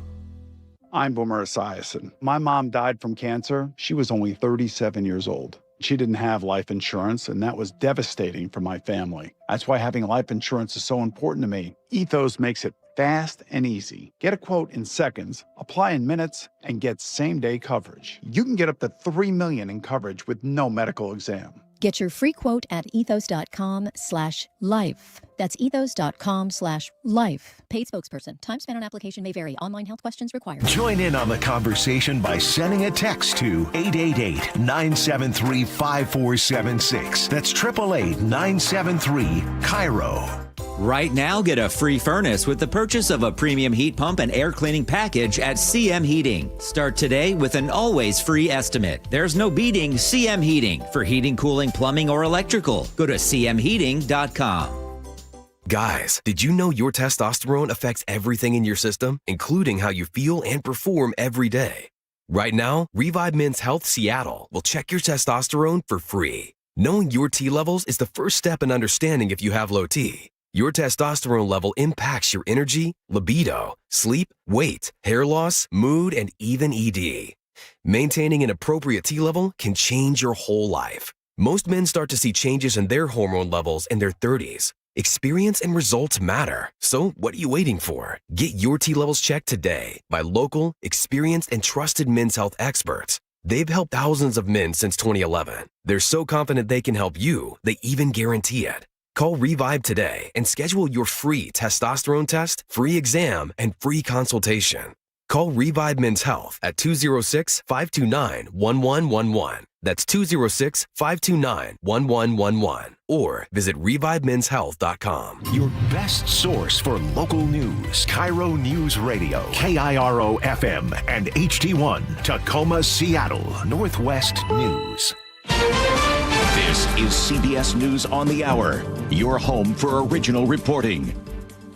I'm Boomer Esiason. My mom died from cancer. She was only 37 years old. She didn't have life insurance, and that was devastating for my family. That's why having life insurance is so important to me. Ethos makes it fast and easy. Get a quote in seconds, apply in minutes, and get same-day coverage. You can get up to $3 million in coverage with no medical exam. Get your free quote at ethos.com/life. That's ethos.com/life. Paid spokesperson. Time spent on application may vary. Online health questions required. Join in on the conversation by sending a text to 888-973-5476. That's 888-973-KIRO. Right now, get a free furnace with the purchase of a premium heat pump and air cleaning package at CM Heating. Start today with an always free estimate. There's no beating CM Heating for heating, cooling, plumbing, or electrical. Go to cmheating.com. Guys, did you know your testosterone affects everything in your system, including how you feel and perform every day? Right now, Revive Men's Health Seattle will check your testosterone for free. Knowing your T levels is the first step in understanding if you have low T. Your testosterone level impacts your energy, libido, sleep, weight, hair loss, mood, and even ED. Maintaining an appropriate T level can change your whole life. Most men start to see changes in their hormone levels in their 30s. Experience and results matter. So what are you waiting for? Get your T levels checked today by local, experienced, and trusted men's health experts. They've helped thousands of men since 2011. They're so confident they can help you, they even guarantee it. Call Revive today and schedule your free testosterone test, free exam, and free consultation. Call Revive Men's Health at 206-529-1111. That's 206-529-1111. Or visit ReviveMen'sHealth.com. Your best source for local news. KIRO News Radio. KIRO FM and HD1. Tacoma, Seattle. Northwest News. This is CBS News on the Hour, your home for original reporting.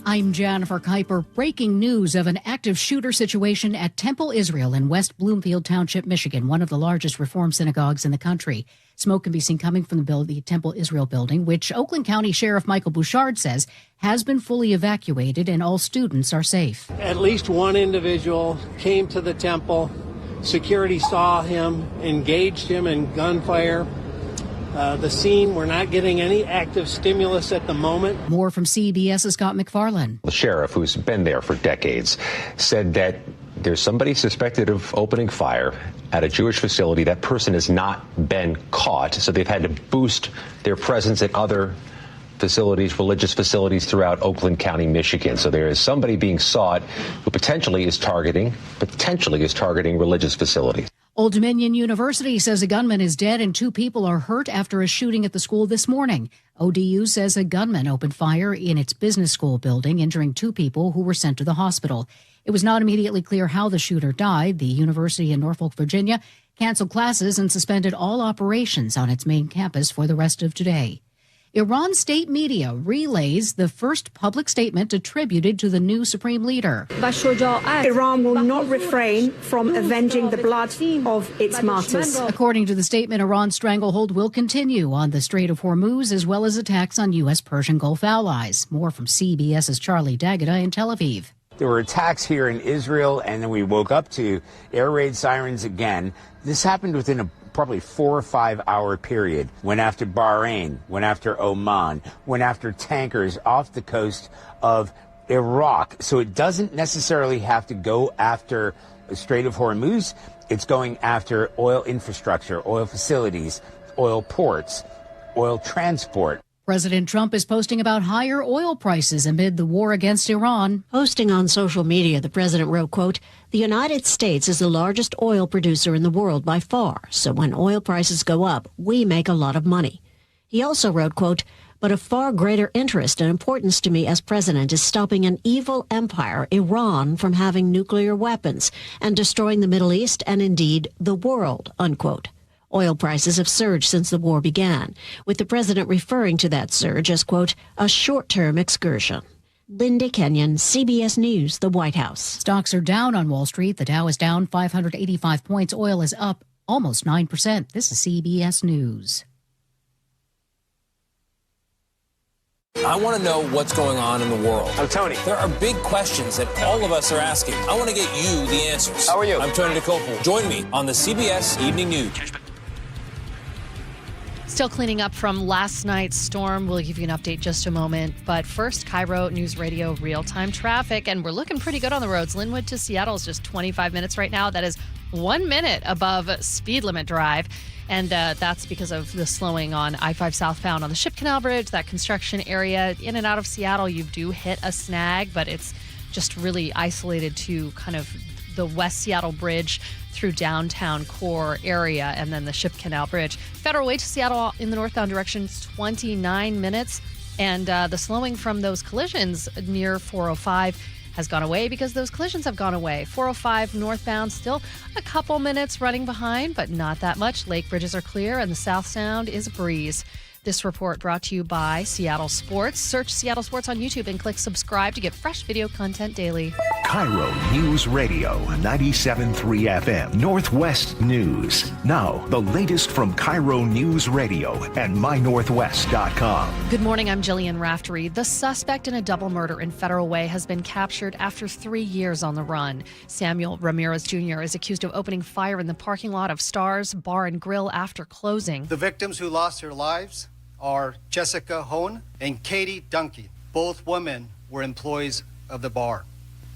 I'm Jennifer Kuiper. Breaking news of an active shooter situation at Temple Israel in West Bloomfield Township, Michigan, one of the largest Reform synagogues in the country. Smoke can be seen coming from the Temple Israel building, which Oakland County Sheriff Michael Bouchard says has been fully evacuated and all students are safe. At least one individual came to the temple. Security saw him, engaged him in gunfire. The scene, we're not getting any active stimulus at the moment. More from CBS's Scott McFarland. The sheriff, who's been there for decades, said that there's somebody suspected of opening fire at a Jewish facility. That person has not been caught, so they've had to boost their presence at other facilities, religious facilities throughout Oakland County, Michigan. So there is somebody being sought who potentially is targeting religious facilities. Old Dominion University says a gunman is dead and 2 people are hurt after a shooting at the school this morning. ODU says a gunman opened fire in its business school building, injuring 2 people who were sent to the hospital. It was not immediately clear how the shooter died. The university in Norfolk, Virginia, canceled classes and suspended all operations on its main campus for the rest of today. Iran state media relays the first public statement attributed to the new supreme leader. Iran will not refrain from avenging the blood of its martyrs. According to the statement, Iran's stranglehold will continue on the Strait of Hormuz, as well as attacks on U.S. Persian Gulf allies. More from CBS's Charlie D'Agata in Tel Aviv. There were attacks here in Israel, and then we woke up to air raid sirens again. This happened within a probably 4 or 5 hour period. Went after Bahrain, went after Oman, went after tankers off the coast of Iraq. So it doesn't necessarily have to go after the Strait of Hormuz. It's going after oil infrastructure, oil facilities, oil ports, oil transport. President Trump is posting about higher oil prices amid the war against Iran. Posting on social media, the president wrote, quote, "The United States is the largest oil producer in the world by far, so when oil prices go up, we make a lot of money." He also wrote, quote, "But of far greater interest and importance to me as president is stopping an evil empire, Iran, from having nuclear weapons and destroying the Middle East and indeed the world," unquote. Oil prices have surged since the war began, with the president referring to that surge as, quote, "a short-term excursion." Linda Kenyon, CBS News, the White House. Stocks are down on Wall Street. The Dow is down 585 points. Oil is up almost 9%. This is CBS News. I want to know what's going on in the world. I'm Tony. There are big questions that all of us are asking. I want to get you the answers. How are you? I'm Tony DeCopel. Join me on the CBS Evening News. Still cleaning up from last night's storm. We'll give you an update just a moment. But first, KIRO Newsradio real-time traffic. And we're looking pretty good on the roads. Linwood to Seattle is just 25 minutes right now. That is 1 minute above speed limit drive. And that's because of the slowing on I-5 southbound on the Ship Canal Bridge, that construction area. In and out of Seattle, you do hit a snag, but it's just really isolated to kind of the West Seattle Bridge through downtown core area, and then the Ship Canal Bridge. Federal Way to Seattle in the northbound direction is 29 minutes. And the slowing from those collisions near 405 has gone away because those collisions have gone away. 405 northbound, still a couple minutes running behind, but not that much. Lake bridges are clear, and the South Sound is a breeze. This report brought to you by Seattle Sports. Search Seattle Sports on YouTube and click subscribe to get fresh video content daily. KIRO News Radio, 97.3 FM, Northwest News. Now, the latest from KIRO News Radio and mynorthwest.com. Good morning, I'm Jillian Raftery. The suspect in a double murder in Federal Way has been captured after 3 years on the run. Samuel Ramirez Jr. is accused of opening fire in the parking lot of Stars Bar and Grill after closing. The victims who lost their lives are Jessica Hone and Katie Duncan. Both women were employees of the bar.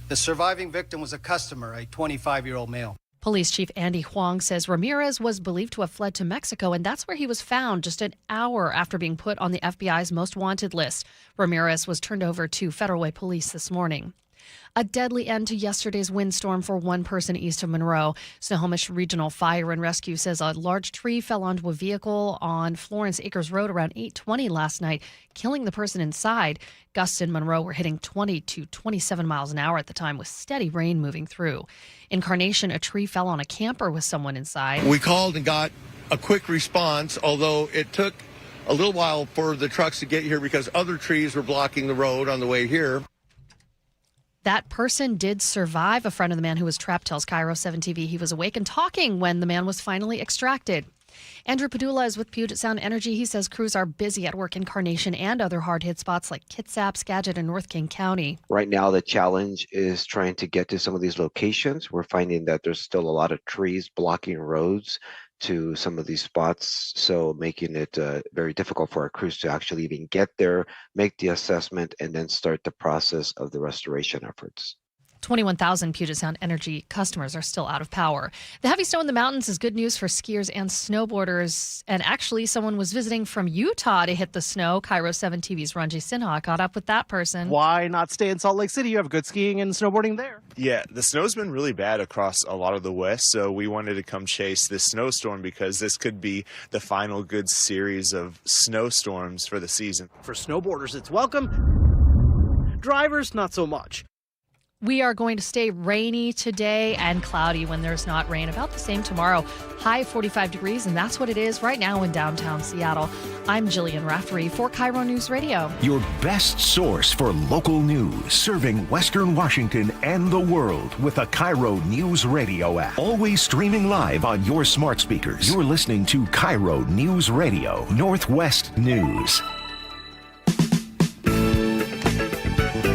The surviving victim was a customer, a 25-year-old male. Police Chief Andy Huang says Ramirez was believed to have fled to Mexico, and that's where he was found just an hour after being put on the FBI's most wanted list. Ramirez was turned over to Federal Way Police this morning. A deadly end to yesterday's windstorm for one person east of Monroe. Snohomish Regional Fire and Rescue says a large tree fell onto a vehicle on Florence Acres Road around 8:20 last night, killing the person inside. Gusts in Monroe were hitting 20 to 27 miles an hour at the time, with steady rain moving through. In Carnation, a tree fell on a camper with someone inside. We called and got a quick response, although it took a little while for the trucks to get here because other trees were blocking the road on the way here. That person did survive. A friend of the man who was trapped tells KIRO 7 TV he was awake and talking when the man was finally extracted. Andrew Padula is with Puget Sound Energy. He says crews are busy at work in Carnation and other hard-hit spots like Kitsap, Skagit, and North King County. Right now, the challenge is trying to get to some of these locations. We're finding that there's still a lot of trees blocking roads to some of these spots, so making it very difficult for our crews to actually even get there, make the assessment, and then start the process of the restoration efforts. 21,000 Puget Sound Energy customers are still out of power. The heavy snow in the mountains is good news for skiers and snowboarders. And actually, someone was visiting from Utah to hit the snow. KIRO 7 TV's Ranji Sinha caught up with that person. Why not stay in Salt Lake City? You have good skiing and snowboarding there. Yeah, the snow's been really bad across a lot of the West, so we wanted to come chase this snowstorm because this could be the final good series of snowstorms for the season. For snowboarders, it's welcome. Drivers, not so much. We are going to stay rainy today and cloudy when there's not rain. About the same tomorrow. High 45 degrees, and that's what it is right now in downtown Seattle. I'm Jillian Raftery for KIRO News Radio. Your best source for local news, serving Western Washington and the world with a KIRO News Radio app. Always streaming live on your smart speakers. You're listening to KIRO News Radio, Northwest News.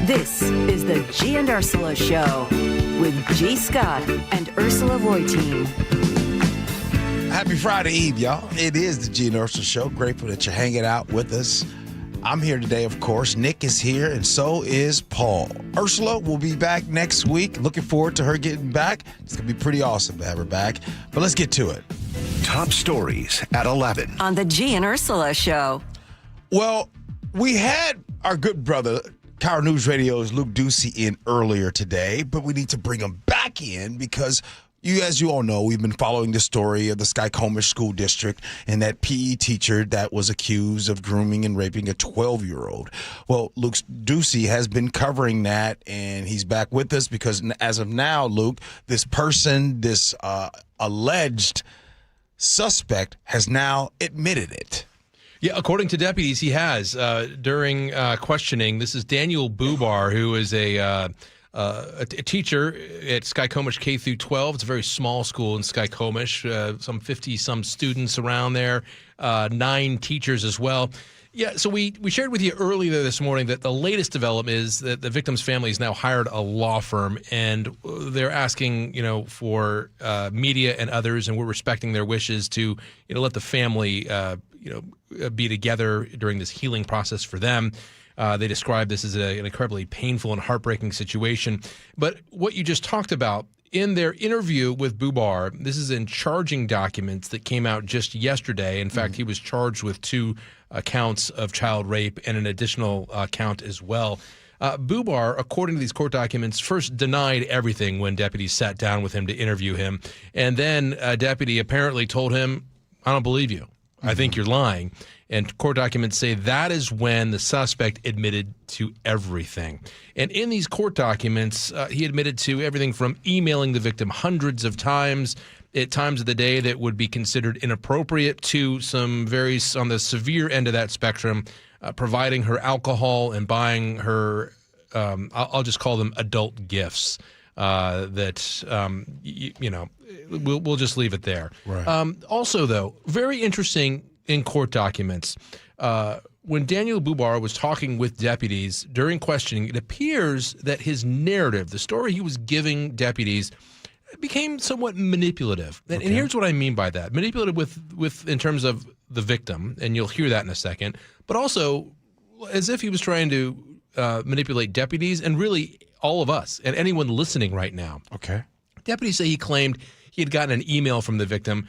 This is the Gee and Ursula Show with G. Scott and Ursula Reutin. Happy Friday Eve, y'all. It is the Gee and Ursula Show. Grateful that you're hanging out with us. I'm here today, of course. Nick is here, and so is Paul. Ursula will be back next week. Looking forward to her getting back. It's going to be pretty awesome to have her back. But let's get to it. Top stories at 11. On the Gee and Ursula Show. Well, we had our good brother, KIRO Newsradio's Luke Ducey, in earlier today, but we need to bring him back in because as you all know, we've been following the story of the Skykomish School District and that PE teacher that was accused of grooming and raping a 12-year-old. Well, Luke Ducey has been covering that, and he's back with us because as of now, Luke, this person, this alleged suspect has now admitted it. Yeah, according to deputies, he has. During questioning, this is Daniel Bubar, who is a teacher at Skykomish K through 12. It's a very small school in Skykomish, some 50-some students around there, 9 teachers as well. Yeah, so we shared with you earlier this morning that the latest development is that the victim's family has now hired a law firm, and they're asking, for media and others, and we're respecting their wishes to, let the family, be together during this healing process for them. They describe this as an incredibly painful and heartbreaking situation. But what you just talked about, in their interview with Bubar, this is in charging documents that came out just yesterday. In fact, he was charged with 2 counts of child rape and an additional count as well. Bubar, according to these court documents, first denied everything when deputies sat down with him to interview him. And then a deputy apparently told him, "I don't believe you. I think you're lying." And court documents say that is when the suspect admitted to everything. And in these court documents, he admitted to everything from emailing the victim hundreds of times at times of the day that would be considered inappropriate to some very on the severe end of that spectrum, providing her alcohol and buying her, I'll just call them adult gifts. We'll just leave it there. Right. Also, though, very interesting in court documents, when Daniel Bubar was talking with deputies during questioning, it appears that his narrative, the story he was giving deputies, became somewhat manipulative. Okay. And here's what I mean by that. Manipulative with in terms of the victim, and you'll hear that in a second, but also as if he was trying to manipulate deputies and really all of us and anyone listening right now. Okay. Deputies say he claimed he had gotten an email from the victim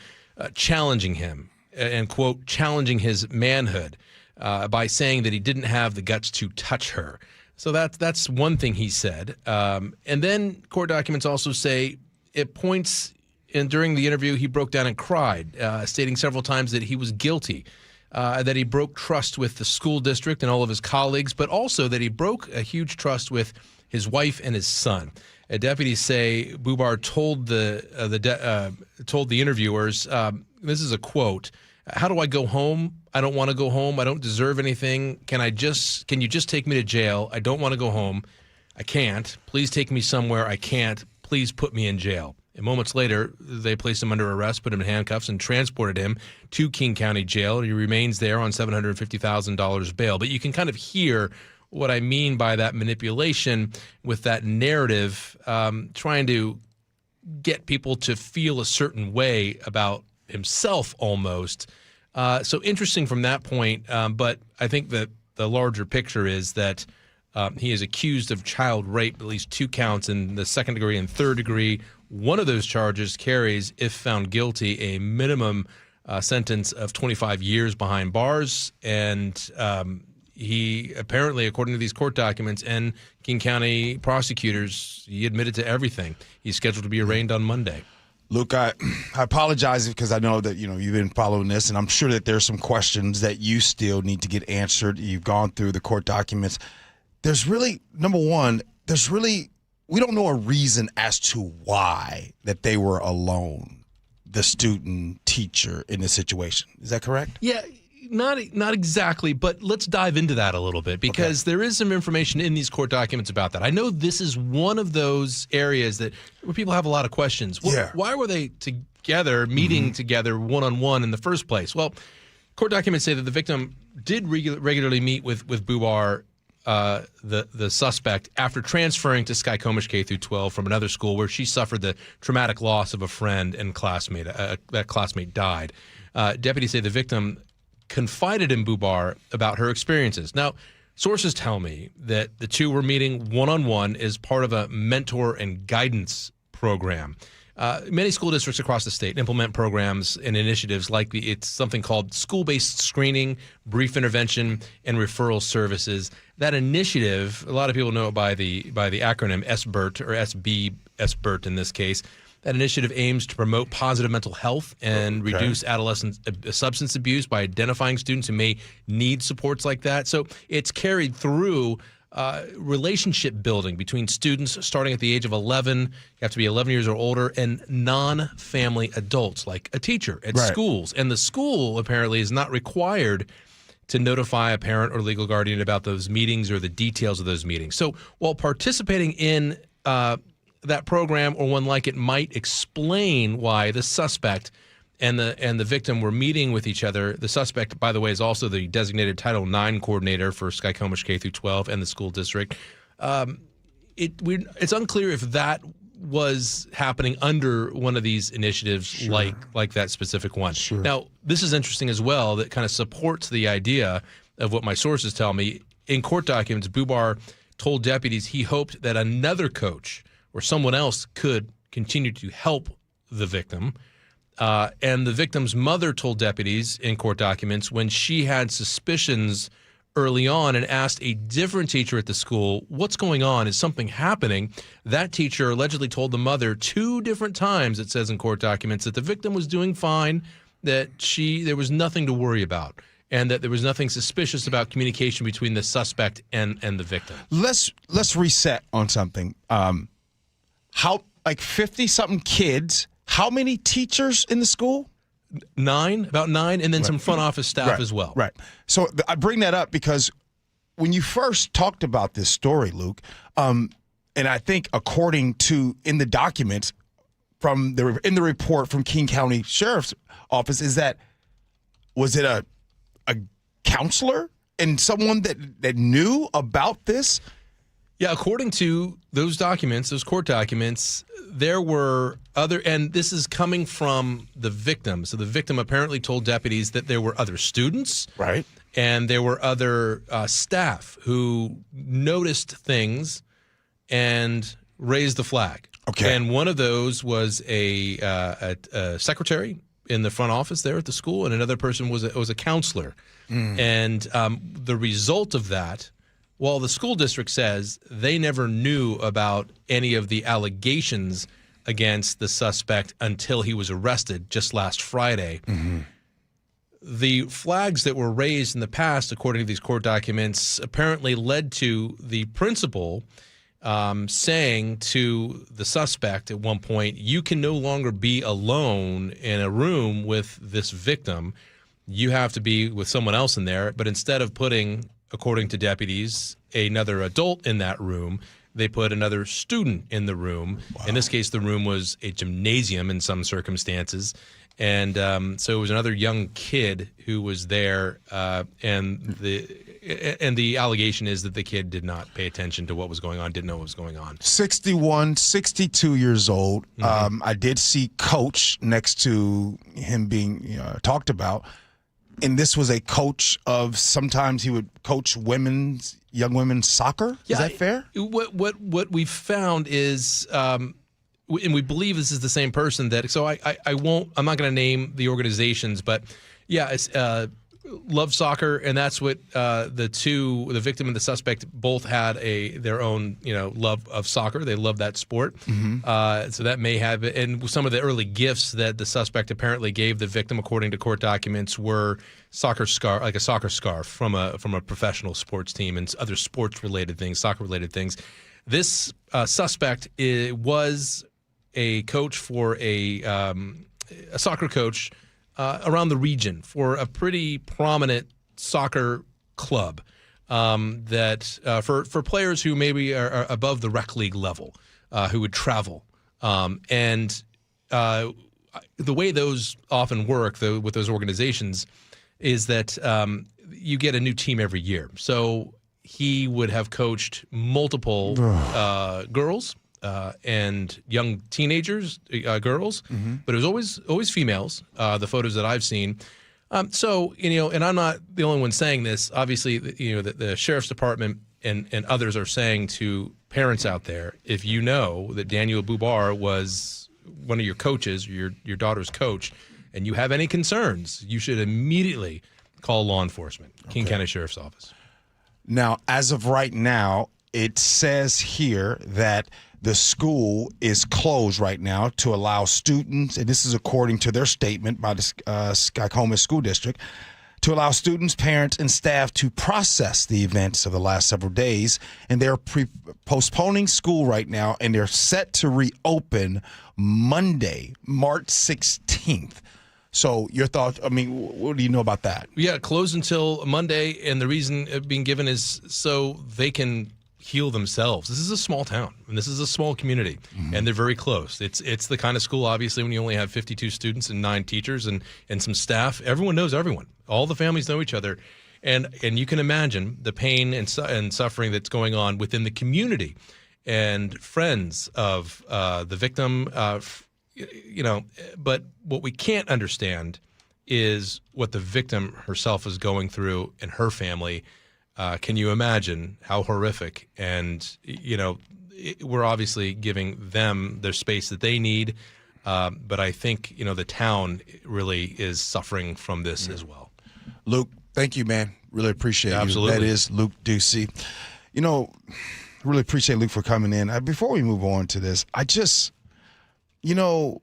challenging him and, quote, challenging his manhood by saying that he didn't have the guts to touch her. So that's one thing he said. And then court documents also say it points, and during the interview, he broke down and cried, stating several times that he was guilty, that he broke trust with the school district and all of his colleagues, but also that he broke a huge trust with his wife and his son. Deputies say Bubar told the interviewers, this is a quote, "How do I go home? I don't want to go home. I don't deserve anything. Can you just take me to jail? I don't want to go home. I can't. Please take me somewhere. I can't. Please put me in jail." And moments later, they placed him under arrest, put him in handcuffs, and transported him to King County Jail. He remains there on $750,000 bail. But you can kind of hear what I mean by that manipulation with that narrative, trying to get people to feel a certain way about himself almost. So interesting from that point, but I think that the larger picture is that he is accused of child rape, at least 2 counts in the 2nd degree and 3rd degree. One of those charges carries, if found guilty, a minimum sentence of 25 years behind bars, and he apparently, according to these court documents and King County prosecutors, he admitted to everything. He's scheduled to be arraigned on Monday. Luke, I apologize because I know that you've been following this, and I'm sure that there's some questions that you still need to get answered. You've gone through the court documents. There's really, number one, we don't know a reason as to why that they were alone, the student, teacher, in this situation. Is that correct? Yeah. Not exactly, but let's dive into that a little bit because there is some information in these court documents about that. I know this is one of those areas where people have a lot of questions. Why were they together, meeting together one-on-one in the first place? Well, court documents say that the victim did regularly meet with Bubar the suspect after transferring to Skykomish K through 12 from another school where she suffered the traumatic loss of a friend and classmate. That classmate died. Deputies say the victim confided in Bubar about her experiences. Now, sources tell me that the two were meeting one-on-one as part of a mentor and guidance program. Many school districts across the state implement programs and initiatives like it's something called school-based screening, brief intervention, and referral services. That initiative, a lot of people know it by the acronym SBIRT or SBIRT in this case. That initiative aims to promote positive mental health and reduce adolescent substance abuse by identifying students who may need supports like that. So it's carried through relationship building between students starting at the age of 11. You have to be 11 years or older, and non-family adults like a teacher at schools. And the school apparently is not required to notify a parent or legal guardian about those meetings or the details of those meetings. So while participating in that program or one like it might explain why the suspect and the victim were meeting with each other. The suspect, by the way, is also the designated Title IX coordinator for Skykomish K through 12 and the school district. It's unclear if that was happening under one of these initiatives like that specific one. Now, this is interesting as well. That kind of supports the idea of what my sources tell me. In court documents, Bubar told deputies he hoped that another coach or someone else could continue to help the victim. And the victim's mother told deputies in court documents when she had suspicions early on and asked a different teacher at the school, what's going on? Is something happening? That teacher allegedly told the mother 2 different times, it says in court documents, that the victim was doing fine, that there was nothing to worry about, and that there was nothing suspicious about communication between the suspect and the victim. Let's reset on something. How, like 50-something kids, how many teachers in the school? 9, about 9, and then some front office staff as well. Right. So I bring that up because when you first talked about this story, Luke, and I think according to in the documents in the report from King County Sheriff's Office, was it a counselor and someone that knew about this? Yeah, according to those documents, those court documents, there were and this is coming from the victim. So the victim apparently told deputies that there were other students. Right. And there were other staff who noticed things and raised the flag. Okay. And one of those was a secretary in the front office there at the school, and another person was a counselor. And the result of that, well, the school district says they never knew about any of the allegations against the suspect until he was arrested just last Friday. The flags that were raised in the past, according to these court documents, apparently led to the principal saying to the suspect at one point, you can no longer be alone in a room with this victim. You have to be with someone else in there. But instead of putting, according to deputies, another adult in that room, they put another student in the room. Wow. In this case, the room was a gymnasium in some circumstances. And so it was another young kid who was there, and the allegation is that the kid did not pay attention to what was going on, didn't know what was going on. 62 years old. I did see Coach next to him being talked about, and this was a coach of, sometimes he would coach young women's soccer. Is that fair? What we found is, and we believe this is the same person that. So I'm not going to name the organizations, but yeah, it's Love Soccer, and that's what the victim and the suspect both had their own love of soccer. They love that sport, so that may have it. And some of the early gifts that the suspect apparently gave the victim, according to court documents, were soccer scarf from a professional sports team and other sports related things, soccer related things. This suspect was a coach for a soccer coach around the region for a pretty prominent soccer club that for players who maybe are above the rec league level, who would travel. And the way those often work with those organizations is that you get a new team every year. So he would have coached multiple girls and young teenagers, girls, but it was always females, the photos that I've seen. So, and I'm not the only one saying this. Obviously, the Sheriff's Department and others are saying to parents out there, if you know that Daniel Bubar was one of your coaches, your daughter's coach, and you have any concerns, you should immediately call law enforcement, King County Sheriff's Office. Now, as of right now, it says here that the school is closed right now to allow students, and this is according to their statement by the Skykomish School District, to allow students, parents, and staff to process the events of the last several days. And they're postponing school right now, and they're set to reopen Monday, March 16th. So your thoughts, what do you know about that? Yeah, closed until Monday, and the reason being given is so they can heal themselves. This is a small town, and this is a small community, and they're very close. It's the kind of school, obviously, when you only have 52 students and 9 teachers and some staff, everyone knows everyone. All the families know each other, and you can imagine the pain and suffering that's going on within the community and friends of the victim, but what we can't understand is what the victim herself is going through and her family. Can you imagine how horrific? And, we're obviously giving them their space that they need. But I think, the town really is suffering from this as well. Luke, thank you, man. Really appreciate Absolutely. you. That is Luke Ducey. Really appreciate Luke for coming in. Before we move on to this, I just, you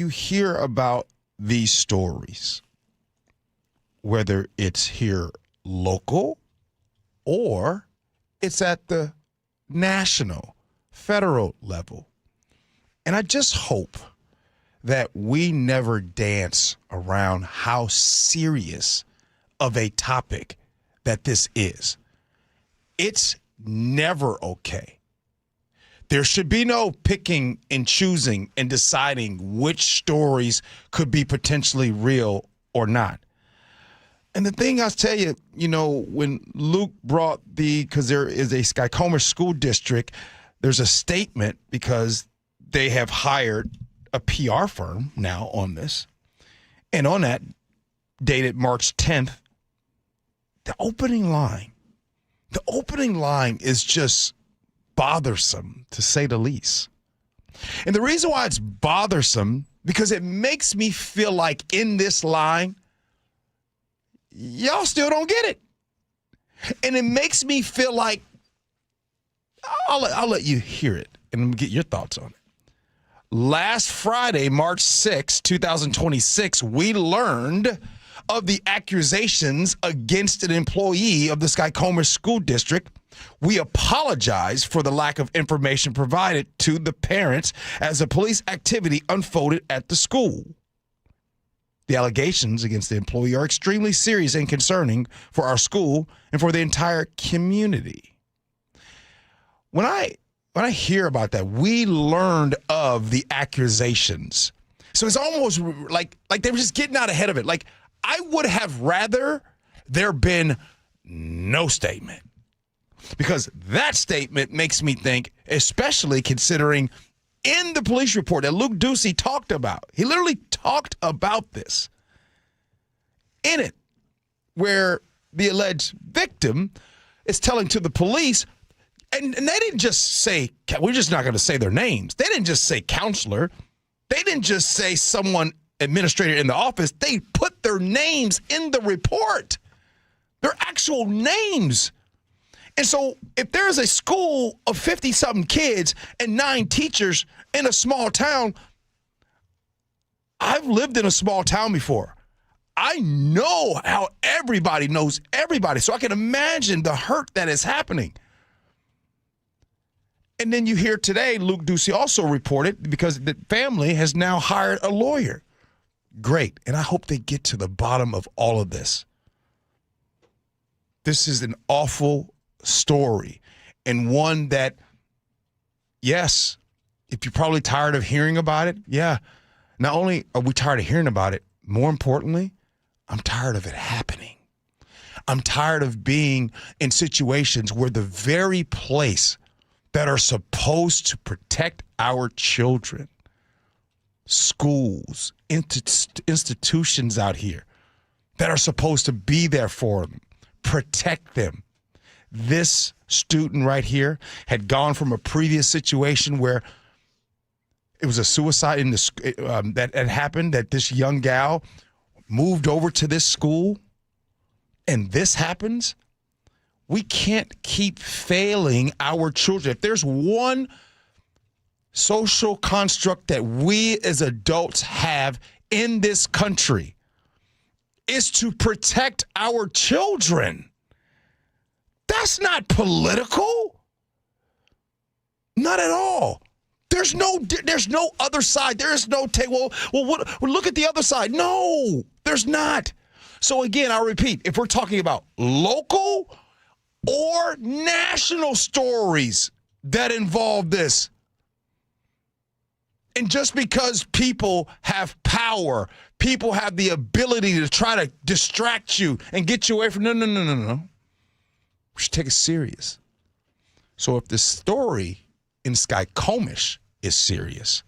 hear about these stories, whether it's here local or it's at the national, federal level. And I just hope that we never dance around how serious of a topic that this is. It's never okay. There should be no picking and choosing and deciding which stories could be potentially real or not. And the thing I'll tell you, when Luke brought because there is a Skykomish school district, there's a statement because they have hired a PR firm now on this. And on that, dated March 10th, the opening line is just bothersome, to say the least. And the reason why it's bothersome, because it makes me feel like in this line, y'all still don't get it. And it makes me feel like, I'll let you hear it and get your thoughts on it. Last Friday, March 6, 2026, we learned of the accusations against an employee of the Skykomish School District. We apologize for the lack of information provided to the parents as the police activity unfolded at the school. The allegations against the employee are extremely serious and concerning for our school and for the entire community. When I hear about that, we learned of the accusations. So it's almost like they were just getting out ahead of it. Like, I would have rather there been no statement, because that statement makes me think, especially considering in the police report that Luke Ducey talked about, he literally talked about this in it, where the alleged victim is telling to the police, and they didn't just say, we're just not going to say their names. They didn't just say counselor. They didn't just say someone administrator in the office. They put their names in the report, their actual names. And so if there's a school of 50-something kids and 9 teachers in a small town, I've lived in a small town before. I know how everybody knows everybody. So I can imagine the hurt that is happening. And then you hear today, Luke Ducey also reported, because the family has now hired a lawyer. Great. And I hope they get to the bottom of all of this. This is an awful story, and one that, yes, if you're probably tired of hearing about it, yeah, not only are we tired of hearing about it, more importantly, I'm tired of it happening. I'm tired of being in situations where the very place that are supposed to protect our children, schools, institutions out here that are supposed to be there for them, protect them. This student right here had gone from a previous situation where it was a suicide that had happened, that this young gal moved over to this school, and this happens. We can't keep failing our children. If there's one social construct that we as adults have in this country, is to protect our children. That's not political. Not at all. There's no other side. There is no look at the other side. No, there's not. So again, I'll repeat, if we're talking about local or national stories that involve this, and just because people have power, people have the ability to try to distract you and get you away from, no. We should take it serious. So if the story in Skykomish is serious,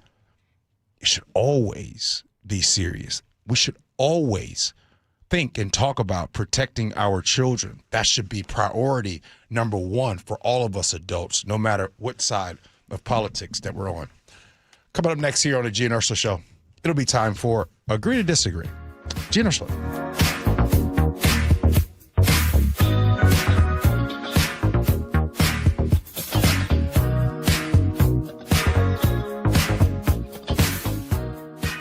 it should always be serious. We should always think and talk about protecting our children. That should be priority number one for all of us adults, no matter what side of politics that we're on. Coming up next here on the Gee and Ursula Show, it'll be time for Agree to Disagree. Gee and Ursula.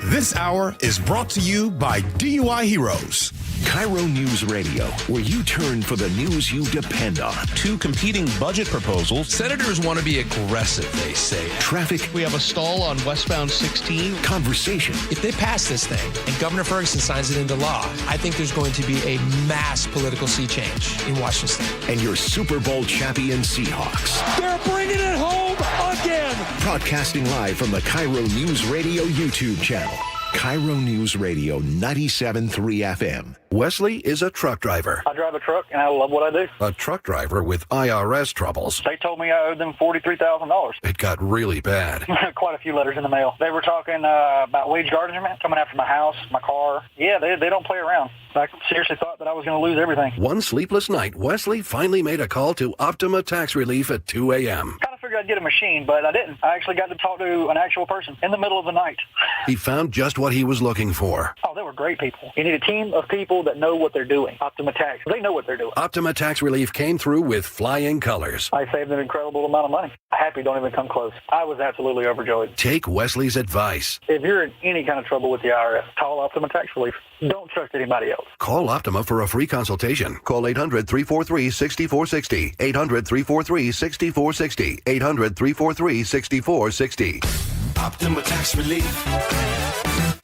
This hour is brought to you by DUI Heroes. KIRO Newsradio, where you turn for the news you depend on. Two competing budget proposals. Senators want to be aggressive, they say. Traffic. We have a stall on westbound 16. Conversation. If they pass this thing and Governor Ferguson signs it into law, I think there's going to be a mass political sea change in Washington State. And your Super Bowl champion Seahawks. They're bringing it home again. Broadcasting live from the KIRO Newsradio YouTube channel. KIRO Newsradio 97.3 FM. Wesley is a truck driver. I drive a truck, and I love what I do. A truck driver with IRS troubles. They told me I owed them $43,000. It got really bad. Quite a few letters in the mail. They were talking about wage garnishment, coming after my house, my car. Yeah, they don't play around. I seriously thought that I was going to lose everything. One sleepless night, Wesley finally made a call to Optima Tax Relief at 2 a.m. Kind of figured I'd get a machine, but I didn't. I actually got to talk to an actual person in the middle of the night. He found just what he was looking for. Oh, they were great people. You need a team of people that know what they're doing. Optima Tax, they know what they're doing. Optima Tax Relief came through with flying colors. I saved an incredible amount of money. Happy don't even come close. I was absolutely overjoyed. Take Wesley's advice. If you're in any kind of trouble with the IRS, call Optima Tax Relief. Don't trust anybody else. Call Optima for a free consultation. Call 800-343-6460. 800-343-6460. 800-343-6460. Optima Tax Relief.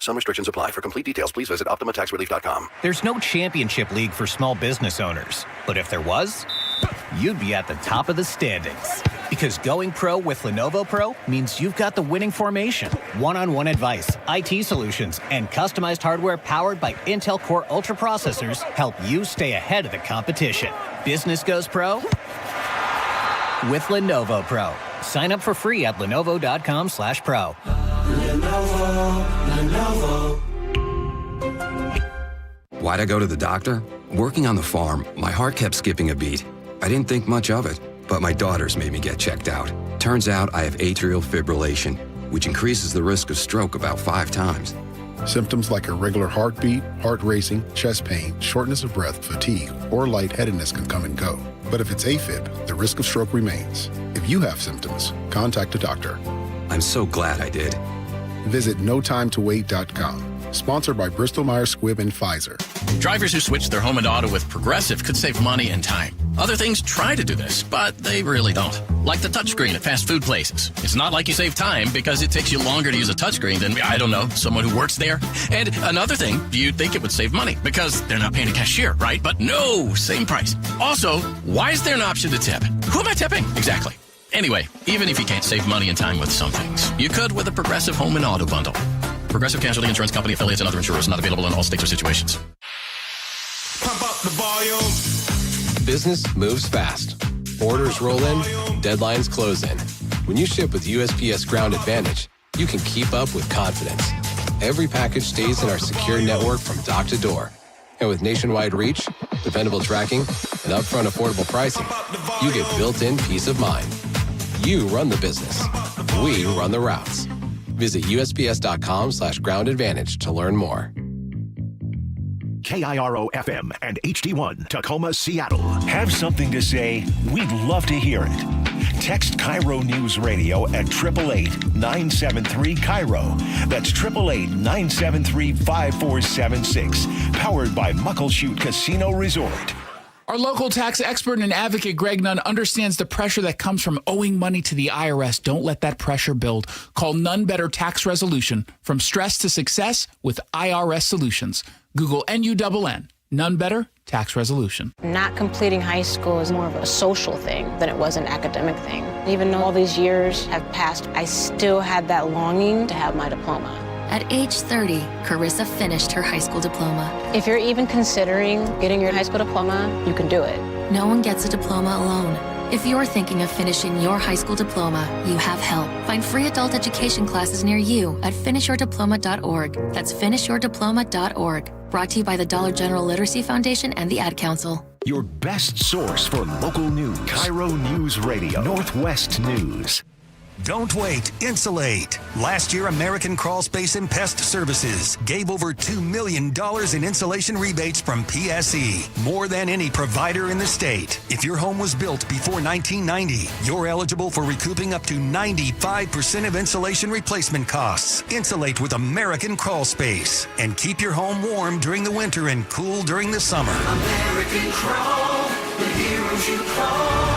Some restrictions apply. For complete details, please visit OptimaTaxRelief.com. There's no championship league for small business owners. But if there was, you'd be at the top of the standings. Because going pro with Lenovo Pro means you've got the winning formation. One-on-one advice, IT solutions, and customized hardware powered by Intel Core Ultra processors help you stay ahead of the competition. Business goes pro with Lenovo Pro. Sign up for free at Lenovo.com/pro. Lenovo. Why'd I go to the doctor? Working on the farm, my heart kept skipping a beat. I didn't think much of it, but my daughters made me get checked out. Turns out I have atrial fibrillation, which increases the risk of stroke about 5 times. Symptoms like irregular heartbeat, heart racing, chest pain, shortness of breath, fatigue, or lightheadedness can come and go. But if it's AFib, the risk of stroke remains. If you have symptoms, contact a doctor. I'm so glad I did. Visit notimetowait.com. Sponsored by Bristol-Myers Squibb and Pfizer. Drivers who switch their home and auto with Progressive could save money and time. Other things try to do this, but they really don't. Like the touchscreen at fast food places. It's not like you save time because it takes you longer to use a touchscreen than, I don't know, someone who works there. And another thing, you'd think it would save money because they're not paying a cashier, right? But no, same price. Also, why is there an option to tip? Who am I tipping? Exactly. Anyway, even if you can't save money and time with some things, you could with a Progressive home and auto bundle. Progressive Casualty Insurance Company affiliates and other insurers not available in all states or situations. Pump up the volume. business moves fast. Orders roll in, deadlines close in. When you ship with USPS Ground Advantage, you can keep up with confidence. Every package stays in our secure network from dock to door. And with nationwide reach, dependable tracking, and upfront affordable pricing, you get built-in peace of mind. You run the business. We run the routes. Visit USPS.com/Ground Advantage to learn more. KIRO FM and HD1 Tacoma, Seattle. Have something to say? We'd love to hear it. Text KIRO News Radio at 888-973-KIRO. That's 888-973-5476. Powered by Muckleshoot Casino Resort. Our local tax expert and advocate, Greg Nunn, understands the pressure that comes from owing money to the IRS. Don't let that pressure build. Call None Better Tax Resolution. From stress to success with IRS Solutions. Google NUNN. None Better Tax Resolution. Not completing high school is more of a social thing than it was an academic thing. Even though all these years have passed, I still had that longing to have my diploma. At age 30, Carissa finished her high school diploma. If you're even considering getting your high school diploma, you can do it. No one gets a diploma alone. If you're thinking of finishing your high school diploma, you have help. Find free adult education classes near you at finishyourdiploma.org. That's finishyourdiploma.org. Brought to you by the Dollar General Literacy Foundation and the Ad Council. Your best source for local news. KIRO News Radio. Northwest News. Don't wait. Insulate. Last year, American Crawl Space and Pest Services gave over $2 million in insulation rebates from PSE, more than any provider in the state. If your home was built before 1990, you're eligible for recouping up to 95% of insulation replacement costs. Insulate with American Crawl Space and keep your home warm during the winter and cool during the summer. American Crawl, the heroes you call.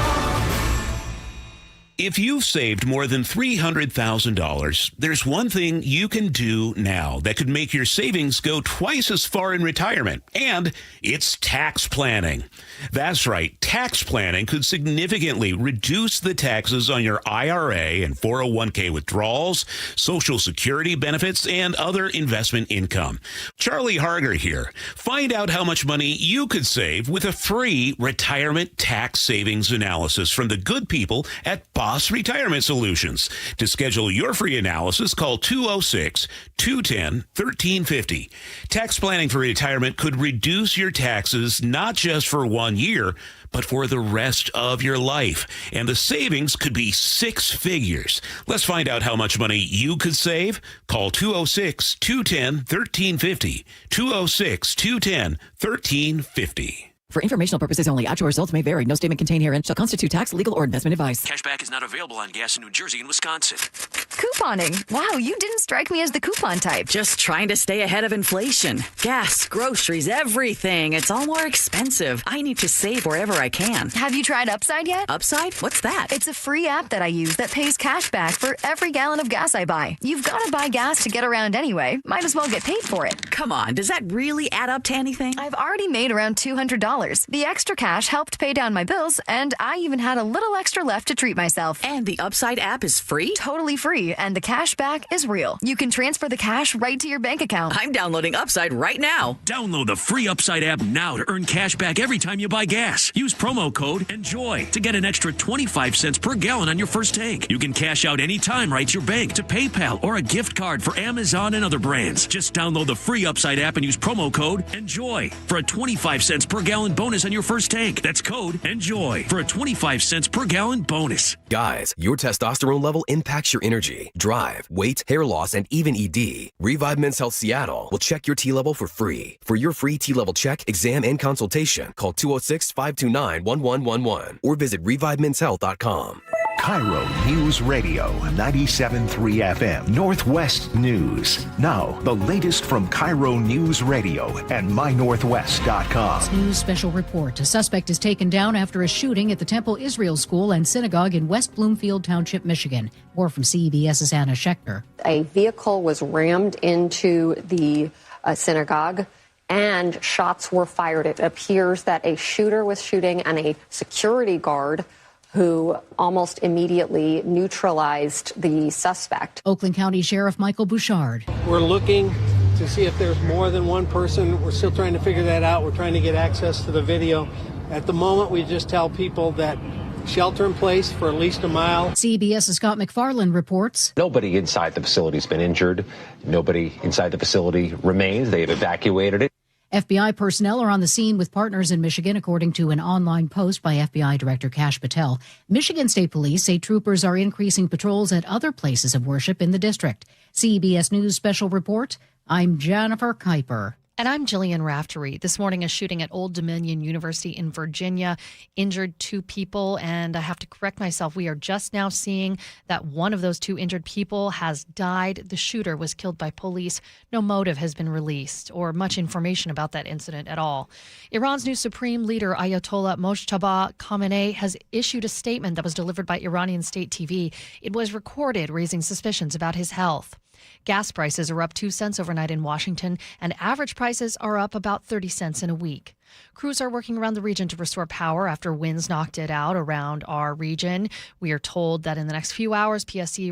If you've saved more than $300,000, there's one thing you can do now that could make your savings go twice as far in retirement, and it's tax planning. That's right, tax planning could significantly reduce the taxes on your IRA and 401k withdrawals, Social Security benefits, and other investment income. Charlie Harger here. Find out how much money you could save with a free retirement tax savings analysis from the good people at Boss Retirement Solutions. To schedule your free analysis, call 206-210-1350. Tax planning for retirement could reduce your taxes not just for 1 year, but for the rest of your life. And the savings could be six figures. Let's find out how much money you could save. Call 206-210-1350. 206-210-1350. For informational purposes only, actual results may vary. No statement contained herein shall constitute tax, legal, or investment advice. Cashback is not available on gas in New Jersey and Wisconsin. Couponing. Wow, you didn't strike me as the coupon type. Just trying to stay ahead of inflation. Gas, groceries, everything. It's all more expensive. I need to save wherever I can. Have you tried Upside yet? Upside? What's that? It's a free app that I use that pays cash back for every gallon of gas I buy. You've got to buy gas to get around anyway. Might as well get paid for it. Come on, does that really add up to anything? I've already made around $200. The extra cash helped pay down my bills, and I even had a little extra left to treat myself. And the Upside app is free? Totally free, and the cash back is real. You can transfer the cash right to your bank account. I'm downloading Upside right now. Download the free Upside app now to earn cash back every time you buy gas. Use promo code ENJOY to get an extra 25 cents per gallon on your first tank. You can cash out anytime right to your bank, to PayPal, or a gift card for Amazon and other brands. Just download the free Upside app and use promo code ENJOY for a 25 cents per gallon bonus on your first tank. That's code ENJOY for a 25 cents per gallon bonus. Guys, your testosterone level impacts your energy, drive, weight, hair loss, and even ED. Revive Men's Health Seattle will check your T level for free. For your free T level check, exam, and consultation, call 206-529-1111 or visit revivemenshealth.com. KIRO News Radio, 97.3 FM, Northwest News. Now, the latest from KIRO News Radio and mynorthwest.com. News special report. A suspect is taken down after a shooting at the Temple Israel School and Synagogue in West Bloomfield Township, Michigan. More from CBS's Anna Schechter. A vehicle was rammed into the synagogue, and shots were fired. It appears that a shooter was shooting and a security guard who almost immediately neutralized the suspect. Oakland County Sheriff Michael Bouchard. We're looking to see if there's more than one person. We're still trying to figure that out. We're trying to get access to the video. At the moment, we just tell people that shelter in place for at least a mile. CBS's Scott McFarland reports. Nobody inside the facility has been injured. Nobody inside the facility remains. They have evacuated it. FBI personnel are on the scene with partners in Michigan, according to an online post by FBI Director Kash Patel. Michigan State Police say troopers are increasing patrols at other places of worship in the district. CBS News Special Report, I'm Jennifer Kuiper. And I'm Jillian Raftery. This morning, a shooting at Old Dominion University in Virginia injured 2 people. And I have to correct myself. We are just now seeing that one of those 2 injured people has died. The shooter was killed by police. No motive has been released or much information about that incident at all. Iran's new supreme leader, Ayatollah Mojtaba Khamenei, has issued a statement that was delivered by Iranian state TV. It was recorded, raising suspicions about his health. Gas prices are up 2 cents overnight in Washington, and average prices are up about 30 cents in a week. Crews are working around the region to restore power after winds knocked it out around our region. We are told that in the next few hours, PSE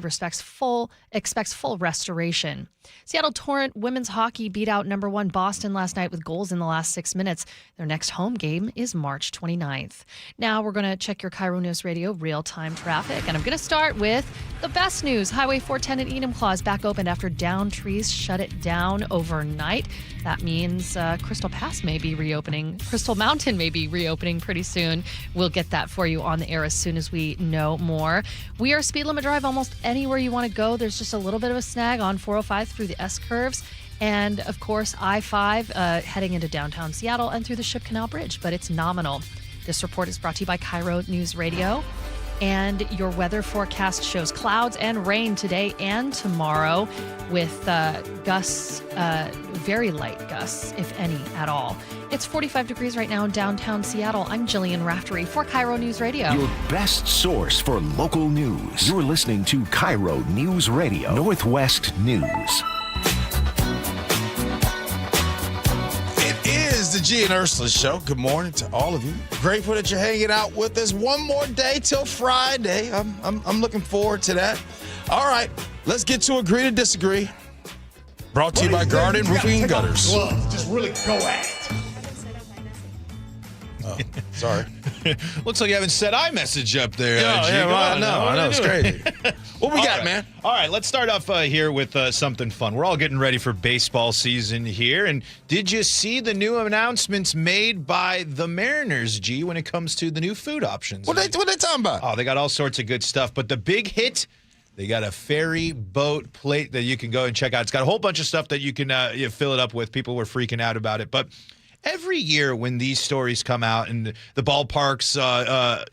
expects full restoration. Seattle Torrent women's hockey beat out number 1 Boston last night with goals in the last 6 minutes. Their next home game is March 29th. Now we're going to check your KIRO News Radio real-time traffic, and I'm going to start with the best news. Highway 410 at Enumclaw is back open after downed trees shut it down overnight. That means Crystal Pass may be reopening. Crystal Mountain may be reopening pretty soon. We'll get that for you on the air as soon as we know more. We are speed limit drive almost anywhere you want to go. There's just a little bit of a snag on 405 through the S-curves. And, of course, I-5 heading into downtown Seattle and through the Ship Canal Bridge. But it's nominal. This report is brought to you by KIRO News Radio. And your weather forecast shows clouds and rain today and tomorrow with gusts, very light gusts, if any at all. It's 45 degrees right now in downtown Seattle. I'm Jillian Raftery for KIRO News Radio. Your best source for local news. You're listening to KIRO News Radio, Northwest News. The Gee and Ursula Show. Good morning to all of you. Grateful that you're hanging out with us. One more day till Friday. I'm looking forward to that. All right, let's get to agree to disagree. Brought to you by Garden Roofing and Gutters. Just really go at it. Oh, sorry. Looks like you haven't set iMessage up there. I know. It's crazy. What we got, man? All right, let's start off here with something fun. We're all getting ready for baseball season here. And did you see the new announcements made by the Mariners, G, when it comes to the new food options? What they talking about? Oh, they got all sorts of good stuff. But the big hit, they got a ferry boat plate that you can go and check out. It's got a whole bunch of stuff that you can fill it up with. People were freaking out about it. But every year when these stories come out and the ballparks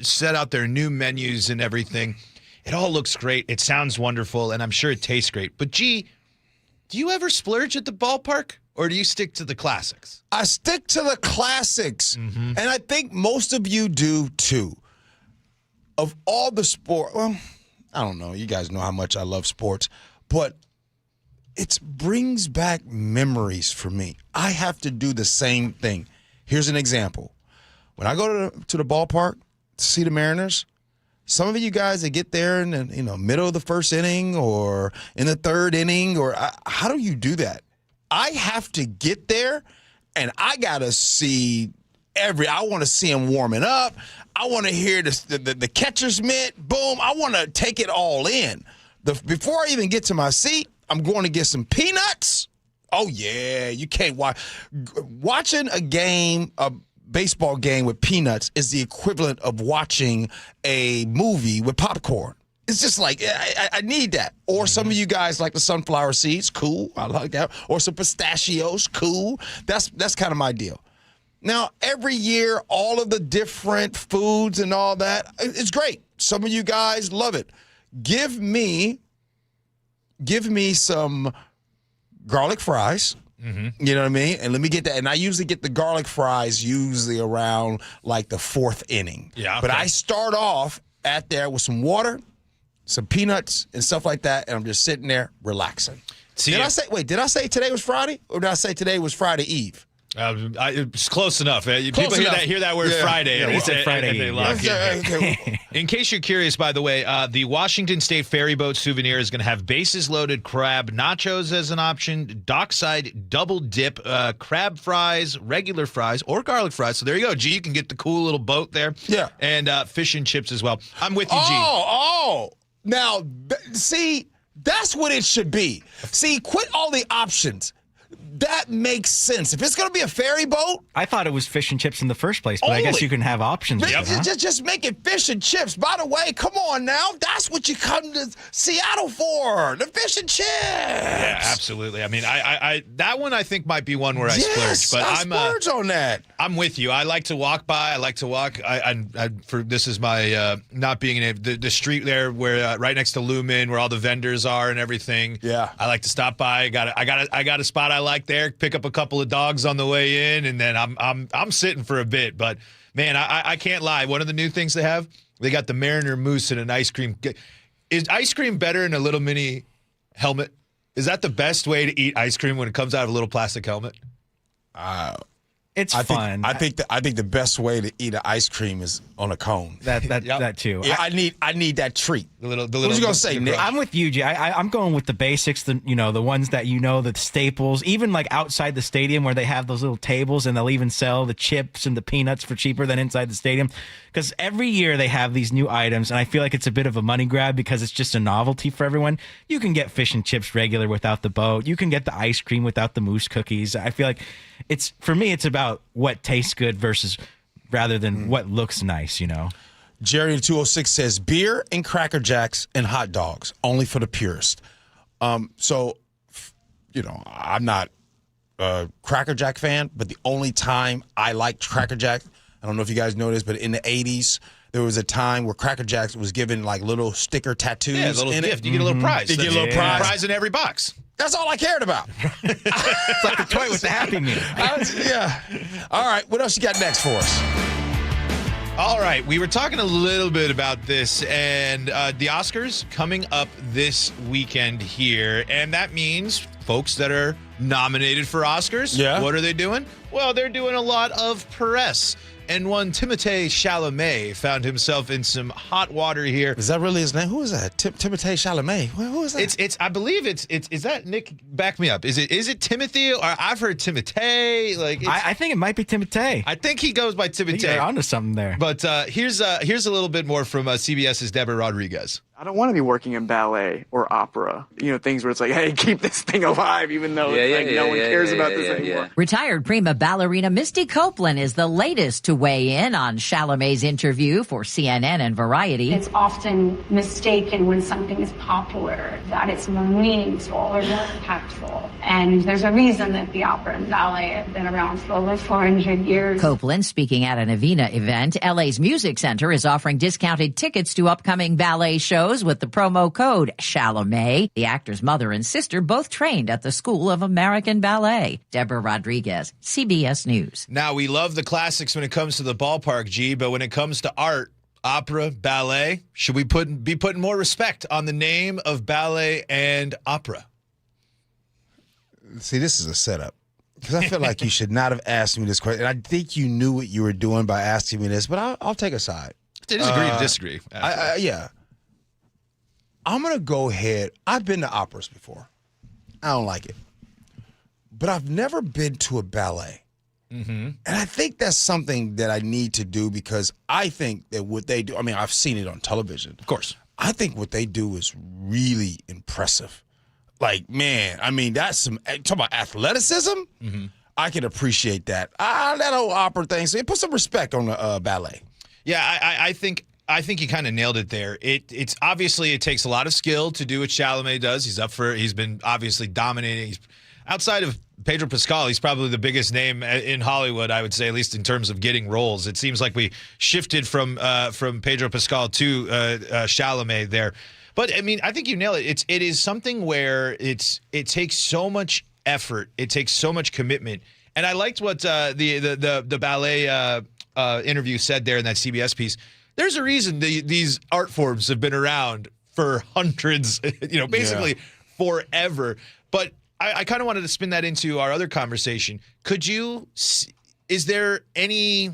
set out their new menus and everything, it all looks great. It sounds wonderful, and I'm sure it tastes great. But, G, do you ever splurge at the ballpark, or do you stick to the classics? I stick to the classics, and I think most of you do, too. Of all the sport, well, I don't know. You guys know how much I love sports, but it brings back memories for me. I have to do the same thing. Here's an example. When I go to the ballpark to see the Mariners, some of you guys that get there in the middle of the first inning or in the third inning, how do you do that? I have to get there, and I got to see I want to see him warming up. I want to hear the catcher's mitt. Boom. I want to take it all in. Before I even get to my seat, I'm going to get some peanuts. Oh, yeah. You can't watch. Watching a baseball game with peanuts is the equivalent of watching a movie with popcorn. It's just like, I need that. Or some of you guys like the sunflower seeds. Cool. I like that. Or some pistachios. Cool. That's kind of my deal. Now, every year, all of the different foods and all that, it's great. Some of you guys love it. Give me some garlic fries. Mm-hmm. You know what I mean? And let me get that. And I usually get the garlic fries usually around like the fourth inning. Yeah. Okay. But I start off at there with some water, some peanuts, and stuff like that, and I'm just sitting there relaxing. Did I say today was Friday, or did I say today was Friday Eve? It's close enough. People hear that word Friday. Yeah, we said Friday. And they lock in. In case you're curious, by the way, the Washington State Ferry Boat souvenir is going to have bases loaded crab nachos as an option, dockside double dip, crab fries, regular fries, or garlic fries. So there you go, G. You can get the cool little boat there. Yeah. And fish and chips as well. I'm with you, G. Now, see, that's what it should be. See, quit all the options. That makes sense. If it's going to be a ferry boat. I thought it was fish and chips in the first place, but I guess you can have options. Just make it fish and chips. By the way, come on now. That's what you come to Seattle for. The fish and chips. Yeah, absolutely. I mean, I that one I think might be one where I splurge. But I splurge on that. I'm with you. I like to walk by. I like to walk. This is my not being in the street there where right next to Lumen where all the vendors are and everything. Yeah. I like to stop by. I got a spot I like there. Pick up a couple of dogs on the way in, and then I'm sitting for a bit. But man, I can't lie. One of the new things they have, they got the Mariner Moose in an ice cream. Is ice cream better in a little mini helmet? Is that the best way to eat ice cream when it comes out of a little plastic helmet? It's fun. I think the best way to eat an ice cream is on a cone. That too. Yeah, I need that treat. The little. What was you gonna say, Nick? I'm with you, G. I'm going with the basics. The ones that the staples. Even like outside the stadium where they have those little tables and they'll even sell the chips and the peanuts for cheaper than inside the stadium. Because every year they have these new items, and I feel like it's a bit of a money grab because it's just a novelty for everyone. You can get fish and chips regular without the boat. You can get the ice cream without the mousse cookies. I feel like for me, it's about what tastes good rather than what looks nice, Jerry in 206 says beer and Cracker Jacks and hot dogs, only for the purist. So, I'm not a Cracker Jack fan, but the only time I liked Cracker Jack, I don't know if you guys know this, but in the 80s, there was a time where Cracker Jacks was given like little sticker tattoos. Yeah, a little in gift. It. You get a little prize. You get a little prize in every box. That's all I cared about. It's like the toy with the Happy Meal. Yeah. All right. What else you got next for us? All right. We were talking a little bit about this, and the Oscars coming up this weekend here. And that means folks that are nominated for Oscars, what are they doing? Well, they're doing a lot of press. And one Timothée Chalamet found himself in some hot water here. Is that really his name? Who is that? Timothée Chalamet. Who is that? It's. I believe it's. Is that Nick? Back me up. Is it Timothy? Or I've heard Timothée. I think it might be Timothée. I think he goes by Timothée. You're onto something there. But here's a little bit more from CBS's Deborah Rodriguez. I don't want to be working in ballet or opera. Things where it's like, hey, keep this thing alive, even though no one cares about this anymore. Retired prima ballerina Misty Copeland is the latest to weigh in on Chalamet's interview for CNN and Variety. It's often mistaken when something is popular that it's more meaningful or more impactful. And there's a reason that the opera and ballet have been around for over 400 years. Copeland speaking at an Avena event. LA's Music Center is offering discounted tickets to upcoming ballet shows with the promo code Chalamet. The actor's mother and sister both trained at the School of American Ballet. Deborah Rodriguez, CBS News. Now, we love the classics when it comes to the ballpark, G, but when it comes to art, opera, ballet, should we be putting more respect on the name of ballet and opera? See, this is a setup. Because I feel like you should not have asked me this question. And I think you knew what you were doing by asking me this, but I'll take a side. Disagree to disagree. Yeah. I'm going to go ahead. I've been to operas before. I don't like it. But I've never been to a ballet. Mm-hmm. And I think that's something that I need to do because I think that what they do, I've seen it on television. Of course. I think what they do is really impressive. Like, man, that's some, talk about athleticism. Mm-hmm. I can appreciate that. That old opera thing. So put some respect on the ballet. Yeah, I think you kind of nailed it there. It's obviously it takes a lot of skill to do what Chalamet does. He's been obviously dominating. He's outside of Pedro Pascal, he's probably the biggest name in Hollywood, I would say, at least in terms of getting roles. It seems like we shifted from Pedro Pascal to Chalamet there. But I think you nailed it. It is something where it takes so much effort, it takes so much commitment. And I liked what the ballet interview said there in that CBS piece. There's a reason these art forms have been around for hundreds, basically forever. But I kind of wanted to spin that into our other conversation. Is there any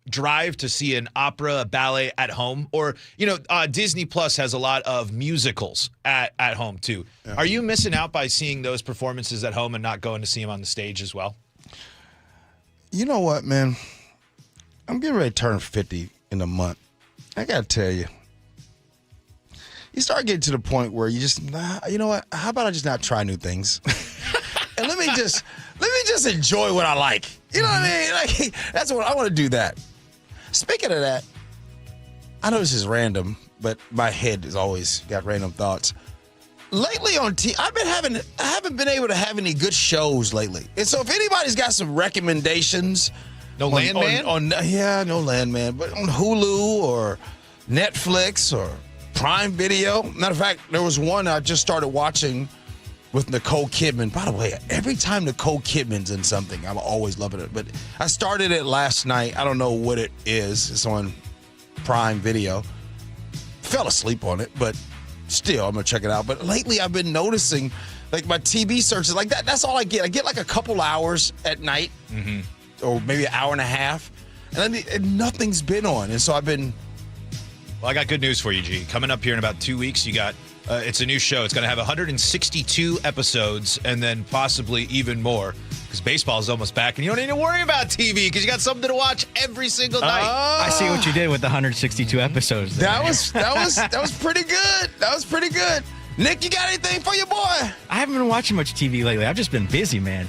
drive to see an opera, a ballet at home? Or, Disney Plus has a lot of musicals at home too. Yeah. Are you missing out by seeing those performances at home and not going to see them on the stage as well? You know what, man? I'm getting ready to turn 50 in a month. I got to tell you, you start getting to the point where you just, you know what? How about I just not try new things? And let me just enjoy what I like. You know what I mean? Like, that's what I want to do that. Speaking of that, I know this is random, but my head has always got random thoughts. Lately on TV, I haven't been able to have any good shows lately. And so if anybody's got some recommendations, no Landman? No Landman, but on Hulu or Netflix or Prime Video. Matter of fact, there was one I just started watching with Nicole Kidman. By the way, every time Nicole Kidman's in something, I'm always loving it. But I started it last night. I don't know what it is. It's on Prime Video. Fell asleep on it, but still, I'm going to check it out. But lately, I've been noticing, like, my TV searches, like that. That's all I get. I get like a couple hours at night, or maybe an hour and a half, and nothing's been on. And so I've been... Well, I got good news for you, G. Coming up here in about 2 weeks, you got... it's a new show. It's going to have 162 episodes and then possibly even more because baseball is almost back and you don't need to worry about TV because you got something to watch every single night. I see what you did with the 162 episodes. That was pretty good. That was pretty good. Nick, you got anything for your boy? I haven't been watching much TV lately. I've just been busy, man.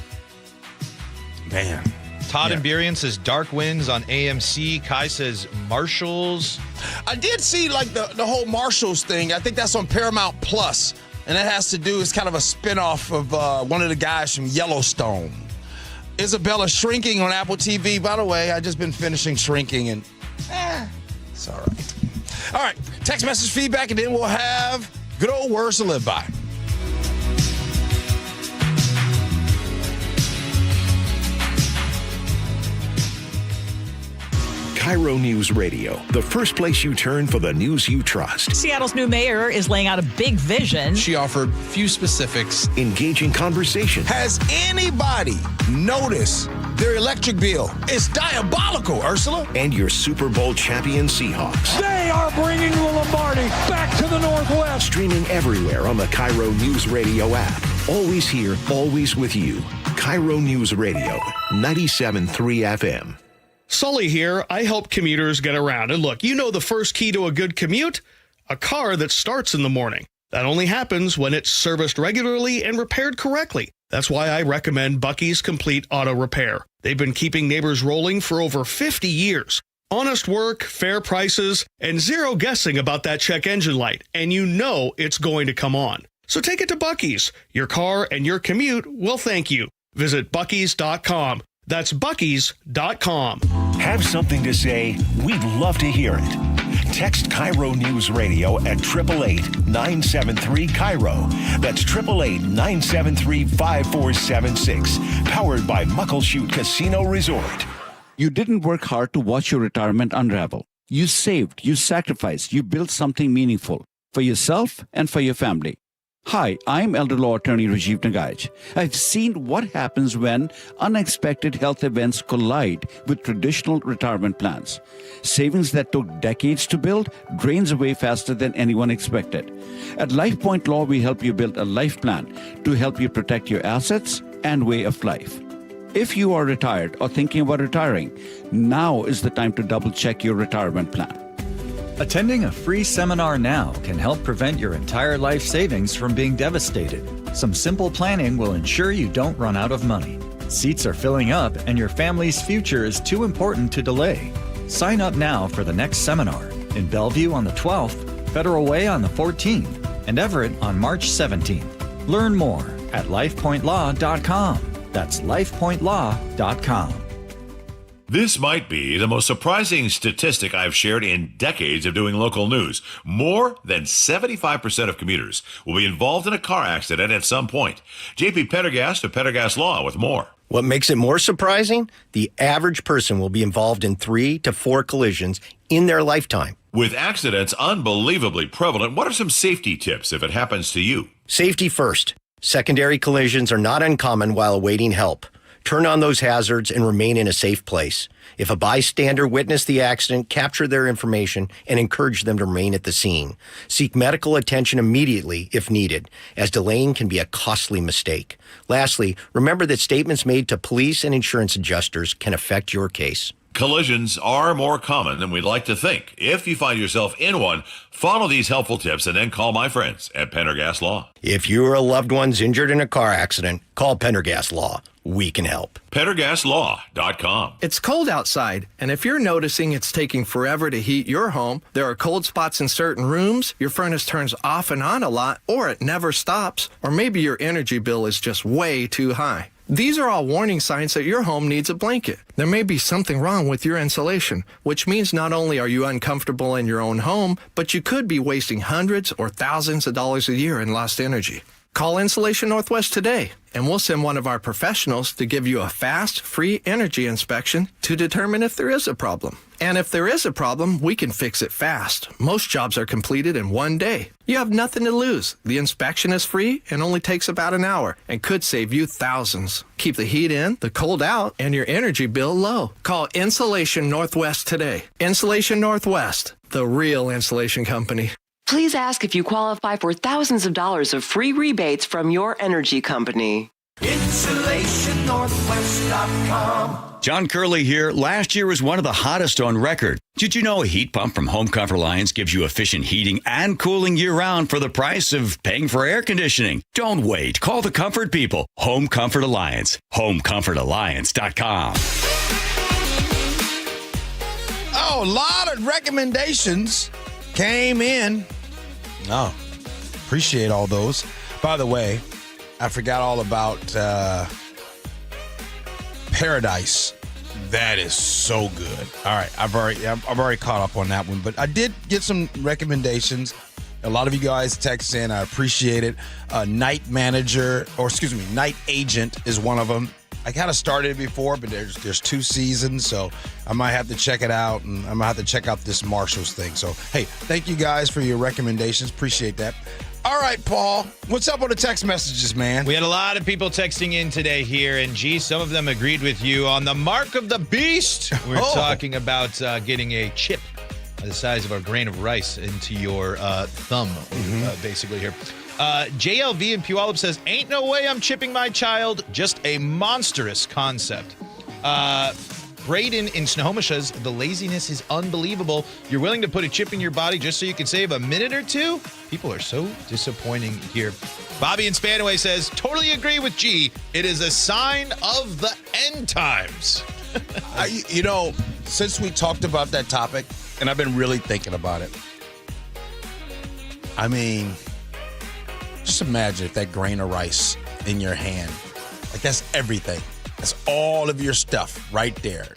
Todd and Burian says Dark Winds on AMC. Kai says Marshalls. I did see like the whole Marshalls thing. I think that's on Paramount Plus, and it has to do, it's kind of a spinoff of one of the guys from Yellowstone. Isabella Shrinking on Apple TV. By the way, I just been finishing Shrinking, and it's all right. All right, text message feedback, and then we'll have good old words to live by. KIRO Newsradio, the first place you turn for the news you trust. Seattle's new mayor is laying out a big vision. She offered few specifics. Engaging conversation. Has anybody noticed their electric bill? It's diabolical, Ursula. And your Super Bowl champion Seahawks. They are bringing the Lombardi back to the Northwest. Streaming everywhere on the KIRO Newsradio app. Always here, always with you. KIRO Newsradio, 97.3 FM. Sully here. I help commuters get around. And look, you know the first key to a good commute? A car that starts in the morning. That only happens when it's serviced regularly and repaired correctly. That's why I recommend Bucky's Complete Auto Repair. They've been keeping neighbors rolling for over 50 years. Honest work, fair prices, and zero guessing about that check engine light. And you know it's going to come on. So take it to Bucky's. Your car and your commute will thank you. Visit Bucky's.com. That's Bucky's.com. Have something to say? We'd love to hear it. Text KIRO News Radio at 888-973-KIRO. That's 888-973-5476. Powered by Muckleshoot Casino Resort. You didn't work hard to watch your retirement unravel. You saved, you sacrificed, you built something meaningful for yourself and for your family. Hi, I'm elder law attorney Rajiv Nagaich. I've seen what happens when unexpected health events collide with traditional retirement plans. Savings that took decades to build drains away faster than anyone expected. At LifePoint Law, we help you build a life plan to help you protect your assets and way of life. If you are retired or thinking about retiring, now is the time to double-check your retirement plan. Attending a free seminar now can help prevent your entire life savings from being devastated. Some simple planning will ensure you don't run out of money. Seats are filling up and your family's future is too important to delay. Sign up now for the next seminar in Bellevue on the 12th, Federal Way on the 14th, and Everett on March 17th. Learn more at lifepointlaw.com. That's lifepointlaw.com. This might be the most surprising statistic I've shared in decades of doing local news. More than 75% of commuters will be involved in a car accident at some point. JP Pendergast of Pendergast Law with more. What makes it more surprising? The average person will be involved in 3 to 4 collisions in their lifetime. With accidents unbelievably prevalent, what are some safety tips if it happens to you? Safety first. Secondary collisions are not uncommon while awaiting help. Turn on those hazards and remain in a safe place. If a bystander witnessed the accident, capture their information and encourage them to remain at the scene. Seek medical attention immediately if needed, as delaying can be a costly mistake. Lastly, remember that statements made to police and insurance adjusters can affect your case. Collisions are more common than we'd like to think. If you find yourself in one, follow these helpful tips and then call my friends at Pendergast Law. If you or a loved one's injured in a car accident, call Pendergast Law. We can help. PendergastLaw.com. It's cold outside, and if you're noticing it's taking forever to heat your home, there are cold spots in certain rooms, your furnace turns off and on a lot, or it never stops, or maybe your energy bill is just way too high. These are all warning signs that your home needs a blanket. There may be something wrong with your insulation, which means not only are you uncomfortable in your own home, but you could be wasting hundreds or thousands of dollars a year in lost energy. Call Insulation Northwest today, and we'll send one of our professionals to give you a fast, free energy inspection to determine if there is a problem. And if there is a problem, we can fix it fast. Most jobs are completed in one day. You have nothing to lose. The inspection is free and only takes about an hour and could save you thousands. Keep the heat in, the cold out, and your energy bill low. Call Insulation Northwest today. Insulation Northwest, the real insulation company. Please ask if you qualify for thousands of dollars of free rebates from your energy company. InsulationNorthwest.com. John Curley here. Last year was one of the hottest on record. Did you know a heat pump from Home Comfort Alliance gives you efficient heating and cooling year-round for the price of paying for air conditioning? Don't wait. Call the comfort people. Home Comfort Alliance. HomeComfortAlliance.com. Oh, a lot of recommendations came in. Oh, appreciate all those. By the way, I forgot all about Paradise. That is so good. All right, I've already caught up on that one, but I did get some recommendations. A lot of you guys text in. I appreciate it. Night Agent is one of them. I kind of started it before, but there's 2 seasons, so I might have to check it out, and I might have to check out this Marshalls thing. So, hey, thank you guys for your recommendations. Appreciate that. All right, Paul, what's up with the text messages, man? We had a lot of people texting in today here, and gee, some of them agreed with you on the mark of the beast. We're talking about getting a chip the size of a grain of rice into your thumb, basically here. JLV in Puyallup says, ain't no way I'm chipping my child. Just a monstrous concept. Braden in Snohomish says, the laziness is unbelievable. You're willing to put a chip in your body just so you can save a minute or two? People are so disappointing here. Bobby in Spanaway says, totally agree with G. It is a sign of the end times. Since we talked about that topic, and I've been really thinking about it. I mean, just imagine if that grain of rice in your hand, like that's everything. That's all of your stuff right there.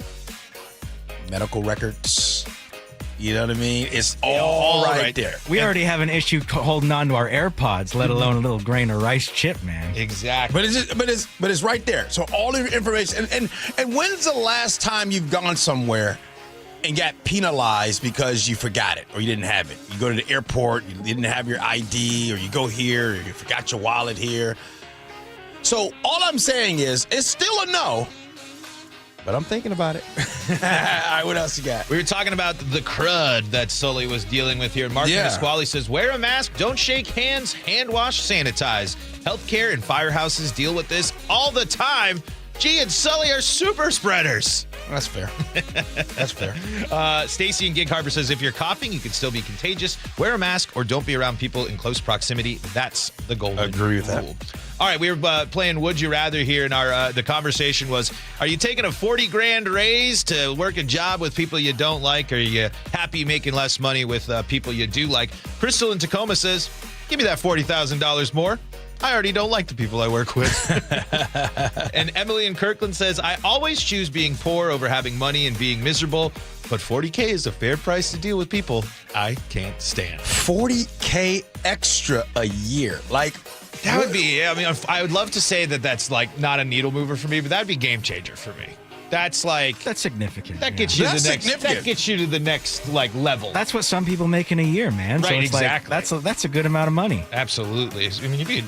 Medical records. You know what I mean? It's all right there. We already have an issue holding on to our AirPods, let alone a little grain of rice chip, man. Exactly. But it's right there. So all of your information. And when's the last time you've gone somewhere and got penalized because you forgot it or you didn't have it? You go to the airport, you didn't have your ID, or you go here, or you forgot your wallet here. So all I'm saying is, it's still a no, but I'm thinking about it. All right, what else you got? We were talking about the crud that Sully was dealing with here. Mark Pasquale says, wear a mask, don't shake hands, hand wash, sanitize. Healthcare and firehouses deal with this all the time. G and Sully are super spreaders. That's fair. That's fair. Stacy in Gig Harbor says, if you're coughing, you can still be contagious. Wear a mask or don't be around people in close proximity. That's the golden rule. Agree with that. All right, we were playing Would You Rather here, and the conversation was, are you taking a $40,000 raise to work a job with people you don't like? Or are you happy making less money with people you do like? Crystal in Tacoma says, give me that $40,000 more. I already don't like the people I work with. And Emily in Kirkland says, I always choose being poor over having money and being miserable, but $40K is a fair price to deal with people I can't stand. $40K extra a year. Like, that would be, I mean, I would love to say that that's like not a needle mover for me, but that'd be game changer for me. That's significant. That gets you to the next. That gets you to the next level. That's what some people make in a year, man. Right, so it's exactly. That's a good amount of money. Absolutely. I mean,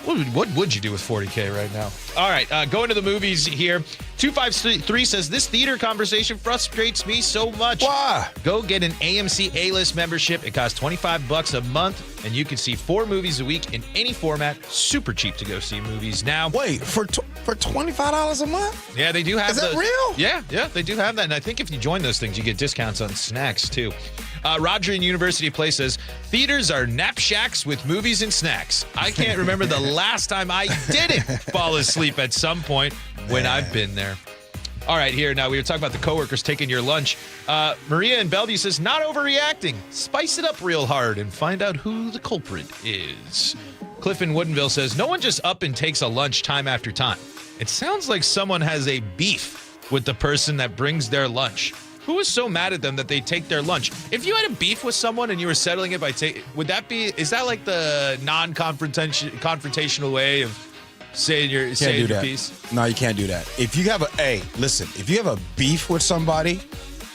What would you do with $40K right now? All right, going to the movies here. 253 says, this theater conversation frustrates me so much. Why? Go get an AMC A-List membership. It costs $25 a month, and you can see 4 movies a week in any format. Super cheap to go see movies now. Wait, for $25 a month? Yeah, they do have Is that real? Yeah, they do have that. And I think if you join those things, you get discounts on snacks, too. Roger in University Place says, theaters are nap shacks with movies and snacks. I can't remember the last time I didn't fall asleep at some point when I've been there. All right, here, now we were talking about the coworkers taking your lunch. Maria in Bellevue says, not overreacting. Spice it up real hard and find out who the culprit is. Cliff in Woodinville says, no one just up and takes a lunch time after time. It sounds like someone has a beef with the person that brings their lunch. Who is so mad at them that they take their lunch? If you had a beef with someone and you were settling it by is that like the non-confrontational way of saying your piece? No, you can't do that. If you have if you have a beef with somebody,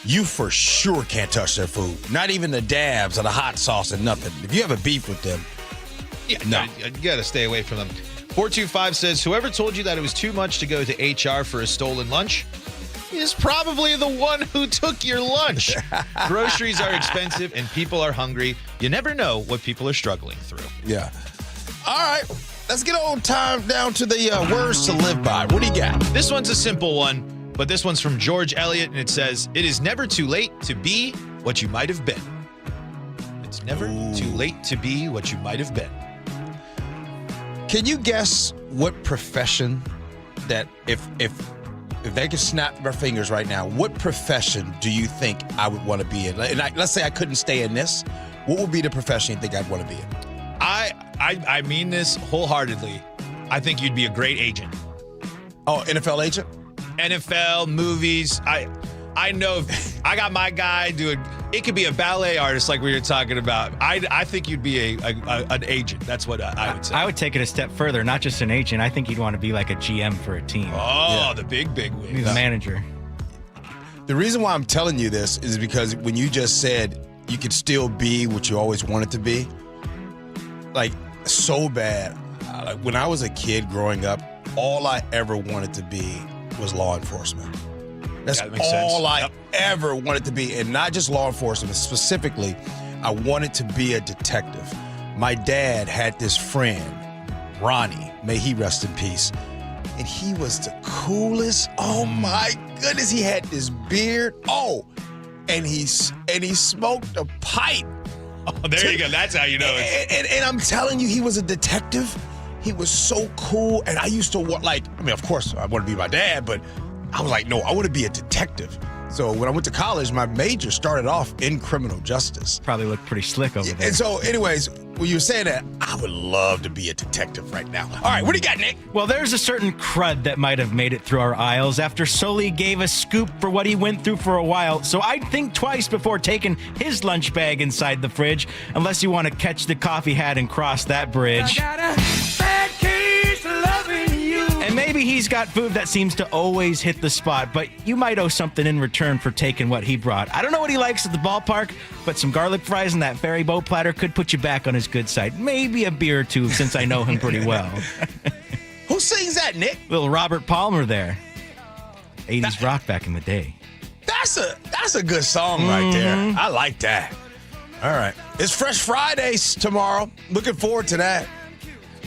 you for sure can't touch their food. Not even the dabs or the hot sauce and nothing. If you have a beef with them, no. You got to stay away from them. 425 says, whoever told you that it was too much to go to HR for a stolen lunch is probably the one who took your lunch. Groceries are expensive and people are hungry. You never know what people are struggling through. Yeah. All right. Let's get on time down to the words to live by. What do you got? This one's a simple one, but this one's from George Eliot, and it says, it is never too late to be what you might have been. It's never too late to be what you might have been. Can you guess what profession that if they could snap their fingers right now, what profession do you think I would want to be in? And let's say I couldn't stay in this. What would be the profession you think I'd want to be in? I mean this wholeheartedly. I think you'd be a great agent. Oh, NFL agent? NFL, movies. I know I got my guy doing, it could be a ballet artist like we were talking about. I think you'd be an agent. That's what I would say. I would take it a step further, not just an agent. I think you'd want to be like a GM for a team. Oh, yeah. The big wig. Be the manager. The reason why I'm telling you this is because when you just said you could still be what you always wanted to be, like so bad. Like when I was a kid growing up, all I ever wanted to be was law enforcement. That's all I ever wanted to be. And not just law enforcement, specifically, I wanted to be a detective. My dad had this friend, Ronnie, may he rest in peace. And he was the coolest. Oh my goodness, he had this beard. Oh, and he smoked a pipe. Oh, there you go. That's how you know it. And I'm telling you, he was a detective. He was so cool. And I used to want, of course, I want to be my dad, but I was like, no, I want to be a detective. So when I went to college, my major started off in criminal justice. Probably looked pretty slick over there. And so anyways, when you were saying that, I would love to be a detective right now. All right, what do you got, Nick? Well, there's a certain crud that might have made it through our aisles after Sully gave a scoop for what he went through for a while. So I'd think twice before taking his lunch bag inside the fridge, unless you want to catch the coffee hat and cross that bridge. And maybe he's got food that seems to always hit the spot, but you might owe something in return for taking what he brought. I don't know what he likes at the ballpark, but some garlic fries and that ferry boat platter could put you back on his good side. Maybe a beer or two, since I know him pretty well. Who sings that, Nick? Little Robert Palmer there. 80s rock back in the day. That's a good song right there. I like that. All right. It's Fresh Fridays tomorrow. Looking forward to that.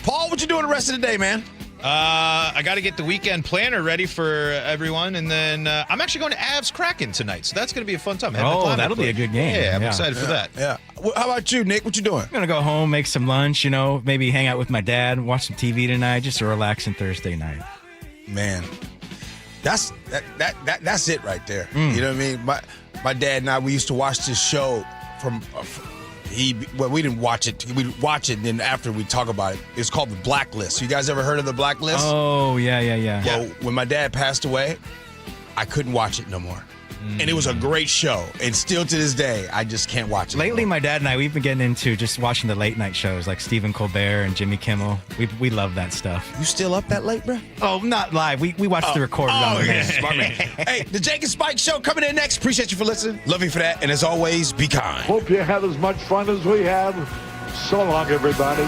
Paul, what you doing the rest of the day, man? I got to get the weekend planner ready for everyone, and then I'm actually going to Avs Kraken tonight, so that's going to be a fun time. That'll be a good game. Yeah, I'm excited for that. Yeah. How about you, Nick? What you doing? I'm going to go home, make some lunch, maybe hang out with my dad, watch some TV tonight, just a relaxing Thursday night. Man, that's it right there. You know what I mean? My dad and I, we used to watch this show from we didn't watch it. We'd watch it, and then after we talk about it, it's called The Blacklist. You guys ever heard of The Blacklist? Oh, yeah. Well, when my dad passed away, I couldn't watch it no more. And it was a great show. And still to this day, I just can't watch it. Lately, my dad and I, we've been getting into just watching the late night shows like Stephen Colbert and Jimmy Kimmel. We love that stuff. You still up that late, bro? Oh, not live. We watch the recorded on the smart man. Hey, the Jake and Spike Show coming in next. Appreciate you for listening. Love you for that. And as always, be kind. Hope you had as much fun as we had. So long, everybody.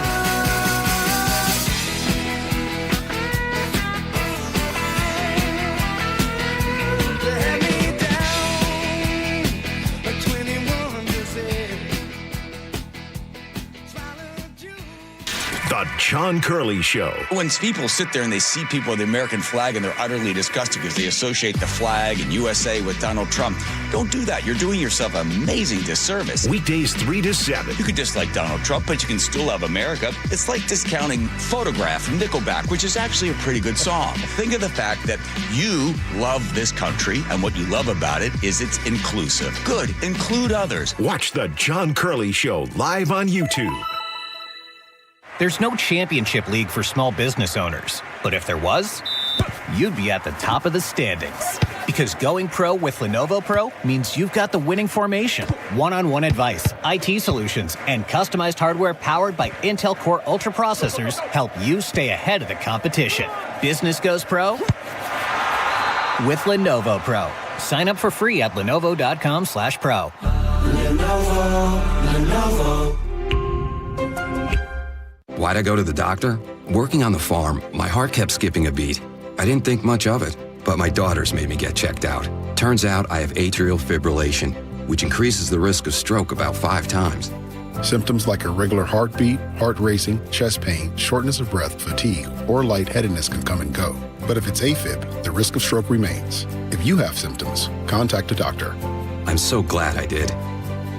The John Curley Show. When people sit there and they see people with the American flag and they're utterly disgusted because they associate the flag and USA with Donald Trump, don't do that. You're doing yourself an amazing disservice. Weekdays 3 to 7. You could dislike Donald Trump, but you can still love America. It's like discounting Photograph from Nickelback, which is actually a pretty good song. Think of the fact that you love this country, and what you love about it is it's inclusive. Good. Include others. Watch The John Curley Show live on YouTube. There's no championship league for small business owners, but if there was, you'd be at the top of the standings. Because going pro with Lenovo Pro means you've got the winning formation, one-on-one advice, IT solutions, and customized hardware powered by Intel Core Ultra processors help you stay ahead of the competition. Business goes pro with Lenovo Pro. Sign up for free at lenovo.com/pro. Lenovo. Why'd I go to the doctor? Working on the farm, my heart kept skipping a beat. I didn't think much of it, but my daughters made me get checked out. Turns out I have atrial fibrillation, which increases the risk of stroke about 5 times. Symptoms like irregular heartbeat, heart racing, chest pain, shortness of breath, fatigue, or lightheadedness can come and go. But if it's AFib, the risk of stroke remains. If you have symptoms, contact a doctor. I'm so glad I did.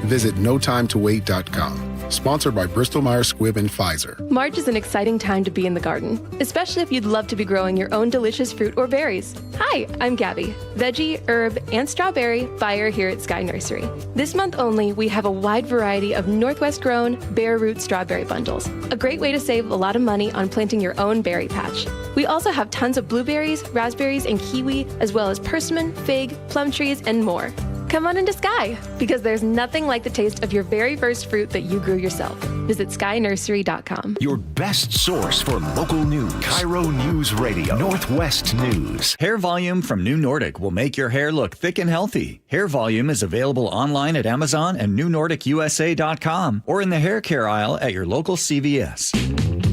Visit notimetowait.com. Sponsored by Bristol-Myers Squibb and Pfizer. March is an exciting time to be in the garden, especially if you'd love to be growing your own delicious fruit or berries. Hi, I'm Gabby, veggie, herb, and strawberry buyer here at Sky Nursery. This month only, we have a wide variety of Northwest-grown bare root strawberry bundles, a great way to save a lot of money on planting your own berry patch. We also have tons of blueberries, raspberries, and kiwi, as well as persimmon, fig, plum trees, and more. Come on into Sky, because there's nothing like the taste of your very first fruit that you grew yourself. Visit skynursery.com. Your best source for local news. KIRO Newsradio, Northwest News. Hair Volume from New Nordic will make your hair look thick and healthy. Hair Volume is available online at Amazon and newnordicusa.com or in the hair care aisle at your local CVS.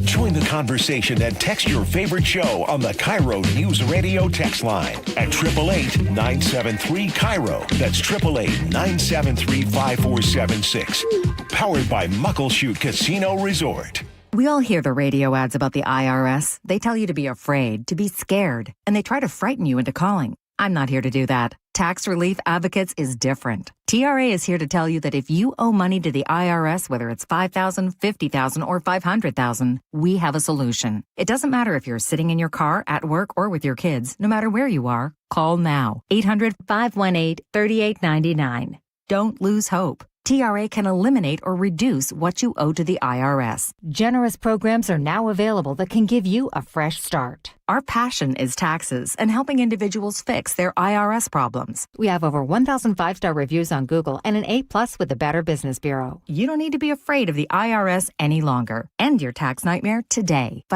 Join the conversation and text your favorite show on the KIRO News Radio text line at 888-973-KIRO. That's 888-973-5476. Powered by Muckleshoot Casino Resort. We all hear the radio ads about the IRS. They tell you to be afraid, to be scared, and they try to frighten you into calling. I'm not here to do that. Tax Relief Advocates is different. TRA is here to tell you that if you owe money to the IRS, whether it's $5,000, $50,000, or $500,000, we have a solution. It doesn't matter if you're sitting in your car, at work, or with your kids. No matter where you are, call now. 800-518-3899. Don't lose hope. TRA can eliminate or reduce what you owe to the IRS. Generous programs are now available that can give you a fresh start. Our passion is taxes and helping individuals fix their IRS problems. We have over 1,000 5-star reviews on Google and an A+ with the Better Business Bureau. You don't need to be afraid of the IRS any longer. End your tax nightmare today by